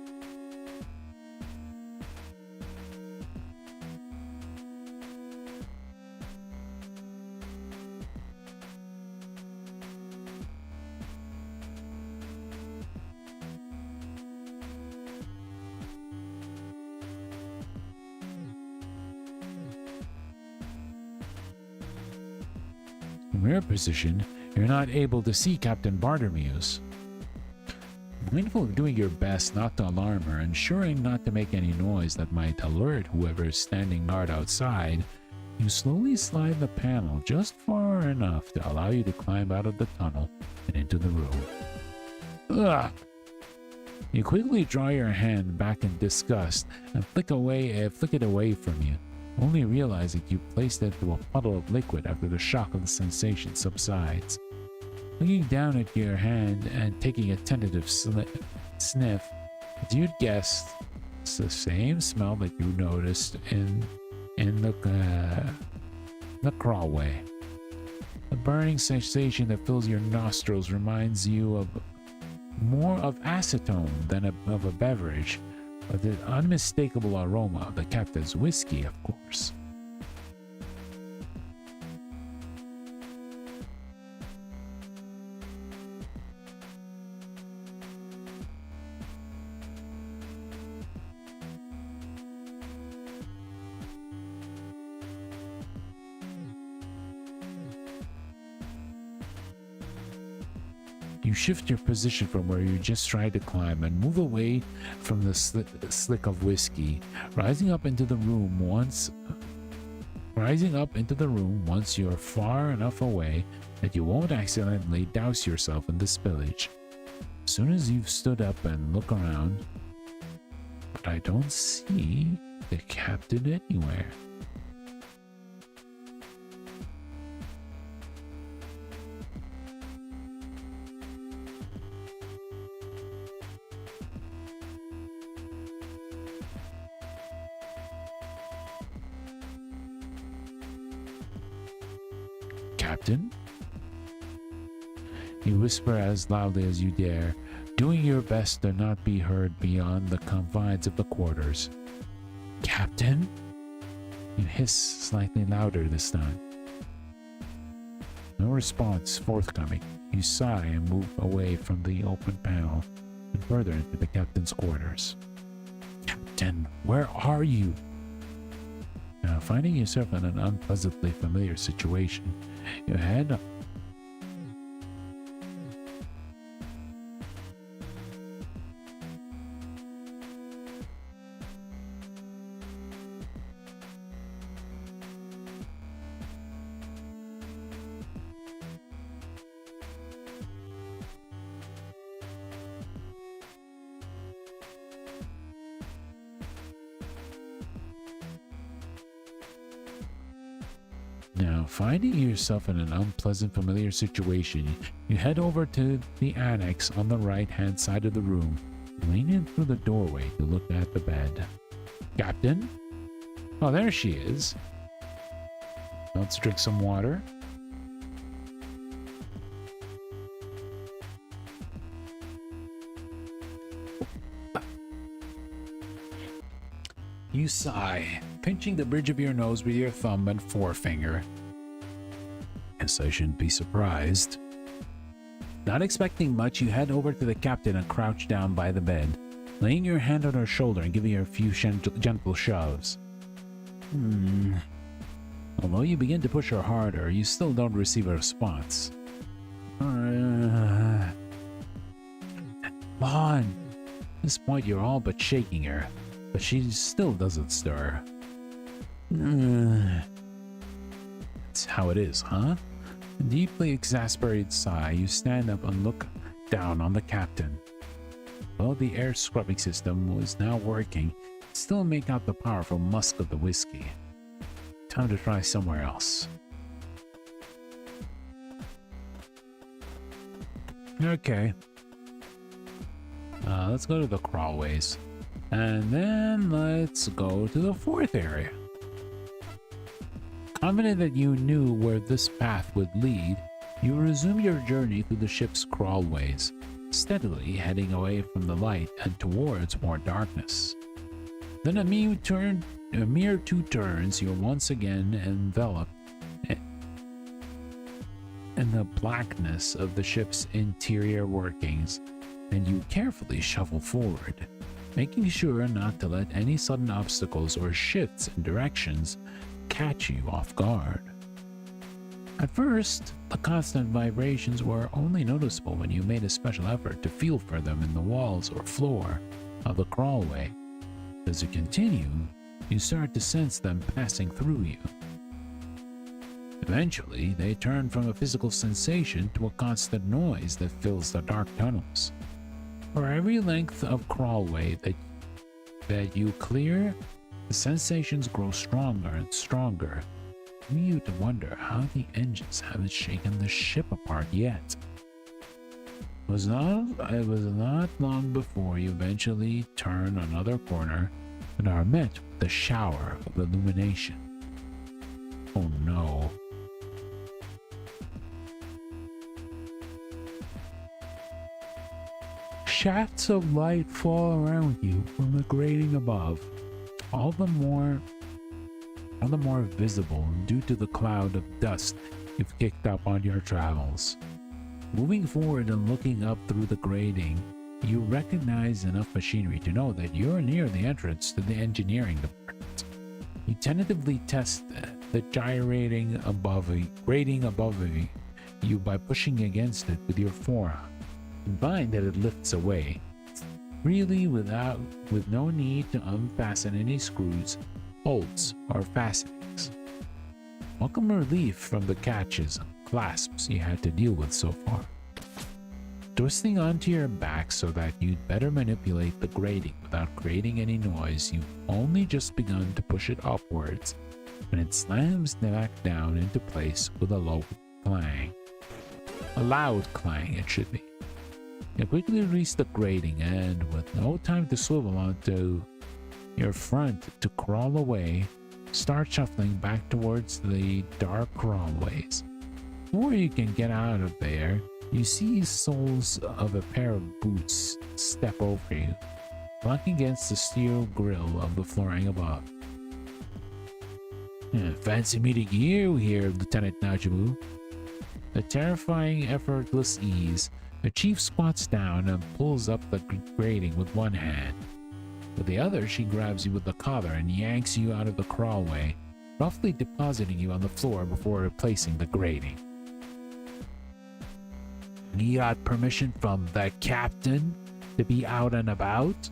From your position, you're not able to see Captain Bartermuse. Mindful of doing your best not to alarm her, ensuring not to make any noise that might alert whoever is standing guard outside, you slowly slide the panel just far enough to allow you to climb out of the tunnel and into the room. Ugh! You quickly draw your hand back in disgust and flick it away from you, only realizing you placed it into a puddle of liquid after the shock of the sensation subsides. Looking down at your hand and taking a tentative sniff, as you'd guessed, it's the same smell that you noticed in the crawlway. The burning sensation that fills your nostrils reminds you of more of acetone than of a beverage, but the unmistakable aroma of the captain's whiskey, of course. You shift your position from where you just tried to climb and move away from the slick of whiskey, rising up into the room once you're far enough away that you won't accidentally douse yourself in the spillage. As soon as you've stood up and look around, but I don't see the captain anywhere. Captain? You whisper as loudly as you dare, doing your best to not be heard beyond the confines of the quarters. Captain? You hiss slightly louder this time. No response forthcoming. You sigh and move away from the open panel and further into the captain's quarters. Captain, where are you? Now, finding yourself in an unpleasantly familiar situation, you head up. Now, finding yourself in an unpleasant familiar situation, you head over to the annex on the right-hand side of the room, lean in through the doorway to look at the bed. Captain? Oh, there she is. Let's drink some water. You sigh, pinching the bridge of your nose with your thumb and forefinger. Guess I shouldn't be surprised. Not expecting much, you head over to the captain and crouch down by the bed, laying your hand on her shoulder and giving her a few gentle shoves. Although you begin to push her harder, you still don't receive a response. Come on! At this point, you're all but shaking her, but she still doesn't stir. That's how it is, huh? A deeply exasperated sigh, you stand up and look down on the captain. Though the air scrubbing system was now working, still make out the powerful musk of the whiskey. Time to try somewhere else. Okay. Let's go to the crawlways. And then let's go to the fourth area. Confident that you knew where this path would lead, you resume your journey through the ship's crawlways, steadily heading away from the light and towards more darkness. Then a mere two turns, you're once again enveloped in the blackness of the ship's interior workings, and you carefully shuffle forward, making sure not to let any sudden obstacles or shifts in directions catch you off guard. At first, the constant vibrations were only noticeable when you made a special effort to feel for them in the walls or floor of the crawlway. As you continue, you start to sense them passing through you. Eventually, they turn from a physical sensation to a constant noise that fills the dark tunnels. For every length of crawlway that you clear, the sensations grow stronger and stronger, leaving you to wonder how the engines haven't shaken the ship apart yet. It was not long before you eventually turn another corner and are met with a shower of illumination. Oh no. Shafts of light fall around you from the grating above, all the more visible due to the cloud of dust you've kicked up on your travels. Moving forward and looking up through the grating, you recognize enough machinery to know that you're near the entrance to the engineering department. You tentatively test the grating above you by pushing against it with your forearm, and find that it lifts away, freely with no need to unfasten any screws, bolts, or fastenings. Welcome relief from the catches and clasps you had to deal with so far. Twisting onto your back so that you'd better manipulate the grating without creating any noise, you've only just begun to push it upwards when it slams back down into place with a loud clang. A loud clang, it should be. You quickly reach the grating and, with no time to swivel onto your front to crawl away, start shuffling back towards the dark crawlways. Before you can get out of there, you see soles of a pair of boots step over you, blocking against the steel grill of the flooring above. Fancy meeting you here, Lieutenant Najumu. The terrifying, effortless ease, the chief squats down and pulls up the grating with one hand. With the other, she grabs you with the collar and yanks you out of the crawlway, roughly depositing you on the floor before replacing the grating. You got permission from the captain to be out and about?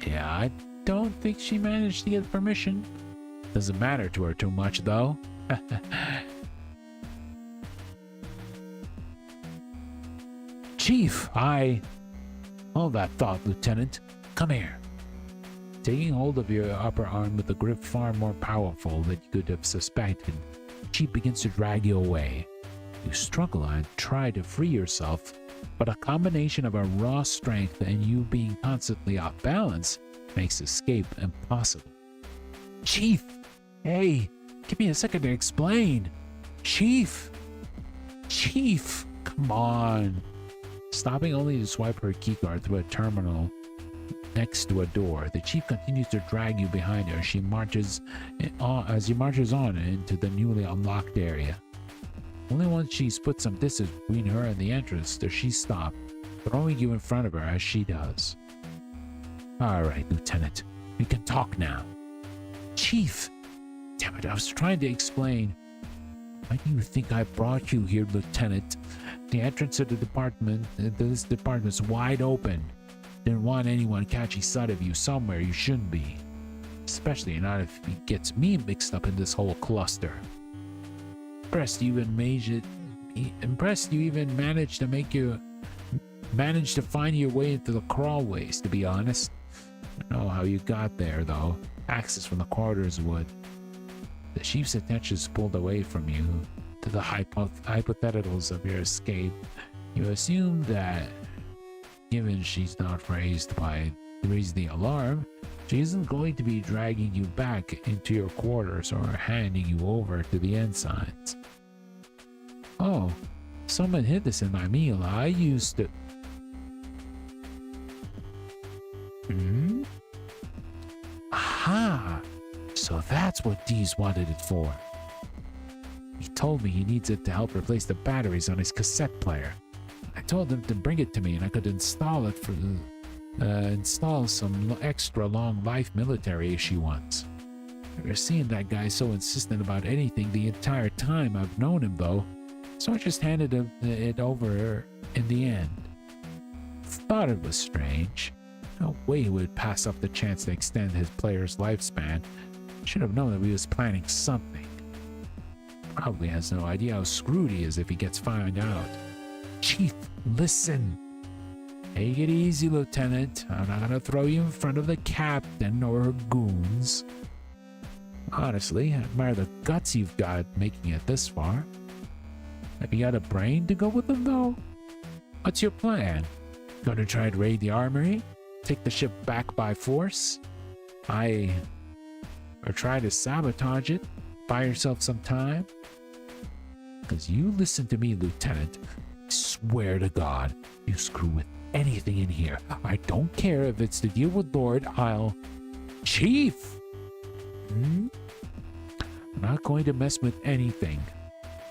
Yeah, I don't think she managed to get permission. Doesn't matter to her too much, though. Chief, Hold that thought, Lieutenant. Come here. Taking hold of your upper arm with a grip far more powerful than you could have suspected, she begins to drag you away. You struggle and try to free yourself, but a combination of her raw strength and you being constantly off balance makes escape impossible. Chief! Hey, give me a second to explain. Chief! Chief! Come on. Stopping only to swipe her keycard through a terminal next to a door, the chief continues to drag you behind her as she marches on into the newly unlocked area. Only once she's put some distance between her and the entrance does she stop, throwing you in front of her as she does. Alright, Lieutenant, we can talk now. Chief! Damn it, I was trying to explain. Why do you think I brought you here, Lieutenant? The entrance to this department's wide open. Didn't want anyone catching sight of you somewhere you shouldn't be. Especially not if he gets me mixed up in this whole cluster. Impressed you even managed to find your way into the crawlways, to be honest. I don't know how you got there, though. Access from the corridors would. The chief's attention is pulled away from you to the hypotheticals of your escape. You assume that, given she's not raised the alarm, she isn't going to be dragging you back into your quarters or handing you over to the ensigns. Oh, someone hid this in my meal. I used to... Aha! So that's what Dees wanted it for. He told me he needs it to help replace the batteries on his cassette player. I told him to bring it to me and I could install some extra long life military issue ones. I've seen that guy so insistent about anything the entire time I've known him, though, so I just handed him it over in the end. Thought it was strange. No way he would pass up the chance to extend his player's lifespan. Should have known that he was planning something. Probably has no idea how screwed he is if he gets found out. Chief, listen. Take it easy, Lieutenant. I'm not gonna throw you in front of the captain or her goons. Honestly, I admire the guts you've got making it this far. Have you got a brain to go with them, though? What's your plan? Gonna try to raid the armory? Take the ship back by force? Or try to sabotage it? Buy yourself some time? Because you listen to me, Lieutenant. I swear to God, you screw with anything in here. I don't care if it's to deal with Lord, Chief! I'm not going to mess with anything.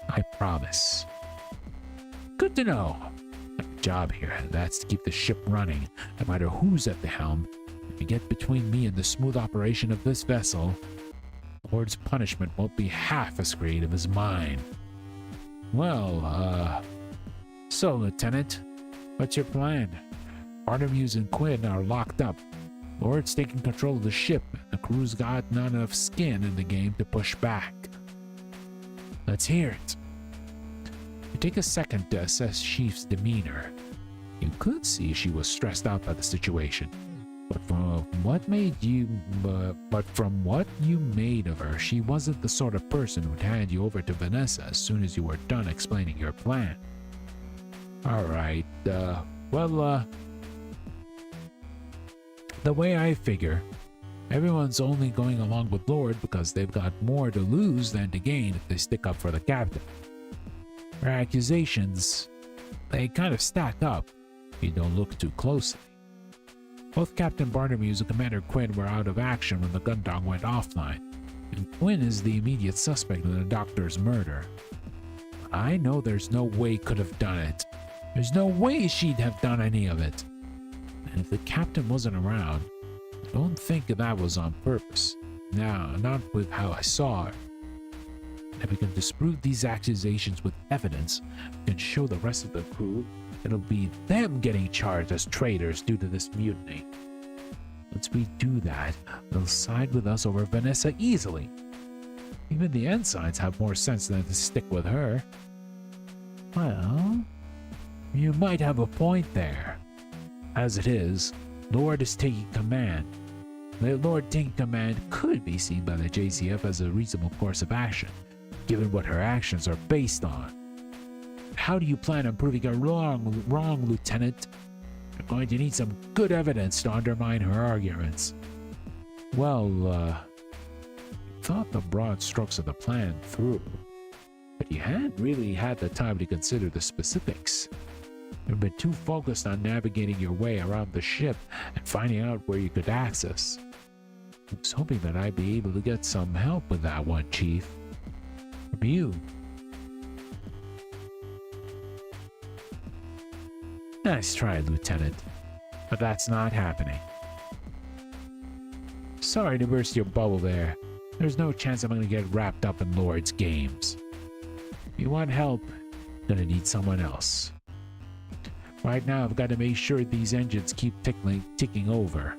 I promise. Good to know. My job here, that's to keep the ship running, no matter who's at the helm. If you get between me and the smooth operation of this vessel, Lord's punishment won't be half as great as mine. Well, so, Lieutenant, what's your plan? Bartholomew and Quinn are locked up. Lord's taking control of the ship, and the crew's got not enough skin in the game to push back. Let's hear it. You take a second to assess Chief's demeanor. You could see she was stressed out by the situation. But from what you made of her, she wasn't the sort of person who'd hand you over to Vanessa as soon as you were done explaining your plan. Alright, the way I figure, Everyone's only going along with Lord because they've got more to lose than to gain if they stick up for the captain. Her accusations, they kind of stack up if you don't look too closely. Both Captain Barnamu's and Commander Quinn were out of action when the Gundog went offline, and Quinn is the immediate suspect in the doctor's murder. I know there's no way he could have done it. There's no way she'd have done any of it. And if the captain wasn't around, I don't think that was on purpose. No, not with how I saw her. If we can disprove these accusations with evidence, we can show the rest of the crew it'll be them getting charged as traitors due to this mutiny. Once we do that, they'll side with us over Vanessa easily. Even the ensigns have more sense than to stick with her. Well, you might have a point there. As it is, Lord is taking command. The Lord taking command could be seen by the JCF as a reasonable course of action, given what her actions are based on. How do you plan on proving her wrong, Lieutenant? You're going to need some good evidence to undermine her arguments. Well, thought the broad strokes of the plan through, but you hadn't really had the time to consider the specifics. You've been too focused on navigating your way around the ship and finding out where you could access. I was hoping that I'd be able to get some help with that one, Chief. From you. Nice try, Lieutenant, but that's not happening. Sorry to burst your bubble there. There's no chance I'm going to get wrapped up in Lord's games. If you want help, you're going to need someone else. Right now, I've got to make sure these engines keep ticking over.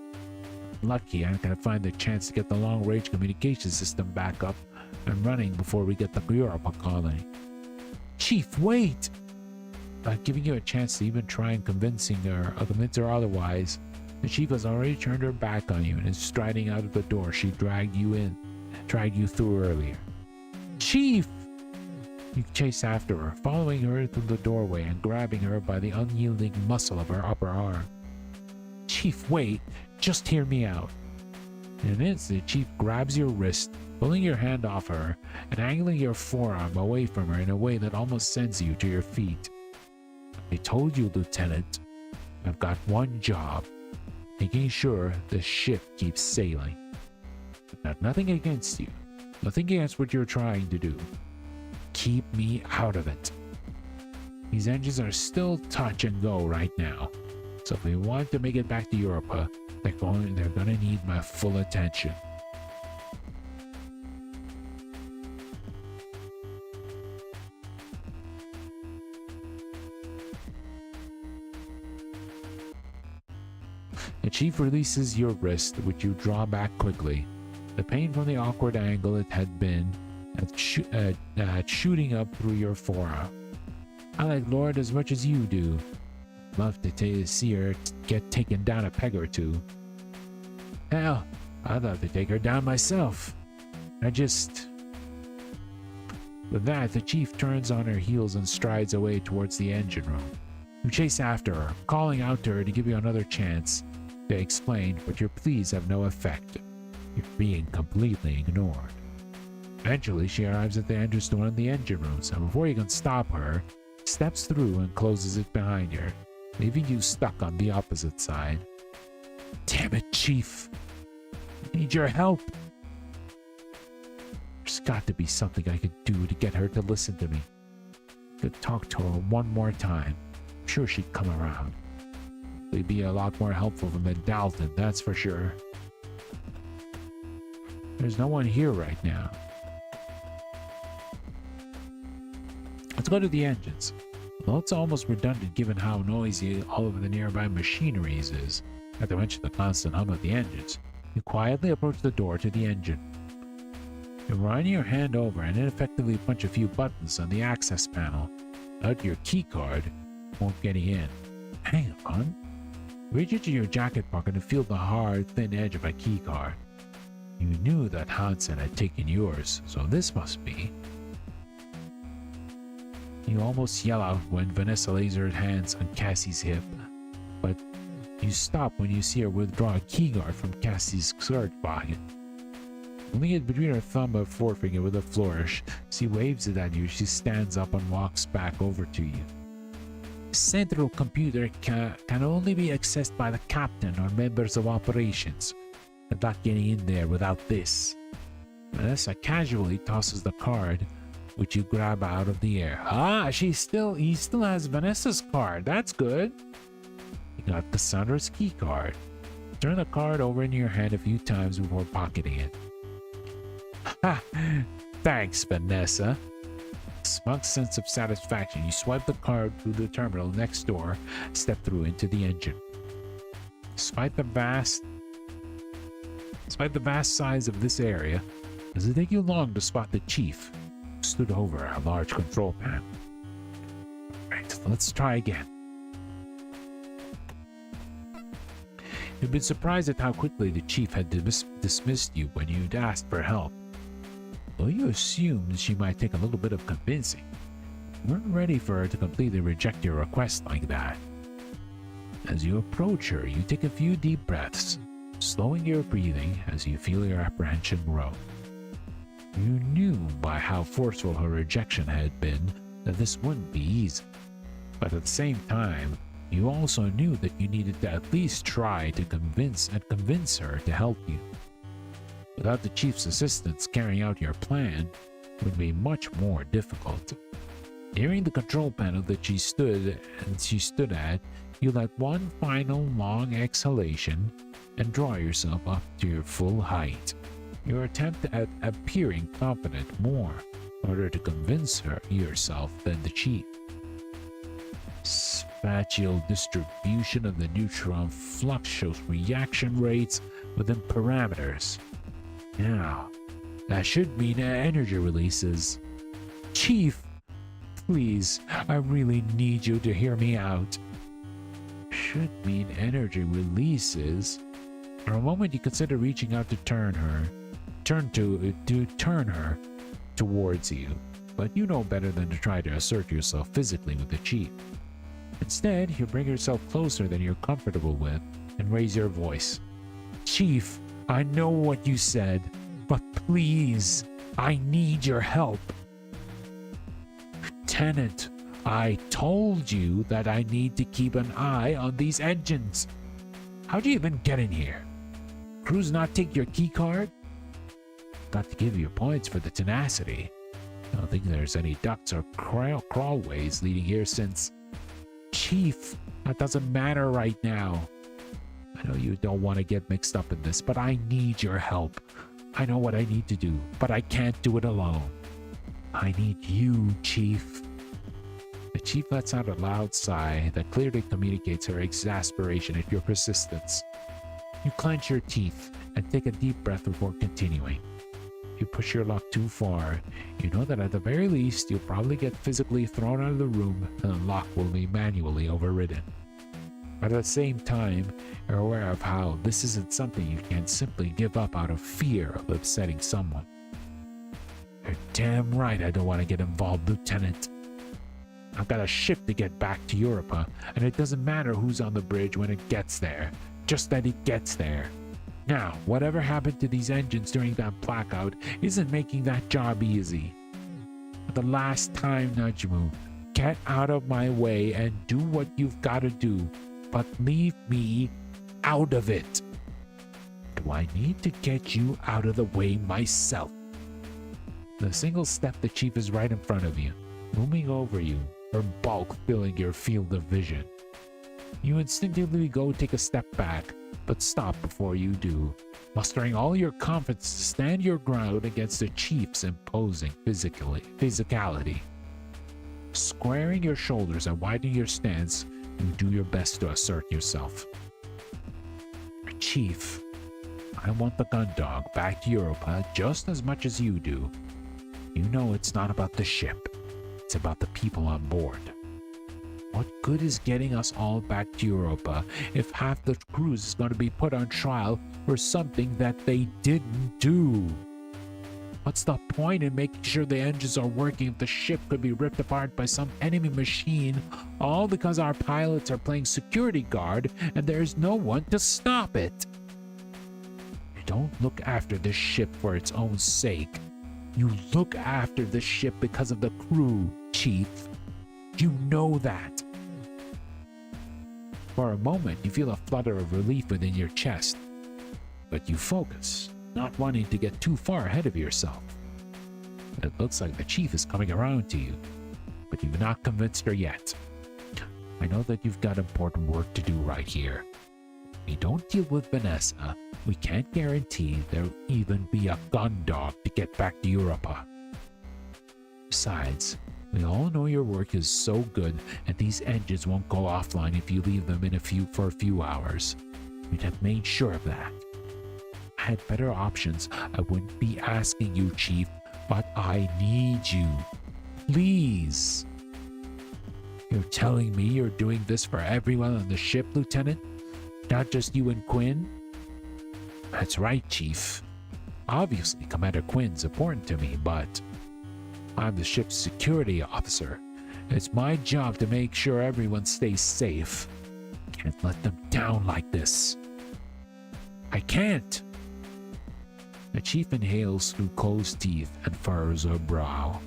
Lucky I'm going to find the chance to get the long-range communication system back up and running before we get the Europa colony. Chief, wait! Giving you a chance to even try and convince her otherwise, the chief has already turned her back on you and is striding out of the door she dragged you through earlier. Chief! You chase after her, following her through the doorway and grabbing her by the unyielding muscle of her upper arm. Chief, wait! Just hear me out. In an instant, Chief grabs your wrist, pulling your hand off her and angling your forearm away from her in a way that almost sends you to your feet. I told you, Lieutenant, I've got one job, making sure the ship keeps sailing. I've got nothing against you, nothing against what you're trying to do. Keep me out of it. These engines are still touch and go right now, so if we want to make it back to Europa, they're gonna need my full attention. The chief releases your wrist, which you draw back quickly. The pain from the awkward angle it had been at shooting up through your forearm. I like Lord as much as you do. Love to see her get taken down a peg or two. Hell, I'd love to take her down myself. With that, the chief turns on her heels and strides away towards the engine room. You chase after her, calling out to her to give you another chance to explain, but your pleas have no effect. You're being completely ignored. Eventually, she arrives at the entrance door in the engine rooms, and before you can stop her, steps through and closes it behind her, leaving you stuck on the opposite side. Damn it, Chief! I need your help! There's got to be something I could do to get her to listen to me. I could talk to her one more time. I'm sure she'd come around. They'd be a lot more helpful than Dalton, that's for sure. There's no one here right now. Let's go to the engines. Although it's almost redundant given how noisy all of the nearby machineries is, not to mention the constant hum of the engines, you quietly approach the door to the engine. You run your hand over and ineffectively punch a few buttons on the access panel. Without your keycard, won't get you in. Hang on. Reach into your jacket pocket and feel the hard, thin edge of a keycard. You knew that Hansen had taken yours, so this must be. You almost yell out when Vanessa lays her hands on Cassie's hip, but You stop when you see her withdraw a keyguard from Cassie's skirt pocket. Holding it between her thumb and forefinger with a flourish, she waves it at you. She stands up and walks back over to you. Central computer can only be accessed by the captain or members of operations. I'm not getting in there without this. Vanessa casually tosses the card, which you grab out of the air. Ah, he still has Vanessa's card. That's good. You got Cassandra's key card. Turn the card over in your hand a few times before pocketing it. Ha! Thanks, Vanessa. Smug sense of satisfaction. You swipe the card through the terminal next door, step through into the engine. Despite the vast size of this area, does it take you long to spot the chief, who stood over a large control panel? Right, let's try again. You've been surprised at how quickly the chief had dismissed you when you'd asked for help. Though you assumed she might take a little bit of convincing, you weren't ready for her to completely reject your request like that. As you approach her, you take a few deep breaths, slowing your breathing as you feel your apprehension grow. You knew by how forceful her rejection had been that this wouldn't be easy, but at the same time, you also knew that you needed to at least try to convince her to help you. Without the chief's assistance, carrying out your plan would be much more difficult. Nearing the control panel that she stood at, you let one final long exhalation and draw yourself up to your full height. Your attempt at appearing confident more in order to convince yourself than the chief. Spatial distribution of the neutron flux shows reaction rates within parameters. Now, that should mean energy releases. Chief, please, I really need you to hear me out. Should mean energy releases. For a moment, you consider reaching out to turn her towards you, but you know better than to try to assert yourself physically with the chief. Instead, you bring yourself closer than you're comfortable with and raise your voice. Chief, I know what you said, but please, I need your help. Lieutenant, I told you that I need to keep an eye on these engines. How'd you even get in here? Crews not take your key card? Got to give you points for the tenacity. I don't think there's any ducts or crawlways leading here since... Chief, that doesn't matter right now. I know you don't want to get mixed up in this, but I need your help. I know what I need to do, but I can't do it alone. I need you, Chief. The chief lets out a loud sigh that clearly communicates her exasperation at your persistence. You clench your teeth and take a deep breath before continuing. If you push your luck too far, you know that at the very least you'll probably get physically thrown out of the room and the lock will be manually overridden. But at the same time, you're aware of how this isn't something you can simply give up out of fear of upsetting someone. You're damn right I don't want to get involved, Lieutenant. I've got a ship to get back to Europa, and it doesn't matter who's on the bridge when it gets there, just that it gets there. Now, whatever happened to these engines during that blackout isn't making that job easy. For the last time, Najumu, get out of my way and do what you've got to do, but leave me out of it. Do I need to get you out of the way myself? The single step, the chief is right in front of you, looming over you, her bulk filling your field of vision. You instinctively go take a step back, but stop before you do, mustering all your confidence to stand your ground against the chief's imposing physicality. Squaring your shoulders and widening your stance, you do your best to assert yourself. Chief, I want the gun dog back to Europa just as much as you do. You know it's not about the ship, it's about the people on board. What good is getting us all back to Europa if half the crews is going to be put on trial for something that they didn't do? What's the point in making sure the engines are working if the ship could be ripped apart by some enemy machine, all because our pilots are playing security guard and there's no one to stop it? You don't look after this ship for its own sake. You look after the ship because of the crew, Chief. You know that. For a moment, you feel a flutter of relief within your chest, but you focus, not wanting to get too far ahead of yourself. It looks like the chief is coming around to you, but you've not convinced her yet. I know that you've got important work to do right here. If we don't deal with Vanessa, we can't guarantee there'll even be a gun dog to get back to Europa. Besides, we all know your work is so good and these engines won't go offline if you leave them for a few hours. We'd have made sure of that. I had better options. I wouldn't be asking you, Chief, but I need you. Please. You're telling me you're doing this for everyone on the ship, Lieutenant? Not just you and Quinn? That's right, Chief. Obviously, Commander Quinn's important to me, but I'm the ship's security officer. It's my job to make sure everyone stays safe. Can't let them down like this. I can't. The chief inhales through closed teeth and furrows her brow.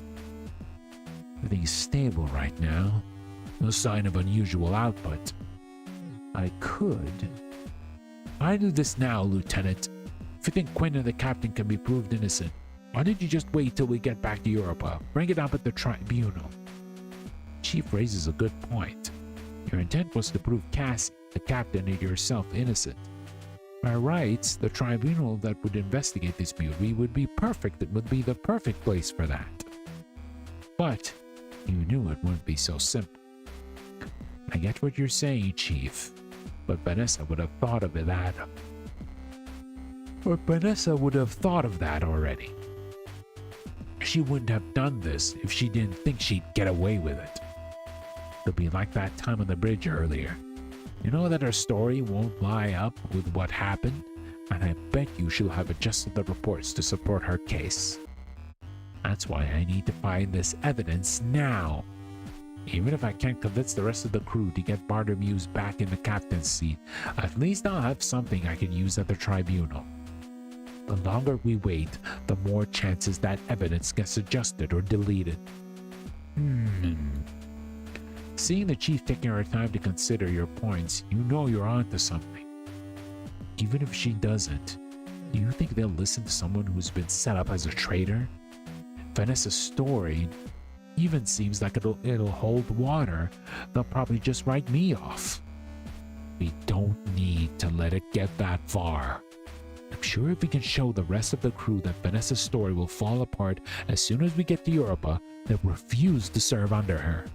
Everything's stable right now. No sign of unusual output. I do this now, Lieutenant. If you think Quinn and the captain can be proved innocent, why did you just wait till we get back to Europa? Bring it up at the tribunal. Chief raises a good point. Your intent was to prove Cassie, the captain, and yourself innocent. By rights, the tribunal that would investigate this mutiny would be perfect. It would be the perfect place for that. But you knew it wouldn't be so simple. I get what you're saying, Chief, but Vanessa would have thought of that. But Vanessa would have thought of that already. She wouldn't have done this if she didn't think she'd get away with it. It'll be like that time on the bridge earlier. You know that her story won't lie up with what happened, and I bet you she'll have adjusted the reports to support her case. That's why I need to find this evidence now. Even if I can't convince the rest of the crew to get Bartholomew back in the captain's seat, at least I'll have something I can use at the tribunal. The longer we wait, the more chances that evidence gets adjusted or deleted. Seeing the chief taking her time to consider your points, you know you're onto something. Even if she doesn't, do you think they'll listen to someone who's been set up as a traitor? Vanessa's story even seems like it'll hold water. They'll probably just write me off. We don't need to let it get that far. I'm sure if we can show the rest of the crew that Vanessa's story will fall apart as soon as we get to Europa, they'll refuse to serve under her.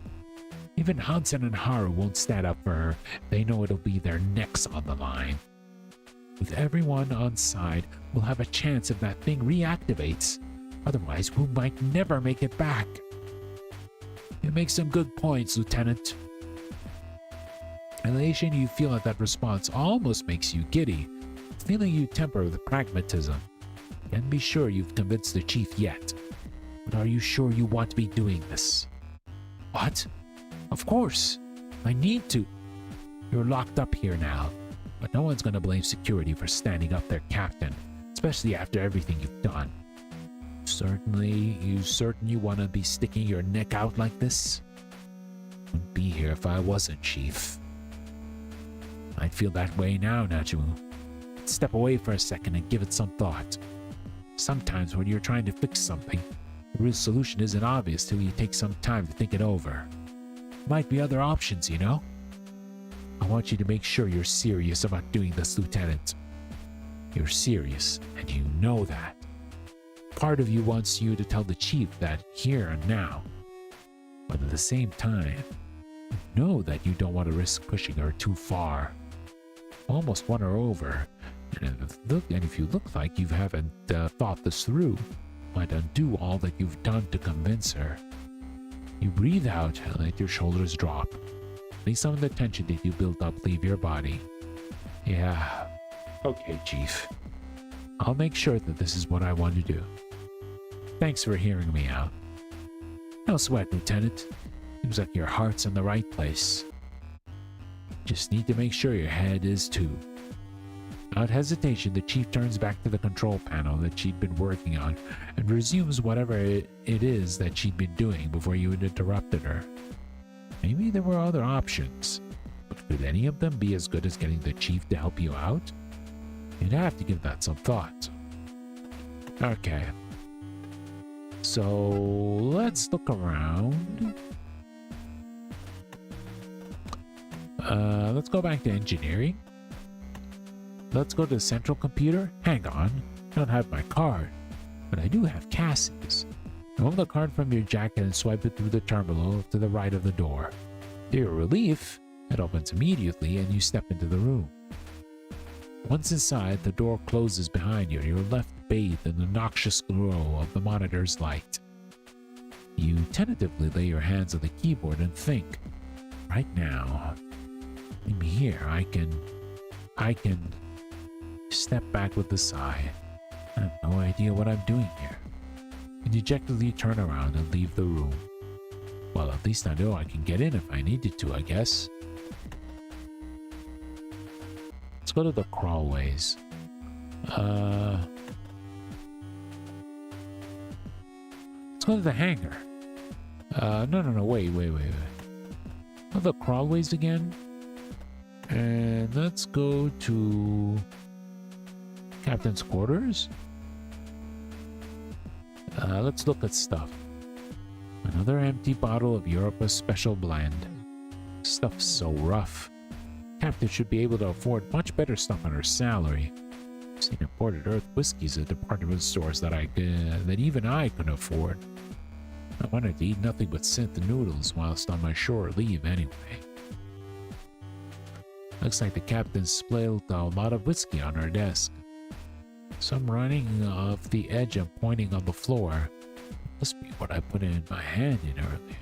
Even Hansen and Haru won't stand up for her. They know it'll be their necks on the line. With everyone on side, we'll have a chance if that thing reactivates. Otherwise, we might never make it back. You make some good points, Lieutenant. Elation you feel at that response almost makes you giddy. Feeling you temper with pragmatism. Can't be sure you've convinced the chief yet. But are you sure you want to be doing this? What? Of course. I need to. You're locked up here now, but no one's gonna blame security for standing up their captain, especially after everything you've done. You certain you want to be sticking your neck out like this? Wouldn't be here if I wasn't, Chief. I'd feel that way now, Najumu. Step away for a second and give it some thought. Sometimes when you're trying to fix something, the real solution isn't obvious till you take some time to think it over. Might be other options, you know? I want you to make sure you're serious about doing this, Lieutenant. You're serious, and you know that. Part of you wants you to tell the chief that here and now. But at the same time, you know that you don't want to risk pushing her too far. Almost won her over, and if you look like you haven't thought this through, might undo all that you've done to convince her. You breathe out and let your shoulders drop. Let some of the tension that you built up leave your body. Yeah, okay, Chief. I'll make sure that this is what I want to do. Thanks for hearing me out. No sweat, Lieutenant. Seems like your heart's in the right place. Just need to make sure your head is too. Without hesitation, the chief turns back to the control panel that she'd been working on and resumes whatever it is that she'd been doing before you had interrupted her. Maybe there were other options, but could any of them be as good as getting the chief to help you out? You'd have to give that some thought. Okay. So, let's look around. Let's go back to engineering. Let's go to the central computer. Hang on, I don't have my card, but I do have Cassie's. Remove the card from your jacket and swipe it through the terminal to the right of the door. To your relief, it opens immediately and you step into the room. Once inside, the door closes behind you and you're left bathed in the noxious glow of the monitor's light. You tentatively lay your hands on the keyboard and think, right now, maybe here I can step back with a sigh. I have no idea what I'm doing here. You dejectedly turn around and leave the room. Well, at least I know I can get in if I needed to, I guess. Let's go to the crawlways. Let's go to the hangar. No, wait. Go to the crawlways again. And let's go to Captain's quarters. Let's look at stuff. Another empty bottle of Europa's special blend. Stuff's so rough. Captain should be able to afford much better stuff on her salary. I've seen imported Earth whiskeys at department stores that even I couldn't afford. I wanted to eat nothing but synth noodles whilst on my short leave anyway. Looks like the captain spilled a lot of whiskey on her desk. Some running off the edge and pointing on the floor. Must be what I put in my hand in earlier.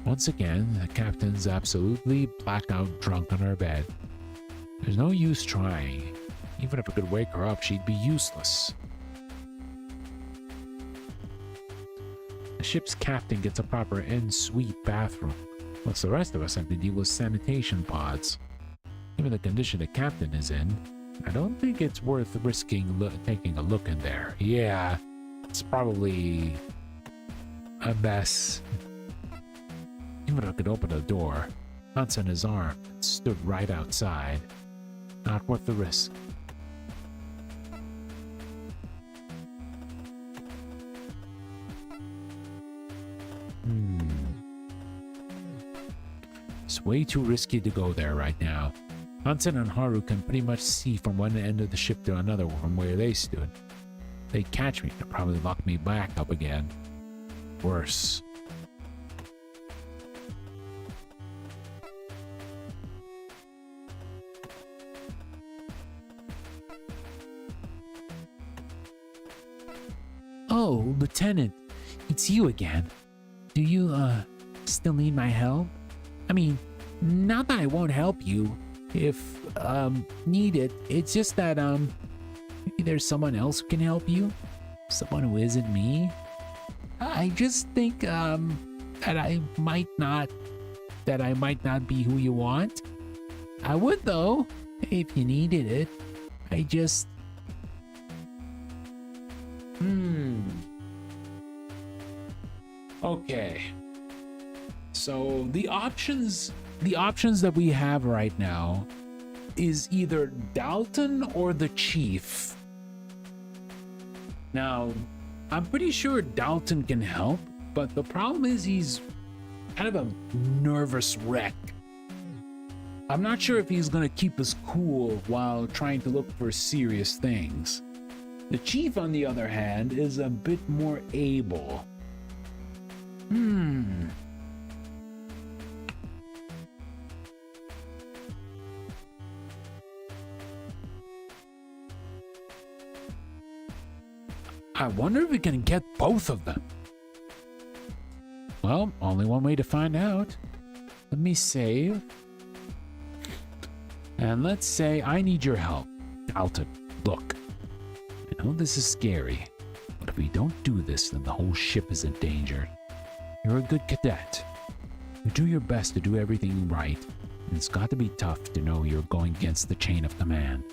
Once again, the captain's absolutely blackout drunk on her bed. There's no use trying. Even if I could wake her up, she'd be useless. The ship's captain gets a proper en-suite bathroom, whilst the rest of us have to deal with sanitation pods. Given the condition the captain is in, I don't think it's worth risking taking a look in there. Yeah, it's probably a mess. Even if I could open the door, Hans on his arm and stood right outside. Not worth the risk. It's way too risky to go there right now. Hansen and Haru can pretty much see from one end of the ship to another from where they stood. If they catch me, they'll probably lock me back up again. Worse. Oh, Lieutenant, it's you again. Do you, still need my help? I mean, not that I won't help you if, needed. It's just that, maybe there's someone else who can help you? Someone who isn't me? I just think, that I might not be who you want. I would, though, if you needed it. I just... Okay. So the options that we have right now is either Dalton or the Chief. Now, I'm pretty sure Dalton can help, but the problem is he's kind of a nervous wreck. I'm not sure if he's gonna keep us cool while trying to look for serious things. The Chief, on the other hand, is a bit more able. I wonder if we can get both of them. Well, only one way to find out. Let me save. And let's say I need your help. Dalton, look. I know this is scary, but if we don't do this, then the whole ship is in danger. You're a good cadet. You do your best to do everything right, and it's got to be tough to know you're going against the chain of command.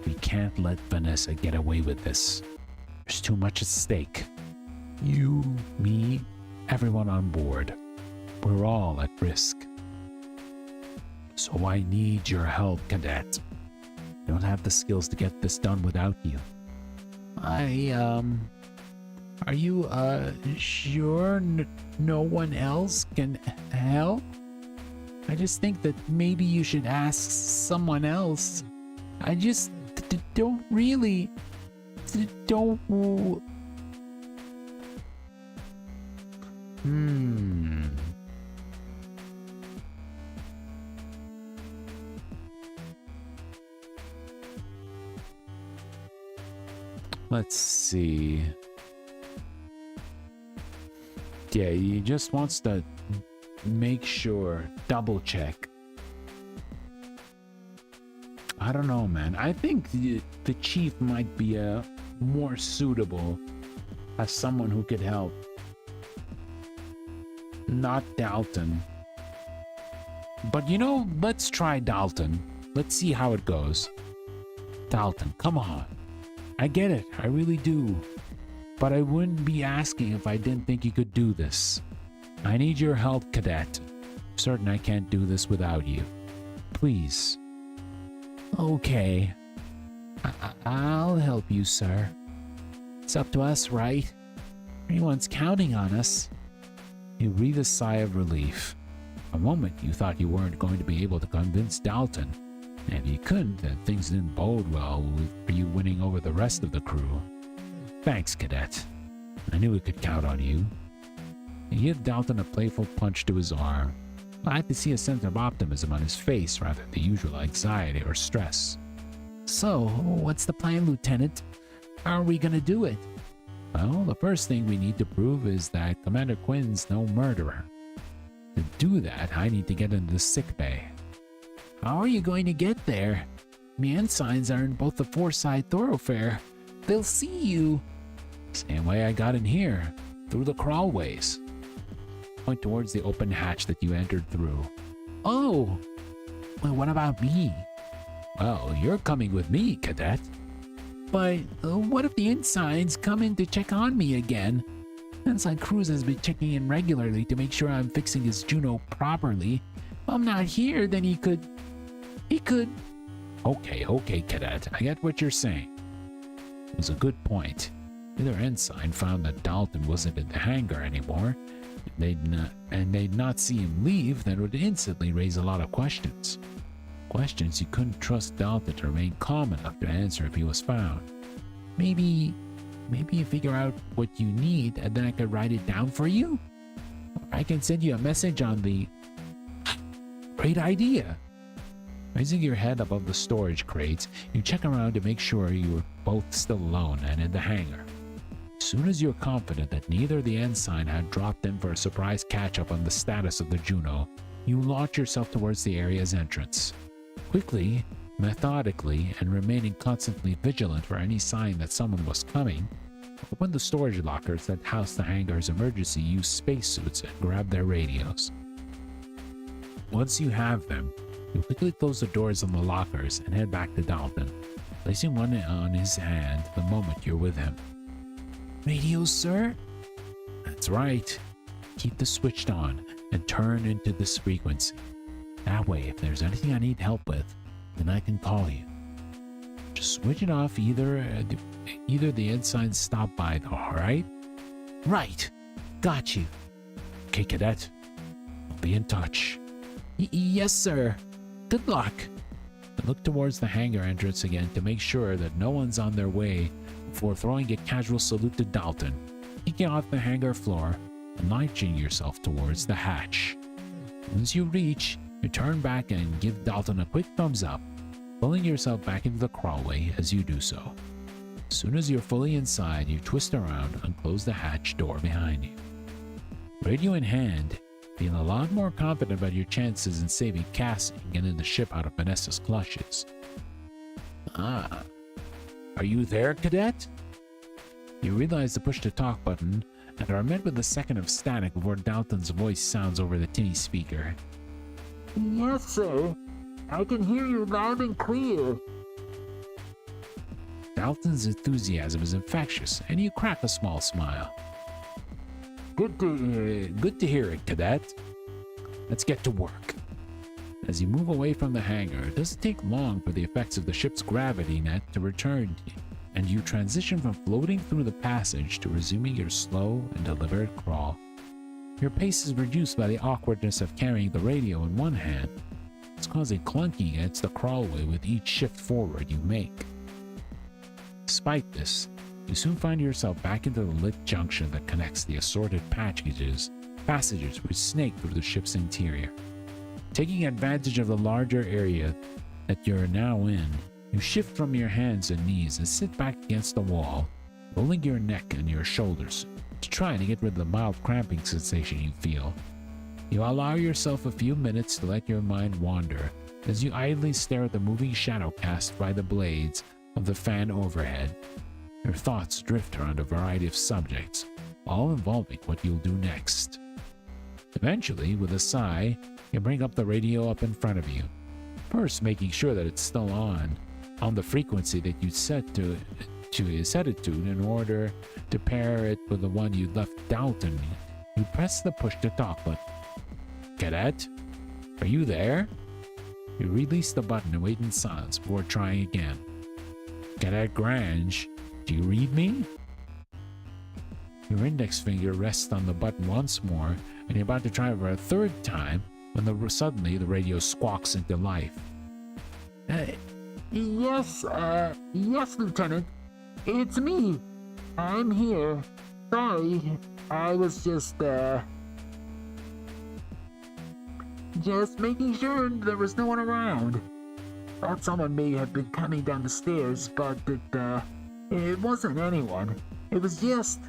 We can't let Vanessa get away with this. There's too much at stake. You, me, everyone on board. We're all at risk. So I need your help, cadet. I don't have the skills to get this done without you. Are you, sure no one else can help? I just think that maybe you should ask someone else. I just don't really... don't... Let's see. Yeah, he just wants to make sure, double check. I don't know, man. I think the chief might be more suitable as someone who could help. Not Dalton. But you know, let's try Dalton. Let's see how it goes. Dalton, come on. I get it, I really do. But I wouldn't be asking if I didn't think you could do this. I need your help, cadet. I'm certain I can't do this without you. Please. Okay. I'll help you, sir. It's up to us, right? Everyone's counting on us. You breathe a sigh of relief. For a moment, you thought you weren't going to be able to convince Dalton. And if you couldn't, then things didn't bode well for you winning over the rest of the crew. Thanks, cadet. I knew we could count on you. He gave Dalton a playful punch to his arm. I could see a sense of optimism on his face rather than the usual anxiety or stress. So, what's the plan, Lieutenant? How are we gonna do it? Well, the first thing we need to prove is that Commander Quinn's no murderer. To do that, I need to get into the sick bay. How are you going to get there? Man signs are in both the four-side thoroughfare. They'll see you. Same way I got in here, through the crawlways. Point towards the open hatch that you entered through. Oh, well, what about me? Well, you're coming with me, cadet. But what if the Ensigns come in to check on me again? Ensign Cruz has been checking in regularly to make sure I'm fixing his Juno properly. If I'm not here, then he could... Okay, cadet. I get what you're saying. It was a good point. Either Ensign found that Dalton wasn't in the hangar anymore, and they'd not see him leave, then would instantly raise a lot of questions. Questions you couldn't trust Dalton to remain calm enough to answer if he was found. Maybe you figure out what you need and then I could write it down for you? Or I can send you a message on the... Great idea! Raising your head above the storage crates, you check around to make sure you are both still alone and in the hangar. As soon as you're confident that neither the Ensign had dropped in for a surprise catch-up on the status of the Juno, you launch yourself towards the area's entrance. Quickly, methodically, and remaining constantly vigilant for any sign that someone was coming, open the storage lockers that house the hangar's emergency use spacesuits and grab their radios. Once you have them, you quickly close the doors on the lockers and head back to Dalton, placing one on his hand the moment you're with him. Radio, sir? That's right. Keep this switched on and turn into this frequency. That way, if there's anything I need help with, then I can call you. Just switch it off either the Ensigns stop by though, alright? Right. Got you. Okay, cadet. I'll be in touch. Yes, sir. Good luck. And look towards the hangar entrance again to make sure that no one's on their way before throwing a casual salute to Dalton, kicking off the hangar floor, and launching yourself towards the hatch. Once you reach, you turn back and give Dalton a quick thumbs up, pulling yourself back into the crawlway as you do so. As soon as you're fully inside, you twist around and close the hatch door behind you. Radio in hand, feel a lot more confident about your chances in saving Cassie and getting the ship out of Vanessa's clutches. Ah. Are you there, cadet? You realize to push the talk button and are met with a second of static before Dalton's voice sounds over the tinny speaker. Yes, sir. I can hear you loud and clear. Dalton's enthusiasm is infectious, and you crack a small smile. Good to hear it, cadet. Let's get to work. As you move away from the hangar, it doesn't take long for the effects of the ship's gravity net to return to you, and you transition from floating through the passage to resuming your slow and deliberate crawl. Your pace is reduced by the awkwardness of carrying the radio in one hand. It's causing clunking against the crawlway with each shift forward you make. Despite this, you soon find yourself back into the lit junction that connects the assorted passages which snake through the ship's interior. Taking advantage of the larger area that you're now in, you shift from your hands and knees and sit back against the wall, rolling your neck and your shoulders to try to get rid of the mild cramping sensation you feel. You allow yourself a few minutes to let your mind wander as you idly stare at the moving shadow cast by the blades of the fan overhead. Your thoughts drift around a variety of subjects, all involving what you'll do next. Eventually, with a sigh, you bring up the radio up in front of you, first making sure that it's still on the frequency that you set it to in order to pair it with the one you left Dalton. You press the push to talk button. Cadet, are you there? You release the button and wait in silence before trying again. Cadet Grange, do you read me? Your index finger rests on the button once more, and you're about to try for a third time when suddenly the radio squawks into life. Yes, Lieutenant. It's me. I'm here. Sorry, I was just making sure there was no one around. Thought someone may have been coming down the stairs, but it wasn't anyone. It was just...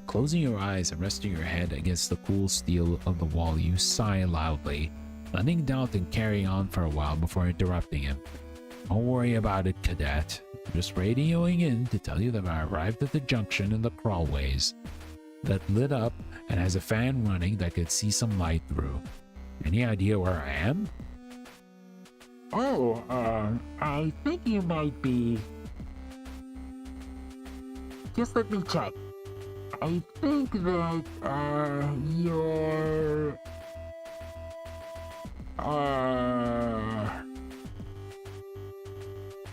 Closing your eyes and resting your head against the cool steel of the wall, you sigh loudly, letting Dalton carry on for a while before interrupting him. Don't worry about it, cadet. I'm just radioing in to tell you that I arrived at the junction in the crawlways that lit up and has a fan running that could see some light through. Any idea where I am? Oh, I think you might be... Just let me check. I think that, you're...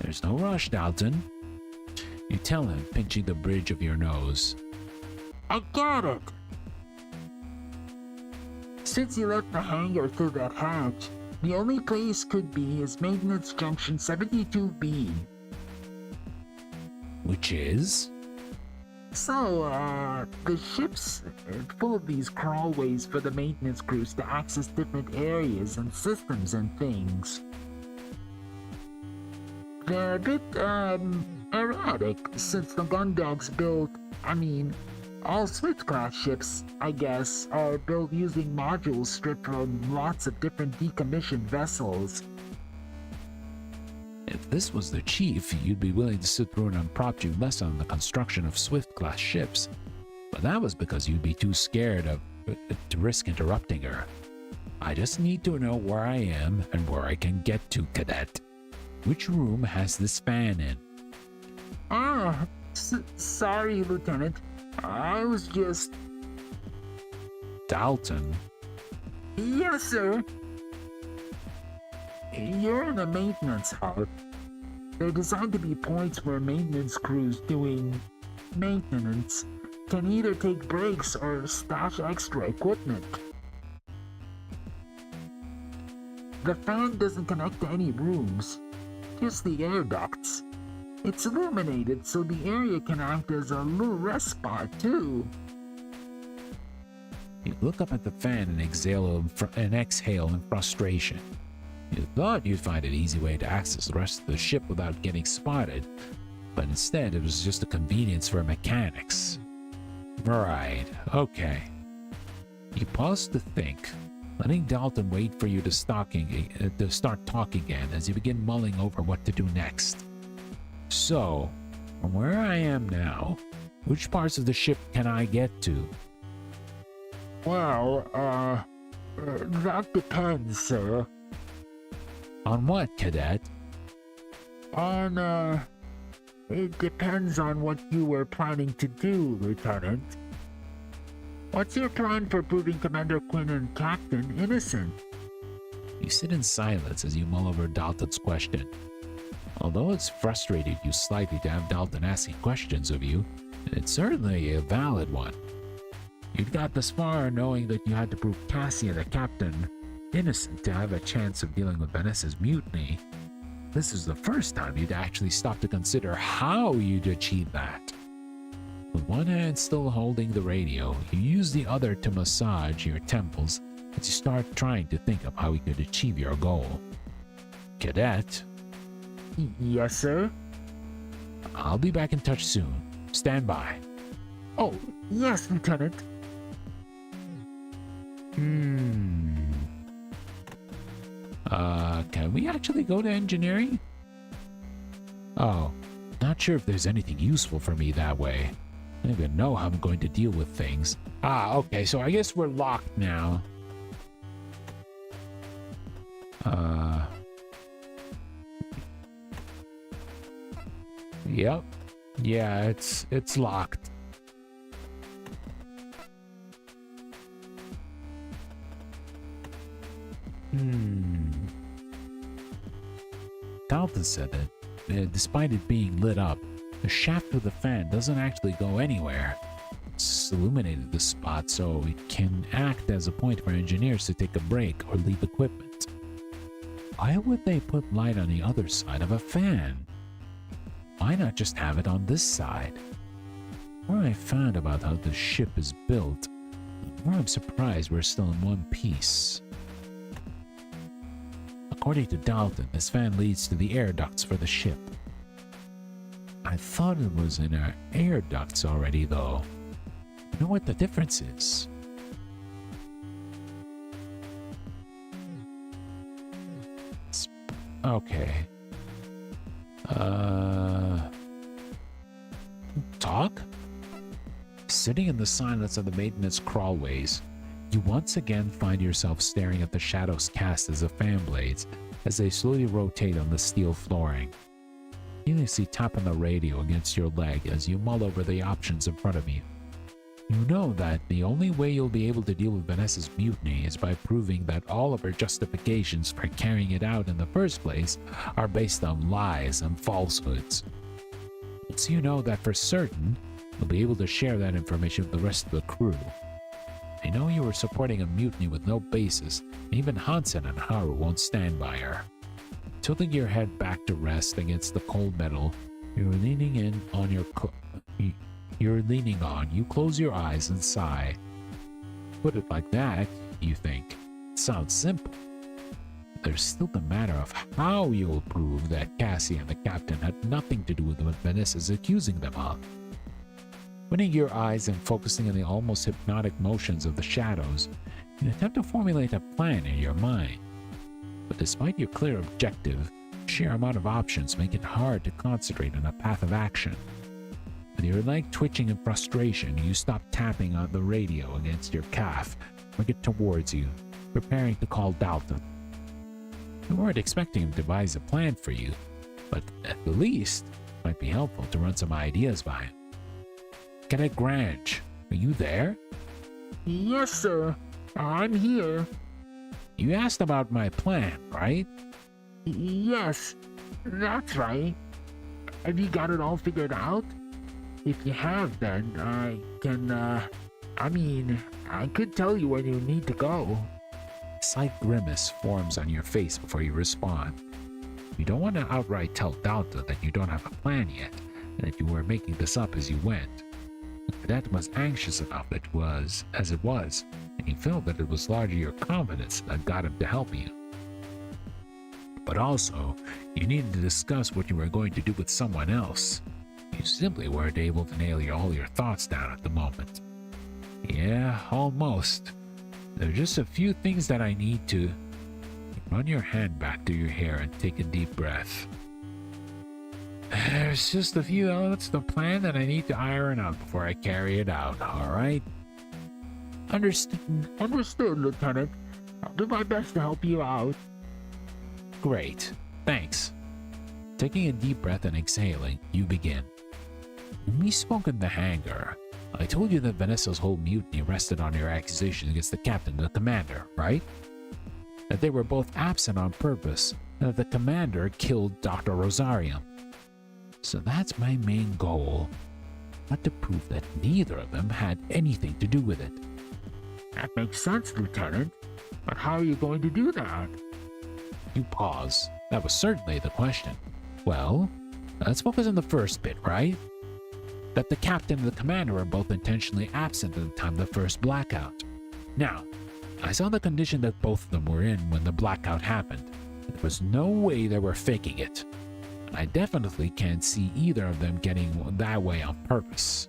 There's no rush, Dalton. You tell him, pinching the bridge of your nose. I got it! Since you left the hangar through that hatch, the only place could be is Maintenance Junction 72B. Which is? So, the ship's full of these crawlways for the maintenance crews to access different areas and systems and things. They're a bit, erratic, since the Gundogs all Swift-class ships, I guess, are built using modules stripped from lots of different decommissioned vessels. If this was the chief, you'd be willing to sit through an impromptu lesson on the construction of Swift-class ships. But that was because you'd be too scared to risk interrupting her. I just need to know where I am and where I can get to, cadet. Which room has this fan in? Sorry, Lieutenant. I was just... Dalton? Yes, sir. You're in a maintenance hub. They're designed to be points where maintenance crews doing maintenance can either take breaks or stash extra equipment. The fan doesn't connect to any rooms, just the air ducts. It's illuminated so the area can act as a little rest spot too. You look up at the fan and exhale in frustration. You thought you'd find an easy way to access the rest of the ship without getting spotted, but instead it was just a convenience for mechanics. Right, okay. You pause to think, letting Dalton wait for you to start talking again as you begin mulling over what to do next. So, from where I am now, which parts of the ship can I get to? Well, that depends, sir. On what, Cadet? It depends on what you were planning to do, Lieutenant. What's your plan for proving Commander Quinn and Captain innocent? You sit in silence as you mull over Dalton's question. Although it's frustrated you slightly to have Dalton asking questions of you, it's certainly a valid one. You'd got this far knowing that you had to prove Cassie and the Captain innocent to have a chance of dealing with Vanessa's mutiny. This is the first time you'd actually stopped to consider how you'd achieve that. With one hand still holding the radio, you use the other to massage your temples as you start trying to think of how you could achieve your goal. Cadet? Yes, sir? I'll be back in touch soon. Stand by. Oh, yes, Lieutenant. Can we actually go to engineering? Oh, not sure if there's anything useful for me that way. I don't even know how I'm going to deal with things. Okay, so I guess we're locked now. Yep. Yeah, it's locked. Dalton said that, despite it being lit up, the shaft of the fan doesn't actually go anywhere. It's illuminated the spot so it can act as a point for engineers to take a break or leave equipment. Why would they put light on the other side of a fan? Why not just have it on this side? The more I found about how the ship is built, the more I'm surprised we're still in one piece. According to Dalton, this fan leads to the air ducts for the ship. I thought it was in our air ducts already, though. You know what the difference is? Okay. Talk? Sitting in the silence of the maintenance crawlways, you once again find yourself staring at the shadows cast as the fan blades as they slowly rotate on the steel flooring. You see tapping the radio against your leg as you mull over the options in front of you. You know that the only way you'll be able to deal with Vanessa's mutiny is by proving that all of her justifications for carrying it out in the first place are based on lies and falsehoods. Once you know that for certain, you'll be able to share that information with the rest of the crew. They know you were supporting a mutiny with no basis, and even Hansen and Haru won't stand by her. Tilting your head back to rest against the cold metal, you close your eyes and sigh. Put it like that, you think. It sounds simple. There's still the matter of how you'll prove that Cassie and the Captain had nothing to do with what Vanessa's accusing them of. Opening your eyes and focusing on the almost hypnotic motions of the shadows, you attempt to formulate a plan in your mind. But despite your clear objective, the sheer amount of options make it hard to concentrate on a path of action. With your leg twitching in frustration, you stop tapping on the radio against your calf, bring it towards you, preparing to call Dalton. You weren't expecting him to devise a plan for you, but at the least, it might be helpful to run some ideas by him. Cadet Grange, are you there? Yes, sir. I'm here. You asked about my plan, right? Yes, that's right. Have you got it all figured out? If you have, then I can, I could tell you where you need to go. A slight grimace forms on your face before you respond. You don't want to outright tell Dalton that you don't have a plan yet, and that you were making this up as you went. The cadet was anxious enough as it was, and he felt that it was largely your confidence that got him to help you. But also, you needed to discuss what you were going to do with someone else. You simply weren't able to nail all your thoughts down at the moment. Yeah, almost. There are just a few things that I need to... Run your hand back through your hair and take a deep breath. There's just a few elements of the plan that I need to iron out before I carry it out, alright? Understood, Lieutenant. I'll do my best to help you out. Great. Thanks. Taking a deep breath and exhaling, you begin. When we spoke in the hangar, I told you that Vanessa's whole mutiny rested on your accusation against the captain and the commander, right? That they were both absent on purpose, and that the commander killed Dr. Rosarium. So that's my main goal. Not to prove that neither of them had anything to do with it. That makes sense, Lieutenant. But how are you going to do that? You pause. That was certainly the question. Well, let's focus on the first bit, right? That the captain and the commander were both intentionally absent at the time of the first blackout. Now, I saw the condition that both of them were in when the blackout happened. There was no way they were faking it. I definitely can't see either of them getting that way on purpose.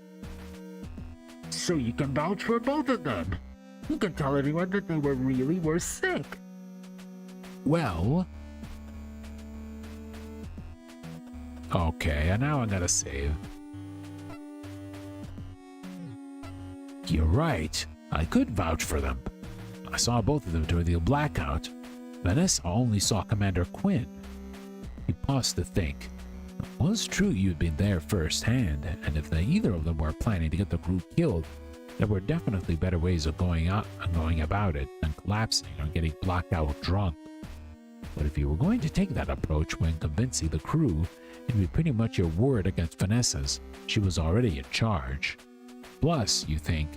So you can vouch for both of them. You can tell everyone that they were sick. Well... Okay, and now I'm gonna save. You're right. I could vouch for them. I saw both of them during the blackout. Vanessa only saw Commander Quinn. He paused to think. It was true you'd been there firsthand, and if either of them were planning to get the crew killed, there were definitely better ways of going about it than collapsing or getting blackout drunk. But if you were going to take that approach when convincing the crew, it'd be pretty much your word against Vanessa's. She was already in charge. Plus, you think,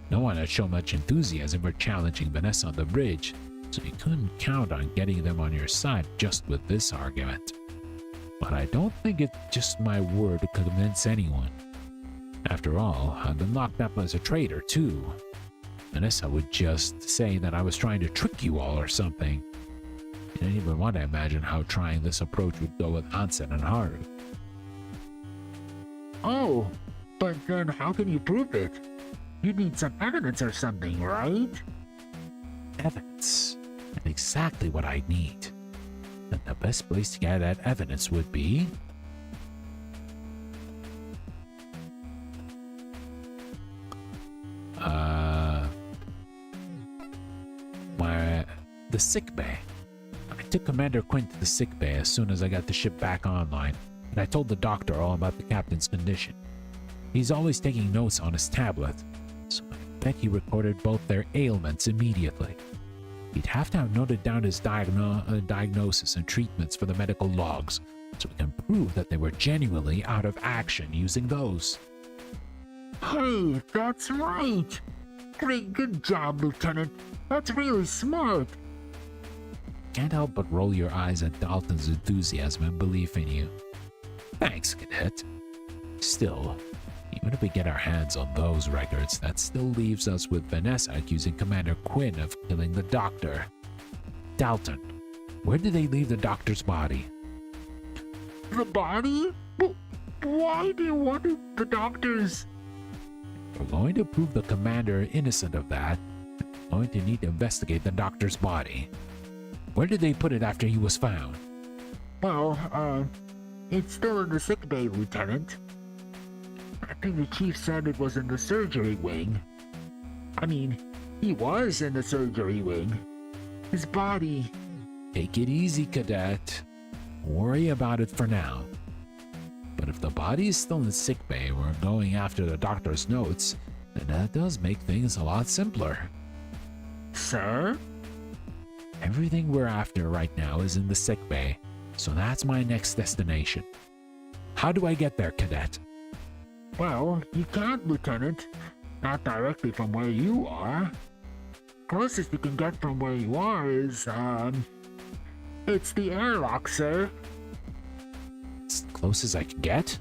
no one had shown much enthusiasm for challenging Vanessa on the bridge, so you couldn't count on getting them on your side just with this argument. But I don't think it's just my word to convince anyone. After all, I've been locked up as a traitor too. Vanessa would just say that I was trying to trick you all or something. I didn't even want to imagine how trying this approach would go with Hansen and Haru. Oh, but then how can you prove it? You need some evidence or something, right? Evidence. And exactly what I need. And the best place to get that evidence would be... the sick bay. I took Commander Quinn to the sick bay as soon as I got the ship back online, and I told the doctor all about the captain's condition. He's always taking notes on his tablet, so I bet he recorded both their ailments immediately. He'd have to have noted down his diagnosis and treatments for the medical logs, so we can prove that they were genuinely out of action using those. Hey, that's right! Great, good job, Lieutenant. That's really smart. Can't help but roll your eyes at Dalton's enthusiasm and belief in you. Thanks, Cadet. Still, even if we get our hands on those records, that still leaves us with Vanessa accusing Commander Quinn of killing the doctor. Dalton, where did they leave the doctor's body? The body? Why do you want the doctor's... We're going to prove the commander innocent of that. We're going to need to investigate the doctor's body. Where did they put it after he was found? Well, it's still in the sick bay, Lieutenant. I think the chief said it was in the surgery wing. I mean, he was in the surgery wing. His body... Take it easy, Cadet. Worry about it for now. But if the body is still in the sick bay, we're going after the doctor's notes, then that does make things a lot simpler. Sir? Everything we're after right now is in the sick bay, so that's my next destination. How do I get there, Cadet? Well, you can't, Lieutenant. Not directly from where you are. Closest you can get from where you are is, it's the airlock, sir. It's the closest I can get?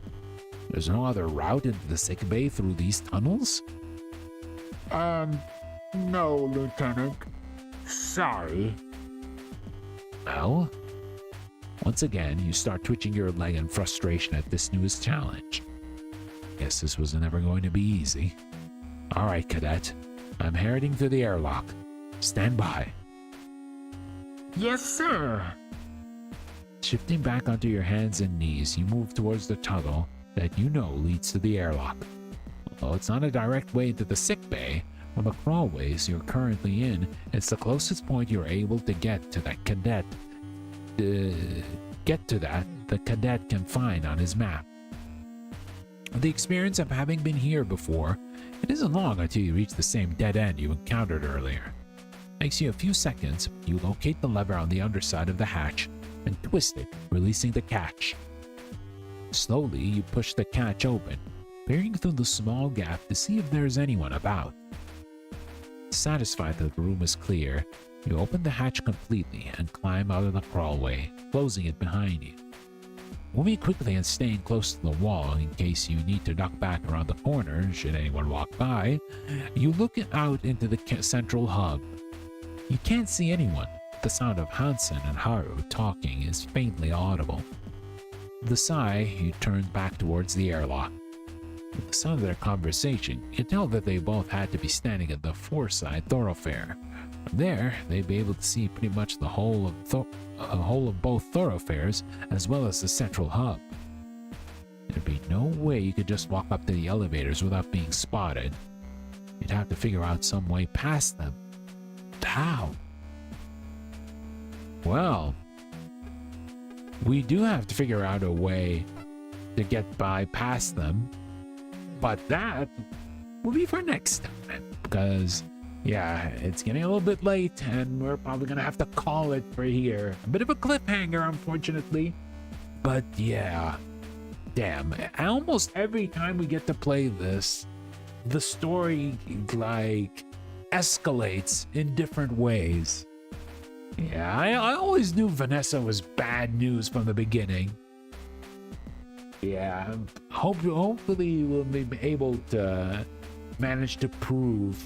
There's no other route into the sick bay through these tunnels? No, Lieutenant. Sorry. Well, once again, you start twitching your leg in frustration at this newest challenge. Guess this was never going to be easy. Alright, Cadet. I'm heading through the airlock. Stand by. Yes, sir. Shifting back onto your hands and knees, you move towards the tunnel that you know leads to the airlock. Although it's not a direct way into the sick bay, from the crawlways you're currently in, it's the closest point you're able to get to that cadet. The cadet can find on his map. With the experience of having been here before, it isn't long until you reach the same dead end you encountered earlier. Takes you a few seconds, you locate the lever on the underside of the hatch and twist it, releasing the catch. Slowly, you push the catch open, peering through the small gap to see if there's anyone about. Satisfied that the room is clear, you open the hatch completely and climb out of the crawlway, closing it behind you. Moving quickly and staying close to the wall in case you need to duck back around the corner should anyone walk by, you look out into the central hub. You can't see anyone. The sound of Hansen and Haru talking is faintly audible. With a sigh, you turn back towards the airlock. With the sound of their conversation, you can tell that they both had to be standing at the foreside thoroughfare. From there, they'd be able to see pretty much the whole of both thoroughfares, as well as the central hub. There'd be no way you could just walk up to the elevators without being spotted. You'd have to figure out some way past them. How? Well, we do have to figure out a way to get by past them, but that will be for next time, because yeah, it's getting a little bit late and we're probably gonna have to call it for here. A bit of a cliffhanger, unfortunately, but yeah, damn, almost every time we get to play this, the story like escalates in different ways. Yeah, I always knew Vanessa was bad news from the beginning. Yeah, hopefully we'll be able to manage to prove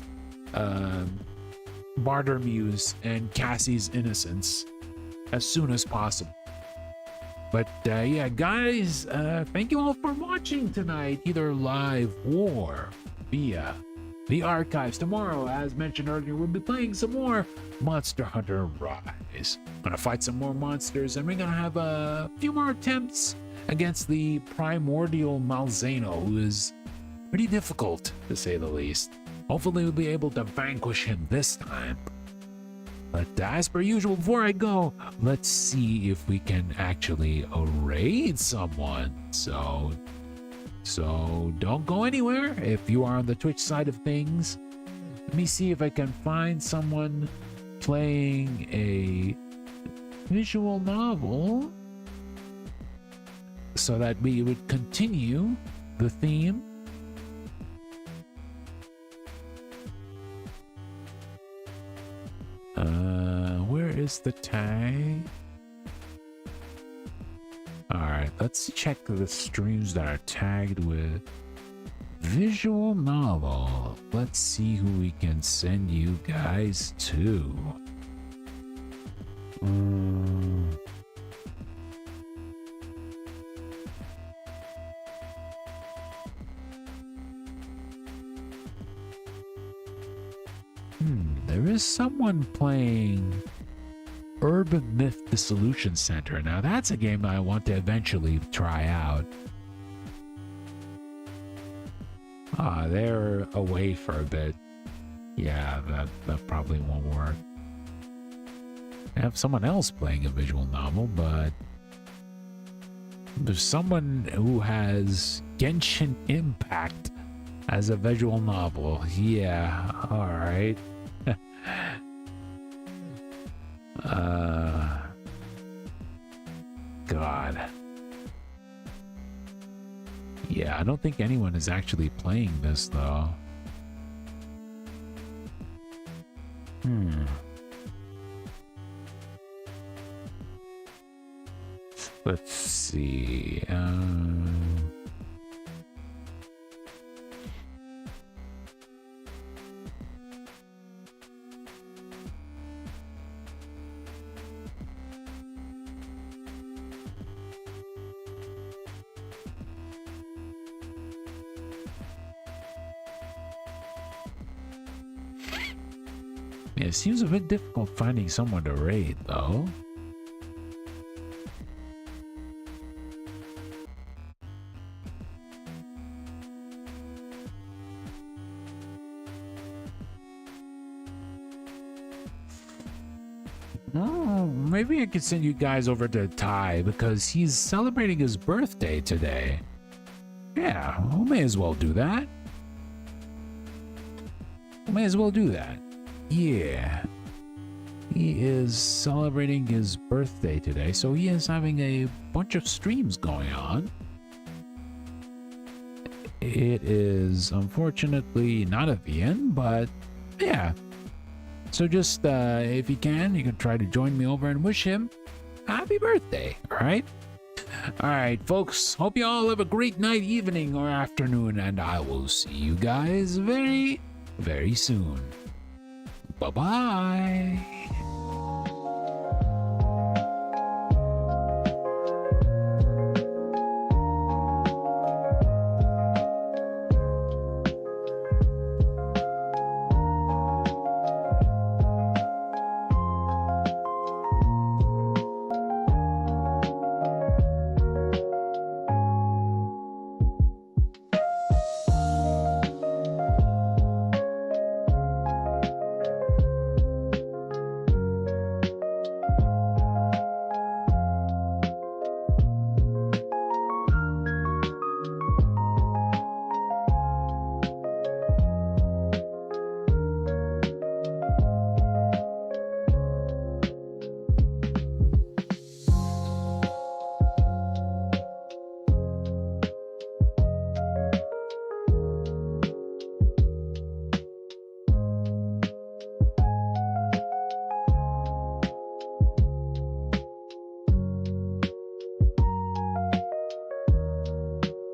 Bartermuse and Cassie's innocence as soon as possible. But yeah, guys, thank you all for watching tonight, either live or via the archives. Tomorrow, as mentioned earlier, we'll be playing some more Monster Hunter Rise. Gonna fight some more monsters, and we're gonna have a few more attempts against the primordial Malzeno, who is pretty difficult, to say the least. Hopefully we'll be able to vanquish him this time. But as per usual, before I go, let's see if we can actually raid someone. So don't go anywhere if you are on the Twitch side of things. Let me see if I can find someone playing a visual novel so that we would continue the theme. Where is the tag? Alright, let's check the streams that are tagged with visual novel. Let's see who we can send you guys to. There is someone playing Urban Myth Dissolution Center. Now that's a game I want to eventually try out. They're away for a bit. Yeah, that probably won't work. I have someone else playing a visual novel, but there's someone who has Genshin Impact as a visual novel. Yeah, alright. God. Yeah, I don't think anyone is actually playing this, though. Let's see. Yeah, it seems a bit difficult finding someone to raid, though. Oh, maybe I could send you guys over to Ty because he's celebrating his birthday today. Yeah, we may as well do that. May as well do that. Yeah. He is celebrating his birthday today, so he is having a bunch of streams going on. It is unfortunately not a VN, but yeah. So just, if you can try to join me over and wish him happy birthday, alright? Alright, folks, hope you all have a great night, evening, or afternoon, and I will see you guys very, very soon. Bye-bye.